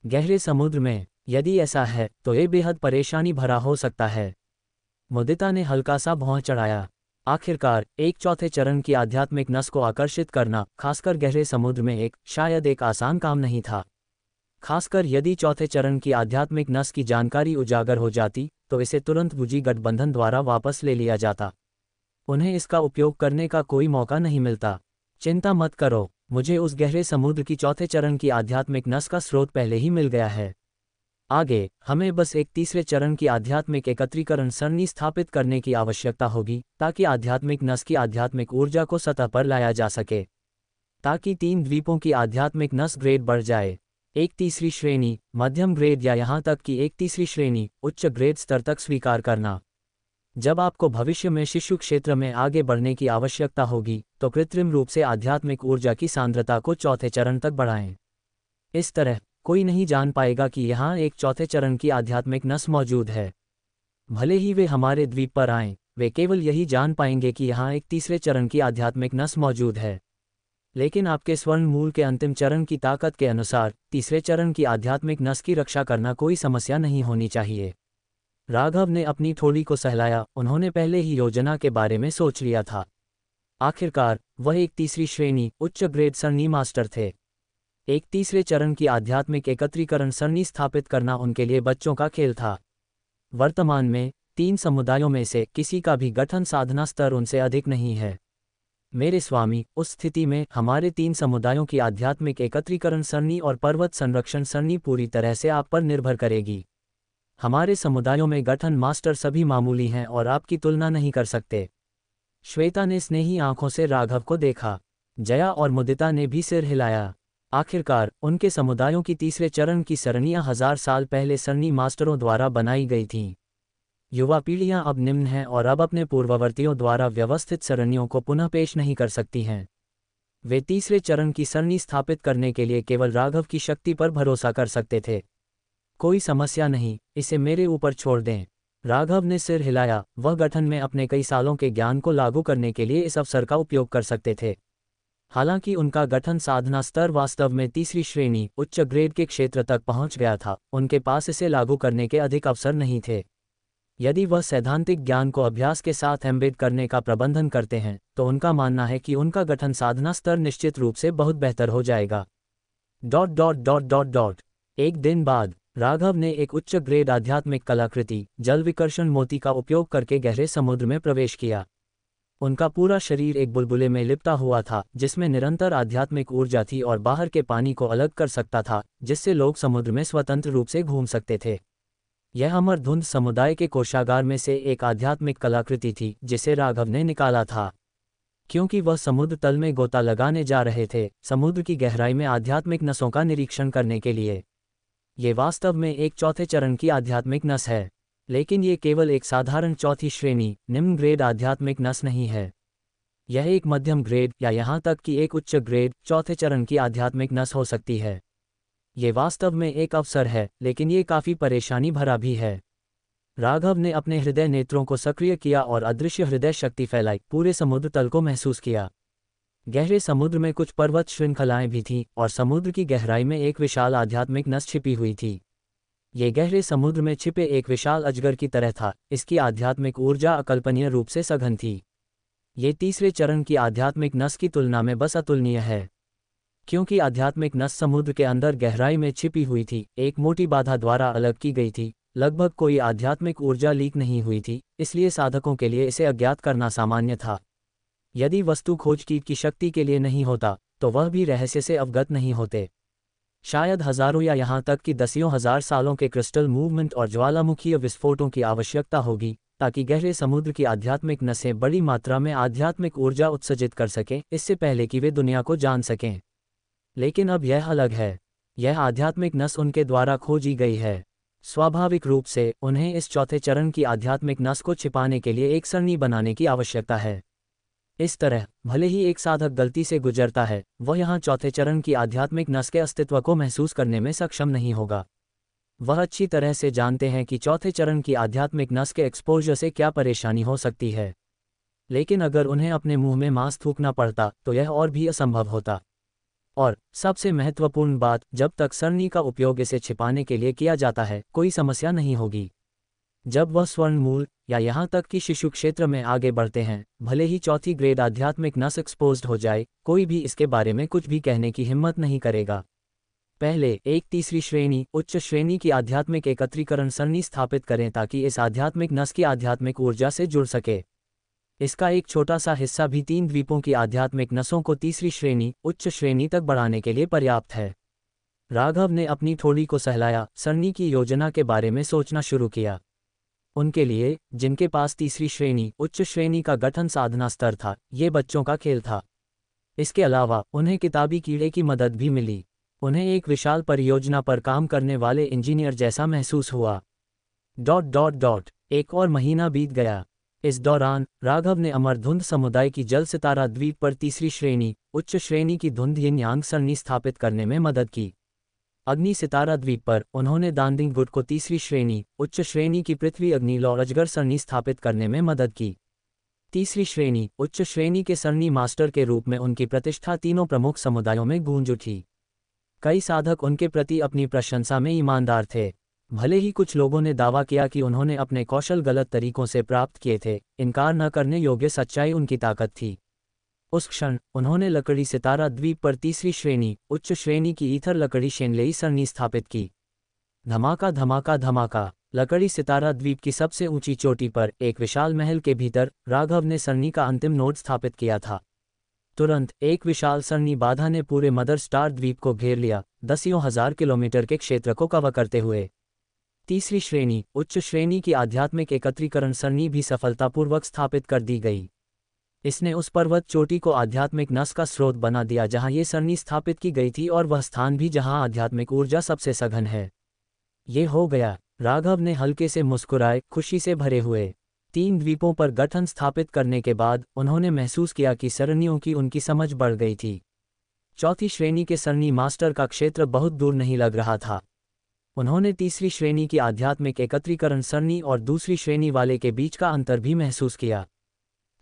गहरे समुद्र में यदि ऐसा है तो ये बेहद परेशानी भरा हो सकता है। मुदिता ने हल्का सा भौं चढ़ाया। आखिरकार एक चौथे चरण की आध्यात्मिक नस को आकर्षित करना, खासकर गहरे समुद्र में, शायद एक आसान काम नहीं था। खासकर यदि चौथे चरण की आध्यात्मिक नस की जानकारी उजागर हो जाती तो इसे तुरंत वुजी गठबंधन द्वारा वापस ले लिया जाता। उन्हें इसका उपयोग करने का कोई मौका नहीं मिलता। चिंता मत करो, मुझे उस गहरे समुद्र की चौथे चरण की आध्यात्मिक नस का स्रोत पहले ही मिल गया है। आगे हमें बस एक तीसरे चरण की आध्यात्मिक एकत्रीकरण सरणी स्थापित करने की आवश्यकता होगी ताकि आध्यात्मिक नस की आध्यात्मिक ऊर्जा को सतह पर लाया जा सके, ताकि 3 द्वीपों की आध्यात्मिक नस ग्रेड बढ़ जाए। एक तीसरी श्रेणी, मध्यम ग्रेड या यहाँ तक कि एक तीसरी श्रेणी, उच्च ग्रेड स्तर तक स्वीकार करना। जब आपको भविष्य में शिशु क्षेत्र में आगे बढ़ने की आवश्यकता होगी तो कृत्रिम रूप से आध्यात्मिक ऊर्जा की सांद्रता को चौथे चरण तक बढ़ाएं। इस तरह कोई नहीं जान पाएगा कि यहाँ एक चौथे चरण की आध्यात्मिक नस मौजूद है। भले ही वे हमारे द्वीप पर आएं, वे केवल यही जान पाएंगे कि यहाँ एक तीसरे चरण की आध्यात्मिक नस मौजूद है। लेकिन आपके स्वर्ण मूल के अंतिम चरण की ताकत के अनुसार तीसरे चरण की आध्यात्मिक नस की रक्षा करना कोई समस्या नहीं होनी चाहिए। राघव ने अपनी थोड़ी को सहलाया। उन्होंने पहले ही योजना के बारे में सोच लिया था। आखिरकार वह एक तीसरी श्रेणी, उच्च ग्रेड सरणी मास्टर थे। एक तीसरे चरण की आध्यात्मिक एकत्रीकरण सरणी स्थापित करना उनके लिए बच्चों का खेल था। वर्तमान में 3 समुदायों में से किसी का भी गठन साधना स्तर उनसे अधिक नहीं है। मेरे स्वामी, उस स्थिति में हमारे 3 समुदायों की आध्यात्मिक एकत्रीकरण सरणी और पर्वत संरक्षण सरणी पूरी तरह से आप पर निर्भर करेगी। हमारे समुदायों में गठन मास्टर सभी मामूली हैं और आपकी तुलना नहीं कर सकते। श्वेता ने स्नेही आंखों से राघव को देखा। जया और मुदिता ने भी सिर हिलाया। आखिरकार उनके समुदायों की तीसरे चरण की सरणियां 1000 साल पहले सरणी मास्टरों द्वारा बनाई गई थीं। युवा पीढ़ियां अब निम्न हैं और अब अपने पूर्ववर्तियों द्वारा व्यवस्थित सरणियों को पुनः पेश नहीं कर सकती हैं। वे तीसरे चरण की सरणी स्थापित करने के लिए केवल राघव की शक्ति पर भरोसा कर सकते थे। कोई समस्या नहीं, इसे मेरे ऊपर छोड़ दें। राघव ने सिर हिलाया। वह गठन में अपने कई सालों के ज्ञान को लागू करने के लिए इस अवसर का उपयोग कर सकते थे। हालांकि उनका गठन साधना स्तर वास्तव में तीसरी श्रेणी उच्च ग्रेड के क्षेत्र तक पहुंच गया था, उनके पास इसे लागू करने के अधिक अवसर नहीं थे। यदि वह सैद्धांतिक ज्ञान को अभ्यास के साथ एम्बेड करने का प्रबंधन करते हैं तो उनका मानना है कि उनका गठन साधना स्तर निश्चित रूप से बहुत बेहतर हो जाएगा। ... एक दिन बाद राघव ने एक उच्च ग्रेड आध्यात्मिक कलाकृति जल विकर्षण मोती का उपयोग करके गहरे समुद्र में प्रवेश किया। उनका पूरा शरीर एक बुलबुले में लिपटा हुआ था जिसमें निरंतर आध्यात्मिक ऊर्जा थी और बाहर के पानी को अलग कर सकता था, जिससे लोग समुद्र में स्वतंत्र रूप से घूम सकते थे। यह अमर धुंध समुदाय के कोषागार में से एक आध्यात्मिक कलाकृति थी जिसे राघव ने निकाला था। क्योंकि वह समुद्र तल में गोता लगाने जा रहे थे, समुद्र की गहराई में आध्यात्मिक नसों का निरीक्षण करने के लिए। ये वास्तव में एक चौथे चरण की आध्यात्मिक नस है, लेकिन ये केवल एक साधारण चौथी श्रेणी निम्न ग्रेड आध्यात्मिक नस नहीं है। यह एक मध्यम ग्रेड या यहाँ तक कि एक उच्च ग्रेड चौथे चरण की आध्यात्मिक नस हो सकती है। ये वास्तव में एक अवसर है, लेकिन ये काफ़ी परेशानी भरा भी है। राघव ने अपने हृदय नेत्रों को सक्रिय किया और अदृश्य हृदय शक्ति फैलाई, पूरे समुद्र तल को महसूस किया। गहरे समुद्र में कुछ पर्वत श्रृंखलाएं भी थीं और समुद्र की गहराई में एक विशाल आध्यात्मिक नस छिपी हुई थी। ये गहरे समुद्र में छिपे एक विशाल अजगर की तरह था। इसकी आध्यात्मिक ऊर्जा अकल्पनीय रूप से सघन थी। ये तीसरे चरण की आध्यात्मिक नस की तुलना में बस अतुलनीय है। क्योंकि आध्यात्मिक नस समुद्र के अंदर गहराई में छिपी हुई थी, एक मोटी बाधा द्वारा अलग की गई थी, लगभग कोई आध्यात्मिक ऊर्जा लीक नहीं हुई थी, इसलिए साधकों के लिए इसे अज्ञात करना सामान्य था। यदि वस्तु खोज की शक्ति के लिए नहीं होता तो वह भी रहस्य से अवगत नहीं होते। शायद हजारों या यहाँ तक कि दसियों हजार सालों के क्रिस्टल मूवमेंट और ज्वालामुखीय विस्फोटों की आवश्यकता होगी ताकि गहरे समुद्र की आध्यात्मिक नसें बड़ी मात्रा में आध्यात्मिक ऊर्जा उत्सर्जित कर सकें, इससे पहले कि वे दुनिया को जान सकें। लेकिन अब यह अलग है। यह आध्यात्मिक नस उनके द्वारा खोजी गई है। स्वाभाविक रूप से उन्हें इस चौथे चरण की आध्यात्मिक नस को छिपाने के लिए एक सरणी बनाने की आवश्यकता है। इस तरह भले ही एक साधक गलती से गुजरता है, वह यहाँ चौथे चरण की आध्यात्मिक नस के अस्तित्व को महसूस करने में सक्षम नहीं होगा। वह अच्छी तरह से जानते हैं कि चौथे चरण की आध्यात्मिक नस के एक्सपोजर से क्या परेशानी हो सकती है। लेकिन अगर उन्हें अपने मुंह में मांस थूकना पड़ता तो यह और भी असंभव होता। और सबसे महत्वपूर्ण बात, जब तक सरणी का उपयोग इसे छिपाने के लिए किया जाता है, कोई समस्या नहीं होगी। जब वह स्वर्ण मूल या यहाँ तक कि शिशु क्षेत्र में आगे बढ़ते हैं, भले ही चौथी ग्रेड आध्यात्मिक नस एक्सपोज्ड हो जाए, कोई भी इसके बारे में कुछ भी कहने की हिम्मत नहीं करेगा। पहले एक तीसरी श्रेणी उच्च श्रेणी की आध्यात्मिक एकत्रीकरण सरणी स्थापित करें ताकि इस आध्यात्मिक नस की आध्यात्मिक ऊर्जा से जुड़ सके। इसका एक छोटा सा हिस्सा भी 3 द्वीपों की आध्यात्मिक नसों को तीसरी श्रेणी उच्च श्रेणी तक बढ़ाने के लिए पर्याप्त है। राघव ने अपनी थोड़ी को सहलाया, सरणी की योजना के बारे में सोचना शुरू किया। उनके लिए, जिनके पास तीसरी श्रेणी उच्च श्रेणी का गठन साधना स्तर था, ये बच्चों का खेल था। इसके अलावा उन्हें किताबी कीड़े की मदद भी मिली। उन्हें एक विशाल परियोजना पर काम करने वाले इंजीनियर जैसा महसूस हुआ। ... एक और महीना बीत गया। इस दौरान राघव ने अमर धुंध समुदाय की जल सितारा द्वीप पर तीसरी श्रेणी उच्च श्रेणी की धुंध यिन यांग सरणी स्थापित करने में मदद की। अग्नि सितारा द्वीप पर उन्होंने दांदिंग गुट को तीसरी श्रेणी उच्च श्रेणी की पृथ्वी अग्नि लौ अजगर सरणी स्थापित करने में मदद की। तीसरी श्रेणी उच्च श्रेणी के सरणी मास्टर के रूप में उनकी प्रतिष्ठा तीनों प्रमुख समुदायों में गूंज उठी। कई साधक उनके प्रति अपनी प्रशंसा में ईमानदार थे। भले ही कुछ लोगों ने दावा किया कि उन्होंने अपने कौशल गलत तरीकों से प्राप्त किए थे, इनकार न करने योग्य सच्चाई उनकी ताकत थी। उस क्षण उन्होंने लकड़ी सितारा द्वीप पर तीसरी श्रेणी उच्च श्रेणी की ईथर लकड़ी शेनलेई सरणी स्थापित की। धमाका धमाका धमाका। लकड़ी सितारा द्वीप की सबसे ऊंची चोटी पर एक विशाल महल के भीतर राघव ने सरणी का अंतिम नोड स्थापित किया था। तुरंत एक विशाल सरनी बाधा ने पूरे मदर स्टार द्वीप को घेर लिया, दसियों हजार किलोमीटर के क्षेत्र को कवर करते हुए। तीसरी श्रेणी, उच्च श्रेणी की आध्यात्मिक एकत्रीकरण सरनी भी सफलतापूर्वक स्थापित कर दी गई। इसने उस पर्वत चोटी को आध्यात्मिक नस का स्रोत बना दिया जहां ये सरनी स्थापित की गई थी, और वह स्थान भी जहां आध्यात्मिक ऊर्जा सबसे सघन है। ये हो गया। राघव ने हल्के से मुस्कुराए, खुशी से भरे हुए। 3 द्वीपों पर गठन स्थापित करने के बाद उन्होंने महसूस किया कि सरनियों की उनकी समझ बढ़ गई थी। चौथी श्रेणी के सरनी मास्टर का क्षेत्र बहुत दूर नहीं लग रहा था। उन्होंने तीसरी श्रेणी की आध्यात्मिक एकत्रीकरण सरनी और दूसरी श्रेणी वाले के बीच का अंतर भी महसूस किया।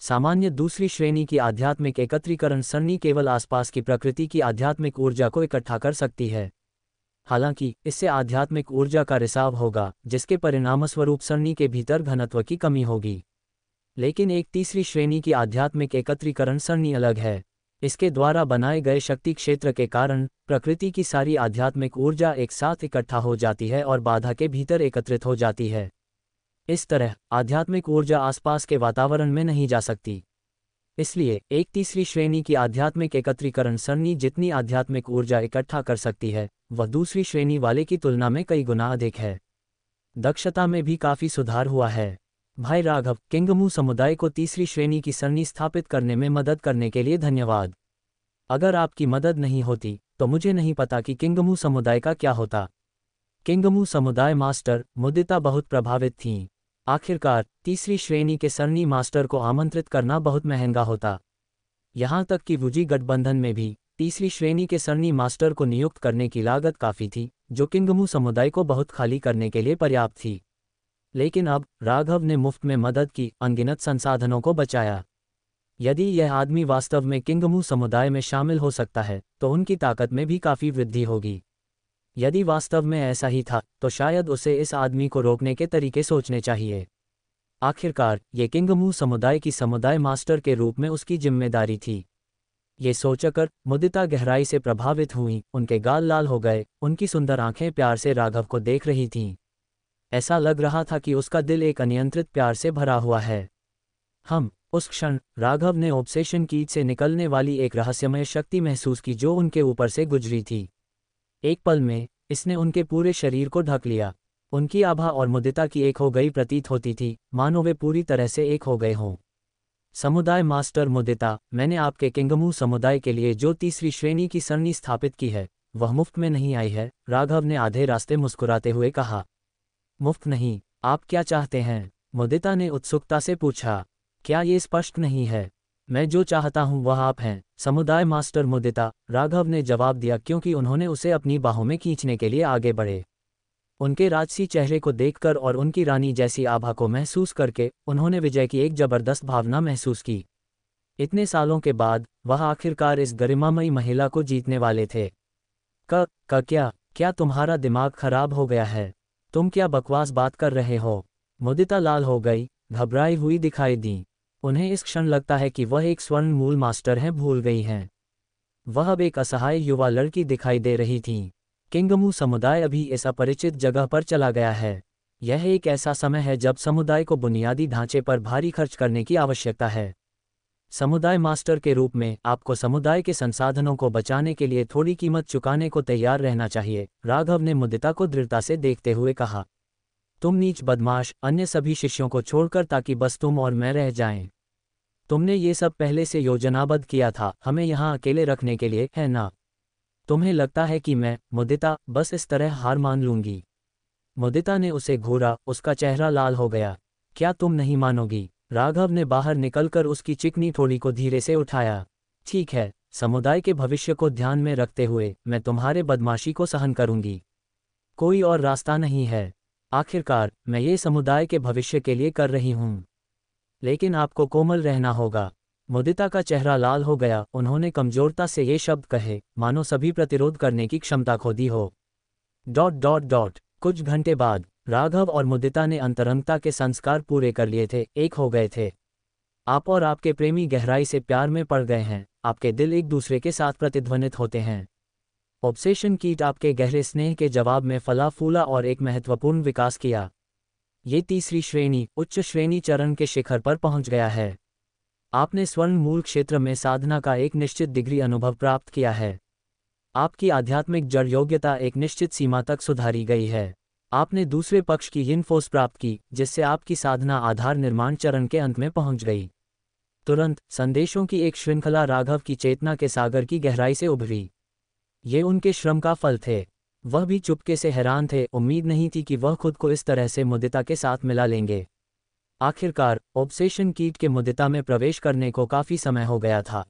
सामान्य दूसरी श्रेणी की आध्यात्मिक एकत्रीकरण सरनी केवल आसपास की प्रकृति की आध्यात्मिक ऊर्जा को इकट्ठा कर सकती है। हालांकि इससे आध्यात्मिक ऊर्जा का रिसाव होगा, जिसके परिणामस्वरूप सरनी के भीतर घनत्व की कमी होगी। लेकिन एक तीसरी श्रेणी की आध्यात्मिक एकत्रीकरण सरनी अलग है। इसके द्वारा बनाए गए शक्ति क्षेत्र के कारण प्रकृति की सारी आध्यात्मिक ऊर्जा एक साथ इकट्ठा हो जाती है और बाधा के भीतर एकत्रित हो जाती है। इस तरह आध्यात्मिक ऊर्जा आसपास के वातावरण में नहीं जा सकती। इसलिए एक तीसरी श्रेणी की आध्यात्मिक एकत्रीकरण सरनी जितनी आध्यात्मिक ऊर्जा इकट्ठा कर सकती है, वह दूसरी श्रेणी वाले की तुलना में कई गुना अधिक है। दक्षता में भी काफी सुधार हुआ है। भाई राघव, किंगमू समुदाय को तीसरी श्रेणी की सरनी स्थापित करने में मदद करने के लिए धन्यवाद। अगर आपकी मदद नहीं होती तो मुझे नहीं पता कि किंगमू समुदाय का क्या होता। किंगमू समुदाय मास्टर मुदिता बहुत प्रभावित थीं। आखिरकार तीसरी श्रेणी के सरनी मास्टर को आमंत्रित करना बहुत महंगा होता। यहाँ तक कि वुजी गठबंधन में भी तीसरी श्रेणी के सरनी मास्टर को नियुक्त करने की लागत काफ़ी थी, जो किंगमू समुदाय को बहुत खाली करने के लिए पर्याप्त थी। लेकिन अब राघव ने मुफ्त में मदद की, अनगिनत संसाधनों को बचाया। यदि यह आदमी वास्तव में किंगमू समुदाय में शामिल हो सकता है तो उनकी ताकत में भी काफ़ी वृद्धि होगी। यदि वास्तव में ऐसा ही था तो शायद उसे इस आदमी को रोकने के तरीके सोचने चाहिए। आखिरकार ये किंगमू समुदाय की समुदाय मास्टर के रूप में उसकी जिम्मेदारी थी। ये सोचकर मुदिता गहराई से प्रभावित हुई, उनके गाल लाल हो गए, उनकी सुंदर आंखें प्यार से राघव को देख रही थीं। ऐसा लग रहा था कि उसका दिल एक अनियंत्रित प्यार से भरा हुआ है। उस क्षण राघव ने ऑब्सेशन कीट से निकलने वाली एक रहस्यमय शक्ति महसूस की जो उनके ऊपर से गुजरी थी। एक पल में इसने उनके पूरे शरीर को ढक लिया। उनकी आभा और मुदिता की एक हो गई प्रतीत होती थी, मानो वे पूरी तरह से एक हो गए हों। समुदाय मास्टर मुदिता, मैंने आपके किंगमू समुदाय के लिए जो तीसरी श्रेणी की सरनी स्थापित की है वह मुफ्त में नहीं आई है, राघव ने आधे रास्ते मुस्कुराते हुए कहा। मुफ्त नहीं? आप क्या चाहते हैं? मुदिता ने उत्सुकता से पूछा। क्या ये स्पष्ट नहीं है? मैं जो चाहता हूँ वह आप हैं, समुदाय मास्टर मुदिता, राघव ने जवाब दिया, क्योंकि उन्होंने उसे अपनी बाहों में खींचने के लिए आगे बढ़े। उनके राजसी चेहरे को देखकर और उनकी रानी जैसी आभा को महसूस करके उन्होंने विजय की एक जबरदस्त भावना महसूस की। इतने सालों के बाद वह आखिरकार इस गरिमामयी महिला को जीतने वाले थे। क्या तुम्हारा दिमाग खराब हो गया है? तुम क्या बकवास बात कर रहे हो? मुदिता लाल हो गई, घबराई हुई दिखाई दी। उन्हें इस क्षण लगता है कि वह एक स्वर्ण मूल मास्टर हैं, भूल गई हैं। वह अब एक असहाय युवा लड़की दिखाई दे रही थीं। किंगमू समुदाय अभी इस अपरिचित जगह पर चला गया है। यह एक ऐसा समय है जब समुदाय को बुनियादी ढांचे पर भारी खर्च करने की आवश्यकता है। समुदाय मास्टर के रूप में आपको समुदाय के संसाधनों को बचाने के लिए थोड़ी कीमत चुकाने को तैयार रहना चाहिए, राघव ने मुदिता को दृढ़ता से देखते हुए कहा। तुम नीच बदमाश, अन्य सभी शिष्यों को छोड़कर, ताकि बस तुम और मैं रह जाएं। तुमने ये सब पहले से योजनाबद्ध किया था, हमें यहाँ अकेले रखने के लिए, है ना? तुम्हें लगता है कि मैं, मुदिता, बस इस तरह हार मान लूंगी? मुदिता ने उसे घूरा, उसका चेहरा लाल हो गया। क्या तुम नहीं मानोगी? राघव ने बाहर निकलकर उसकी चिकनी ठोड़ी को धीरे से उठाया। ठीक है, समुदाय के भविष्य को ध्यान में रखते हुए मैं तुम्हारे बदमाशी को सहन करूंगी। कोई और रास्ता नहीं है। आखिरकार मैं ये समुदाय के भविष्य के लिए कर रही हूँ। लेकिन आपको कोमल रहना होगा। मुदिता का चेहरा लाल हो गया, उन्होंने कमजोरता से ये शब्द कहे मानो सभी प्रतिरोध करने की क्षमता खो दी हो। ... कुछ घंटे बाद राघव और मुदिता ने अंतरंगता के संस्कार पूरे कर लिए थे, एक हो गए थे। आप और आपके प्रेमी गहराई से प्यार में पड़ गए हैं, आपके दिल एक दूसरे के साथ प्रतिध्वनित होते हैं। ऑब्सेशन कीट आपके गहरे स्नेह के जवाब में फला फूला और एक महत्वपूर्ण विकास किया। ये तीसरी श्रेणी, उच्च श्रेणी चरण के शिखर पर पहुंच गया है। आपने स्वर्ण मूल क्षेत्र में साधना का एक निश्चित डिग्री अनुभव प्राप्त किया है। आपकी आध्यात्मिक जड़ योग्यता एक निश्चित सीमा तक सुधारी गई है। आपने दूसरे पक्ष की yin फोर्स प्राप्त की, जिससे आपकी साधना आधार निर्माण चरण के अंत में पहुंच गई। तुरंत संदेशों की एक श्रृंखला राघव की चेतना के सागर की गहराई से उभरी। ये उनके श्रम का फल थे। वह भी चुपके से हैरान थे, उम्मीद नहीं थी कि वह खुद को इस तरह से मुदिता के साथ मिला लेंगे। आखिरकार ऑब्सेशन कीट के मुदिता में प्रवेश करने को काफ़ी समय हो गया था,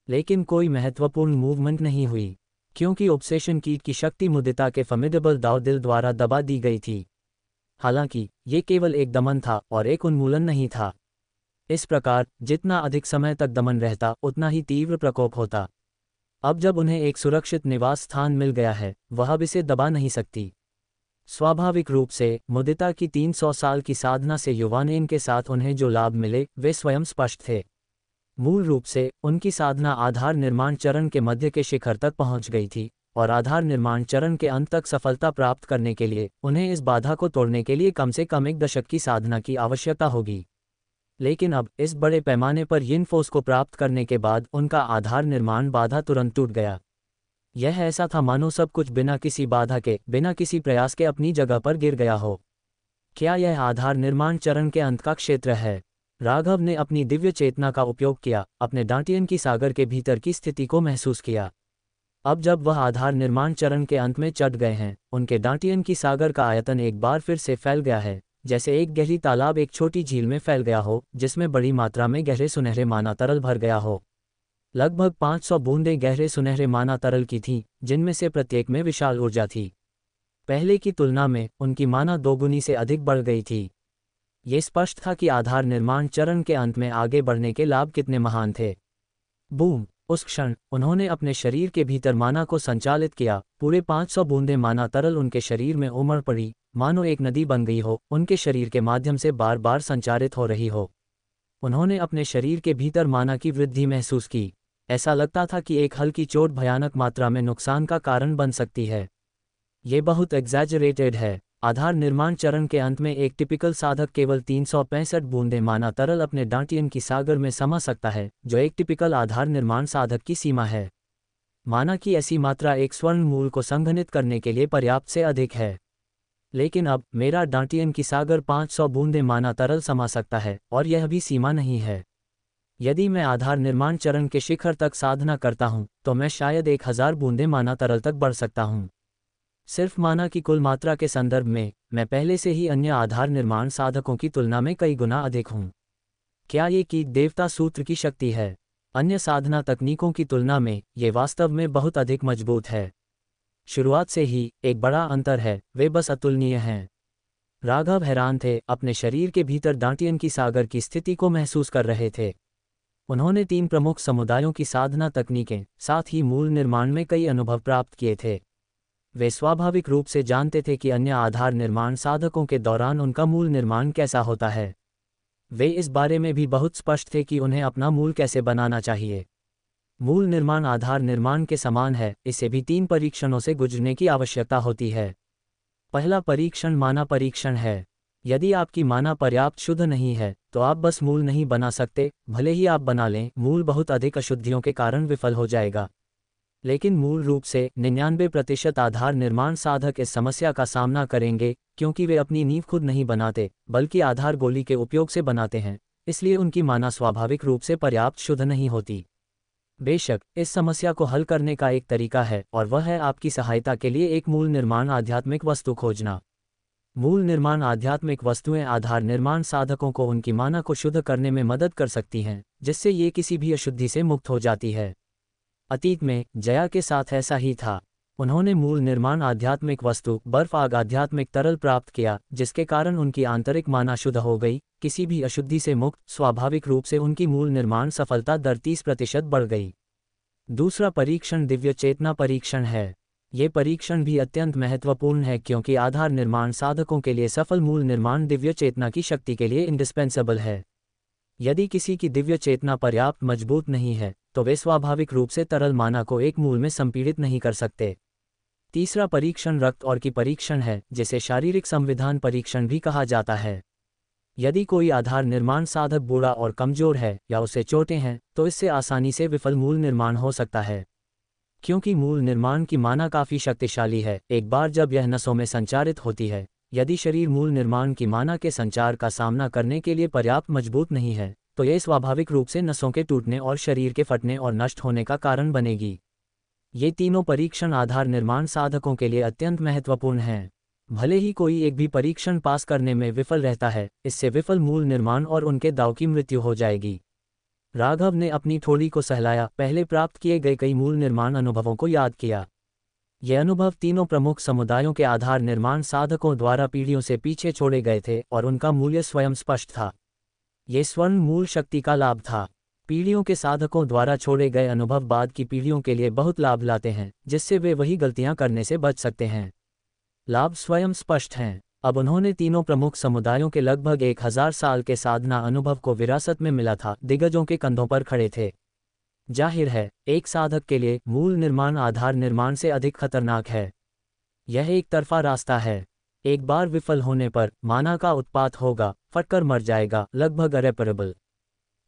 लेकिन कोई महत्वपूर्ण मूवमेंट नहीं हुई, क्योंकि ऑब्सेशन कीट की शक्ति मुदिता के फॉर्मिडेबल दाव दिल द्वारा दबा दी गई थी। हालांकि ये केवल एक दमन था और एक उन्मूलन नहीं था। इस प्रकार जितना अधिक समय तक दमन रहता, उतना ही तीव्र प्रकोप होता। अब जब उन्हें एक सुरक्षित निवास स्थान मिल गया है, वह अब इसे दबा नहीं सकती। स्वाभाविक रूप से मुदिता की 300 साल की साधना से युवानेन के साथ उन्हें जो लाभ मिले वे स्वयं स्पष्ट थे। मूल रूप से उनकी साधना आधार निर्माण चरण के मध्य के शिखर तक पहुंच गई थी, और आधार निर्माण चरण के अंत तक सफलता प्राप्त करने के लिए उन्हें इस बाधा को तोड़ने के लिए कम से कम 1 दशक की साधना की आवश्यकता होगी। लेकिन अब इस बड़े पैमाने पर yin फोर्स को प्राप्त करने के बाद उनका आधार निर्माण बाधा तुरंत टूट गया। यह ऐसा था मानो सब कुछ बिना किसी बाधा के, बिना किसी प्रयास के अपनी जगह पर गिर गया हो। क्या यह आधार निर्माण चरण के अंत का क्षेत्र है? राघव ने अपनी दिव्य चेतना का उपयोग किया, अपने डांटियन की सागर के भीतर की स्थिति को महसूस किया। अब जब वह आधार निर्माण चरण के अंत में चढ़ गए हैं, उनके डांटियन की सागर का आयतन एक बार फिर से फैल गया है, जैसे एक गहरी तालाब एक छोटी झील में फैल गया हो, जिसमें बड़ी मात्रा में गहरे सुनहरे माना तरल भर गया हो। लगभग 500 बूंदें गहरे सुनहरे माना तरल की थीं, जिनमें से प्रत्येक में विशाल ऊर्जा थी। पहले की तुलना में उनकी माना 2 गुनी से अधिक बढ़ गई थी। ये स्पष्ट था कि आधार निर्माण चरण के अंत में आगे बढ़ने के लाभ कितने महान थे। बूम! उस क्षण उन्होंने अपने शरीर के भीतर माना को संचालित किया। पूरे 500 बूंदें माना तरल उनके शरीर में उमड़ पड़ी, मानो एक नदी बन गई हो, उनके शरीर के माध्यम से बार बार संचारित हो रही हो। उन्होंने अपने शरीर के भीतर माना की वृद्धि महसूस की। ऐसा लगता था कि एक हल्की चोट भयानक मात्रा में नुकसान का कारण बन सकती है। ये बहुत एग्जैजरेटेड है। आधार निर्माण चरण के अंत में एक टिपिकल साधक केवल 365 बूंदें माना तरल अपने डांटियन की सागर में समा सकता है, जो एक टिपिकल आधार निर्माण साधक की सीमा है। माना की ऐसी मात्रा एक स्वर्ण मूल को संघनित करने के लिए पर्याप्त से अधिक है। लेकिन अब मेरा डांटियन की सागर 500 बूंदें माना तरल समा सकता है, और यह भी सीमा नहीं है। यदि मैं आधार निर्माण चरण के शिखर तक साधना करता हूं, तो मैं शायद 1000 बूंदें माना तरल तक बढ़ सकता हूं। सिर्फ माना की कुल मात्रा के संदर्भ में मैं पहले से ही अन्य आधार निर्माण साधकों की तुलना में कई गुना अधिक हूं। क्या ये कि देवता सूत्र की शक्ति है? अन्य साधना तकनीकों की तुलना में ये वास्तव में बहुत अधिक मजबूत है। शुरुआत से ही एक बड़ा अंतर है, वे बस अतुलनीय हैं। राघव हैरान थे, अपने शरीर के भीतर डांटियन की सागर की स्थिति को महसूस कर रहे थे। उन्होंने 3 प्रमुख समुदायों की साधना तकनीकें, साथ ही मूल निर्माण में कई अनुभव प्राप्त किए थे। वे स्वाभाविक रूप से जानते थे कि अन्य आधार निर्माण साधकों के दौरान उनका मूल निर्माण कैसा होता है। वे इस बारे में भी बहुत स्पष्ट थे कि उन्हें अपना मूल कैसे बनाना चाहिए। मूल निर्माण आधार निर्माण के समान है, इसे भी 3 परीक्षणों से गुजरने की आवश्यकता होती है। पहला परीक्षण माना परीक्षण है। यदि आपकी माना पर्याप्त शुद्ध नहीं है, तो आप बस मूल नहीं बना सकते, भले ही आप बना लें, मूल बहुत अधिक अशुद्धियों के कारण विफल हो जाएगा। लेकिन मूल रूप से 99% आधार निर्माण साधक इस समस्या का सामना करेंगे, क्योंकि वे अपनी नींव खुद नहीं बनाते, बल्कि आधार गोली के उपयोग से बनाते हैं, इसलिए उनकी माना स्वाभाविक रूप से पर्याप्त शुद्ध नहीं होती। बेशक इस समस्या को हल करने का एक तरीका है, और वह है आपकी सहायता के लिए एक मूल निर्माण आध्यात्मिक वस्तु खोजना। मूल निर्माण आध्यात्मिक वस्तुएं आधार निर्माण साधकों को उनकी माना को शुद्ध करने में मदद कर सकती हैं, जिससे ये किसी भी अशुद्धि से मुक्त हो जाती है। अतीत में जया के साथ ऐसा ही था। उन्होंने मूल निर्माण आध्यात्मिक वस्तु बर्फ आग आध्यात्मिक तरल प्राप्त किया, जिसके कारण उनकी आंतरिक माना शुद्ध हो गई, किसी भी अशुद्धि से मुक्त। स्वाभाविक रूप से उनकी मूल निर्माण सफलता दर 30% बढ़ गई। दूसरा परीक्षण दिव्य चेतना परीक्षण है। ये परीक्षण भी अत्यंत महत्वपूर्ण है, क्योंकि आधार निर्माण साधकों के लिए सफल मूल निर्माण दिव्य चेतना की शक्ति के लिए इंडिस्पेंसेबल है। यदि किसी की दिव्य चेतना पर्याप्त मजबूत नहीं है, तो वे स्वाभाविक रूप से तरल माना को एक मूल में संपीड़ित नहीं कर सकते। तीसरा परीक्षण रक्त और की परीक्षण है, जिसे शारीरिक संविधान परीक्षण भी कहा जाता है। यदि कोई आधार निर्माण साधक बूढ़ा और कमजोर है या उसे चोटें हैं, तो इससे आसानी से विफल मूल निर्माण हो सकता है। क्योंकि मूल निर्माण की माना काफ़ी शक्तिशाली है, एक बार जब यह नसों में संचारित होती है, यदि शरीर मूल निर्माण की माना के संचार का सामना करने के लिए पर्याप्त मजबूत नहीं है, तो यह स्वाभाविक रूप से नसों के टूटने और शरीर के फटने और नष्ट होने का कारण बनेगी। ये तीनों परीक्षण आधार निर्माण साधकों के लिए अत्यंत महत्वपूर्ण हैं। भले ही कोई एक भी परीक्षण पास करने में विफल रहता है, इससे विफल मूल निर्माण और उनके दाव की मृत्यु हो जाएगी। राघव ने अपनी ठोड़ी को सहलाया, पहले प्राप्त किए गए कई मूल निर्माण अनुभवों को याद किया। ये अनुभव तीनों प्रमुख समुदायों के आधार निर्माण साधकों द्वारा पीढ़ियों से पीछे छोड़े गए थे और उनका मूल्य स्वयं स्पष्ट था। ये स्वर्ण मूल शक्ति का लाभ था। पीढ़ियों के साधकों द्वारा छोड़े गए अनुभव बाद की पीढ़ियों के लिए बहुत लाभ लाते हैं, जिससे वे वही गलतियां करने से बच सकते हैं। लाभ स्वयं स्पष्ट हैं। अब उन्होंने तीनों प्रमुख समुदायों के लगभग 1000 साल के साधना अनुभव को विरासत में मिला था, दिग्गजों के कंधों पर खड़े थे। जाहिर है, एक साधक के लिए मूल निर्माण आधार निर्माण से अधिक खतरनाक है। यह एक तरफा रास्ता है। एक बार विफल होने पर माना का उत्पात होगा, फटकर मर जाएगा, लगभग इरेपरेबल।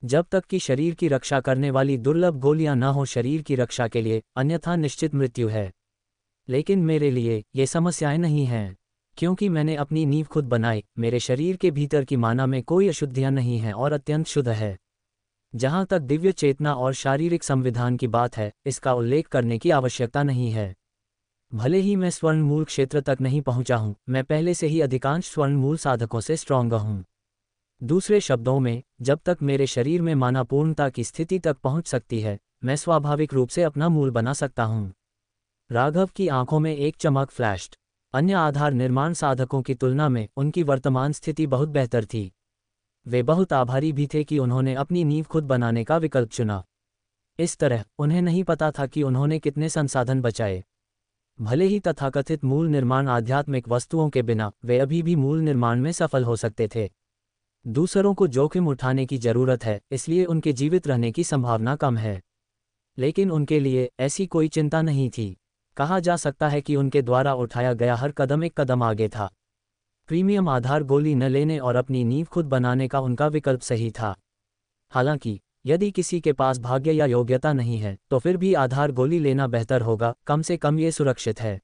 जब तक कि शरीर की रक्षा करने वाली दुर्लभ गोलियां न हो शरीर की रक्षा के लिए, अन्यथा निश्चित मृत्यु है। लेकिन मेरे लिए ये समस्याएं नहीं हैं, क्योंकि मैंने अपनी नींव खुद बनाई। मेरे शरीर के भीतर की माना में कोई अशुद्धियां नहीं हैं और अत्यंत शुद्ध है। जहां तक दिव्य चेतना और शारीरिक संविधान की बात है, इसका उल्लेख करने की आवश्यकता नहीं है। भले ही मैं स्वर्ण मूल क्षेत्र तक नहीं पहुंचा हूं, मैं पहले से ही अधिकांश स्वर्ण मूल साधकों से स्ट्रॉन्ग हूं। दूसरे शब्दों में, जब तक मेरे शरीर में माना पूर्णता की स्थिति तक पहुंच सकती है, मैं स्वाभाविक रूप से अपना मूल बना सकता हूं। राघव की आंखों में एक चमक फ्लैश्ड। अन्य आधार निर्माण साधकों की तुलना में उनकी वर्तमान स्थिति बहुत बेहतर थी। वे बहुत आभारी भी थे कि उन्होंने अपनी नींव खुद बनाने का विकल्प चुना। इस तरह उन्हें नहीं पता था कि उन्होंने कितने संसाधन बचाए। भले ही तथाकथित मूल निर्माण आध्यात्मिक वस्तुओं के बिना वे अभी भी मूल निर्माण में सफल हो सकते थे। दूसरों को जोखिम उठाने की जरूरत है, इसलिए उनके जीवित रहने की संभावना कम है। लेकिन उनके लिए ऐसी कोई चिंता नहीं थी। कहा जा सकता है कि उनके द्वारा उठाया गया हर कदम एक कदम आगे था। प्रीमियम आधार गोली न लेने और अपनी नींव खुद बनाने का उनका विकल्प सही था। हालांकि यदि किसी के पास भाग्य या योग्यता नहीं है, तो फिर भी आधार गोली लेना बेहतर होगा, कम से कम ये सुरक्षित है।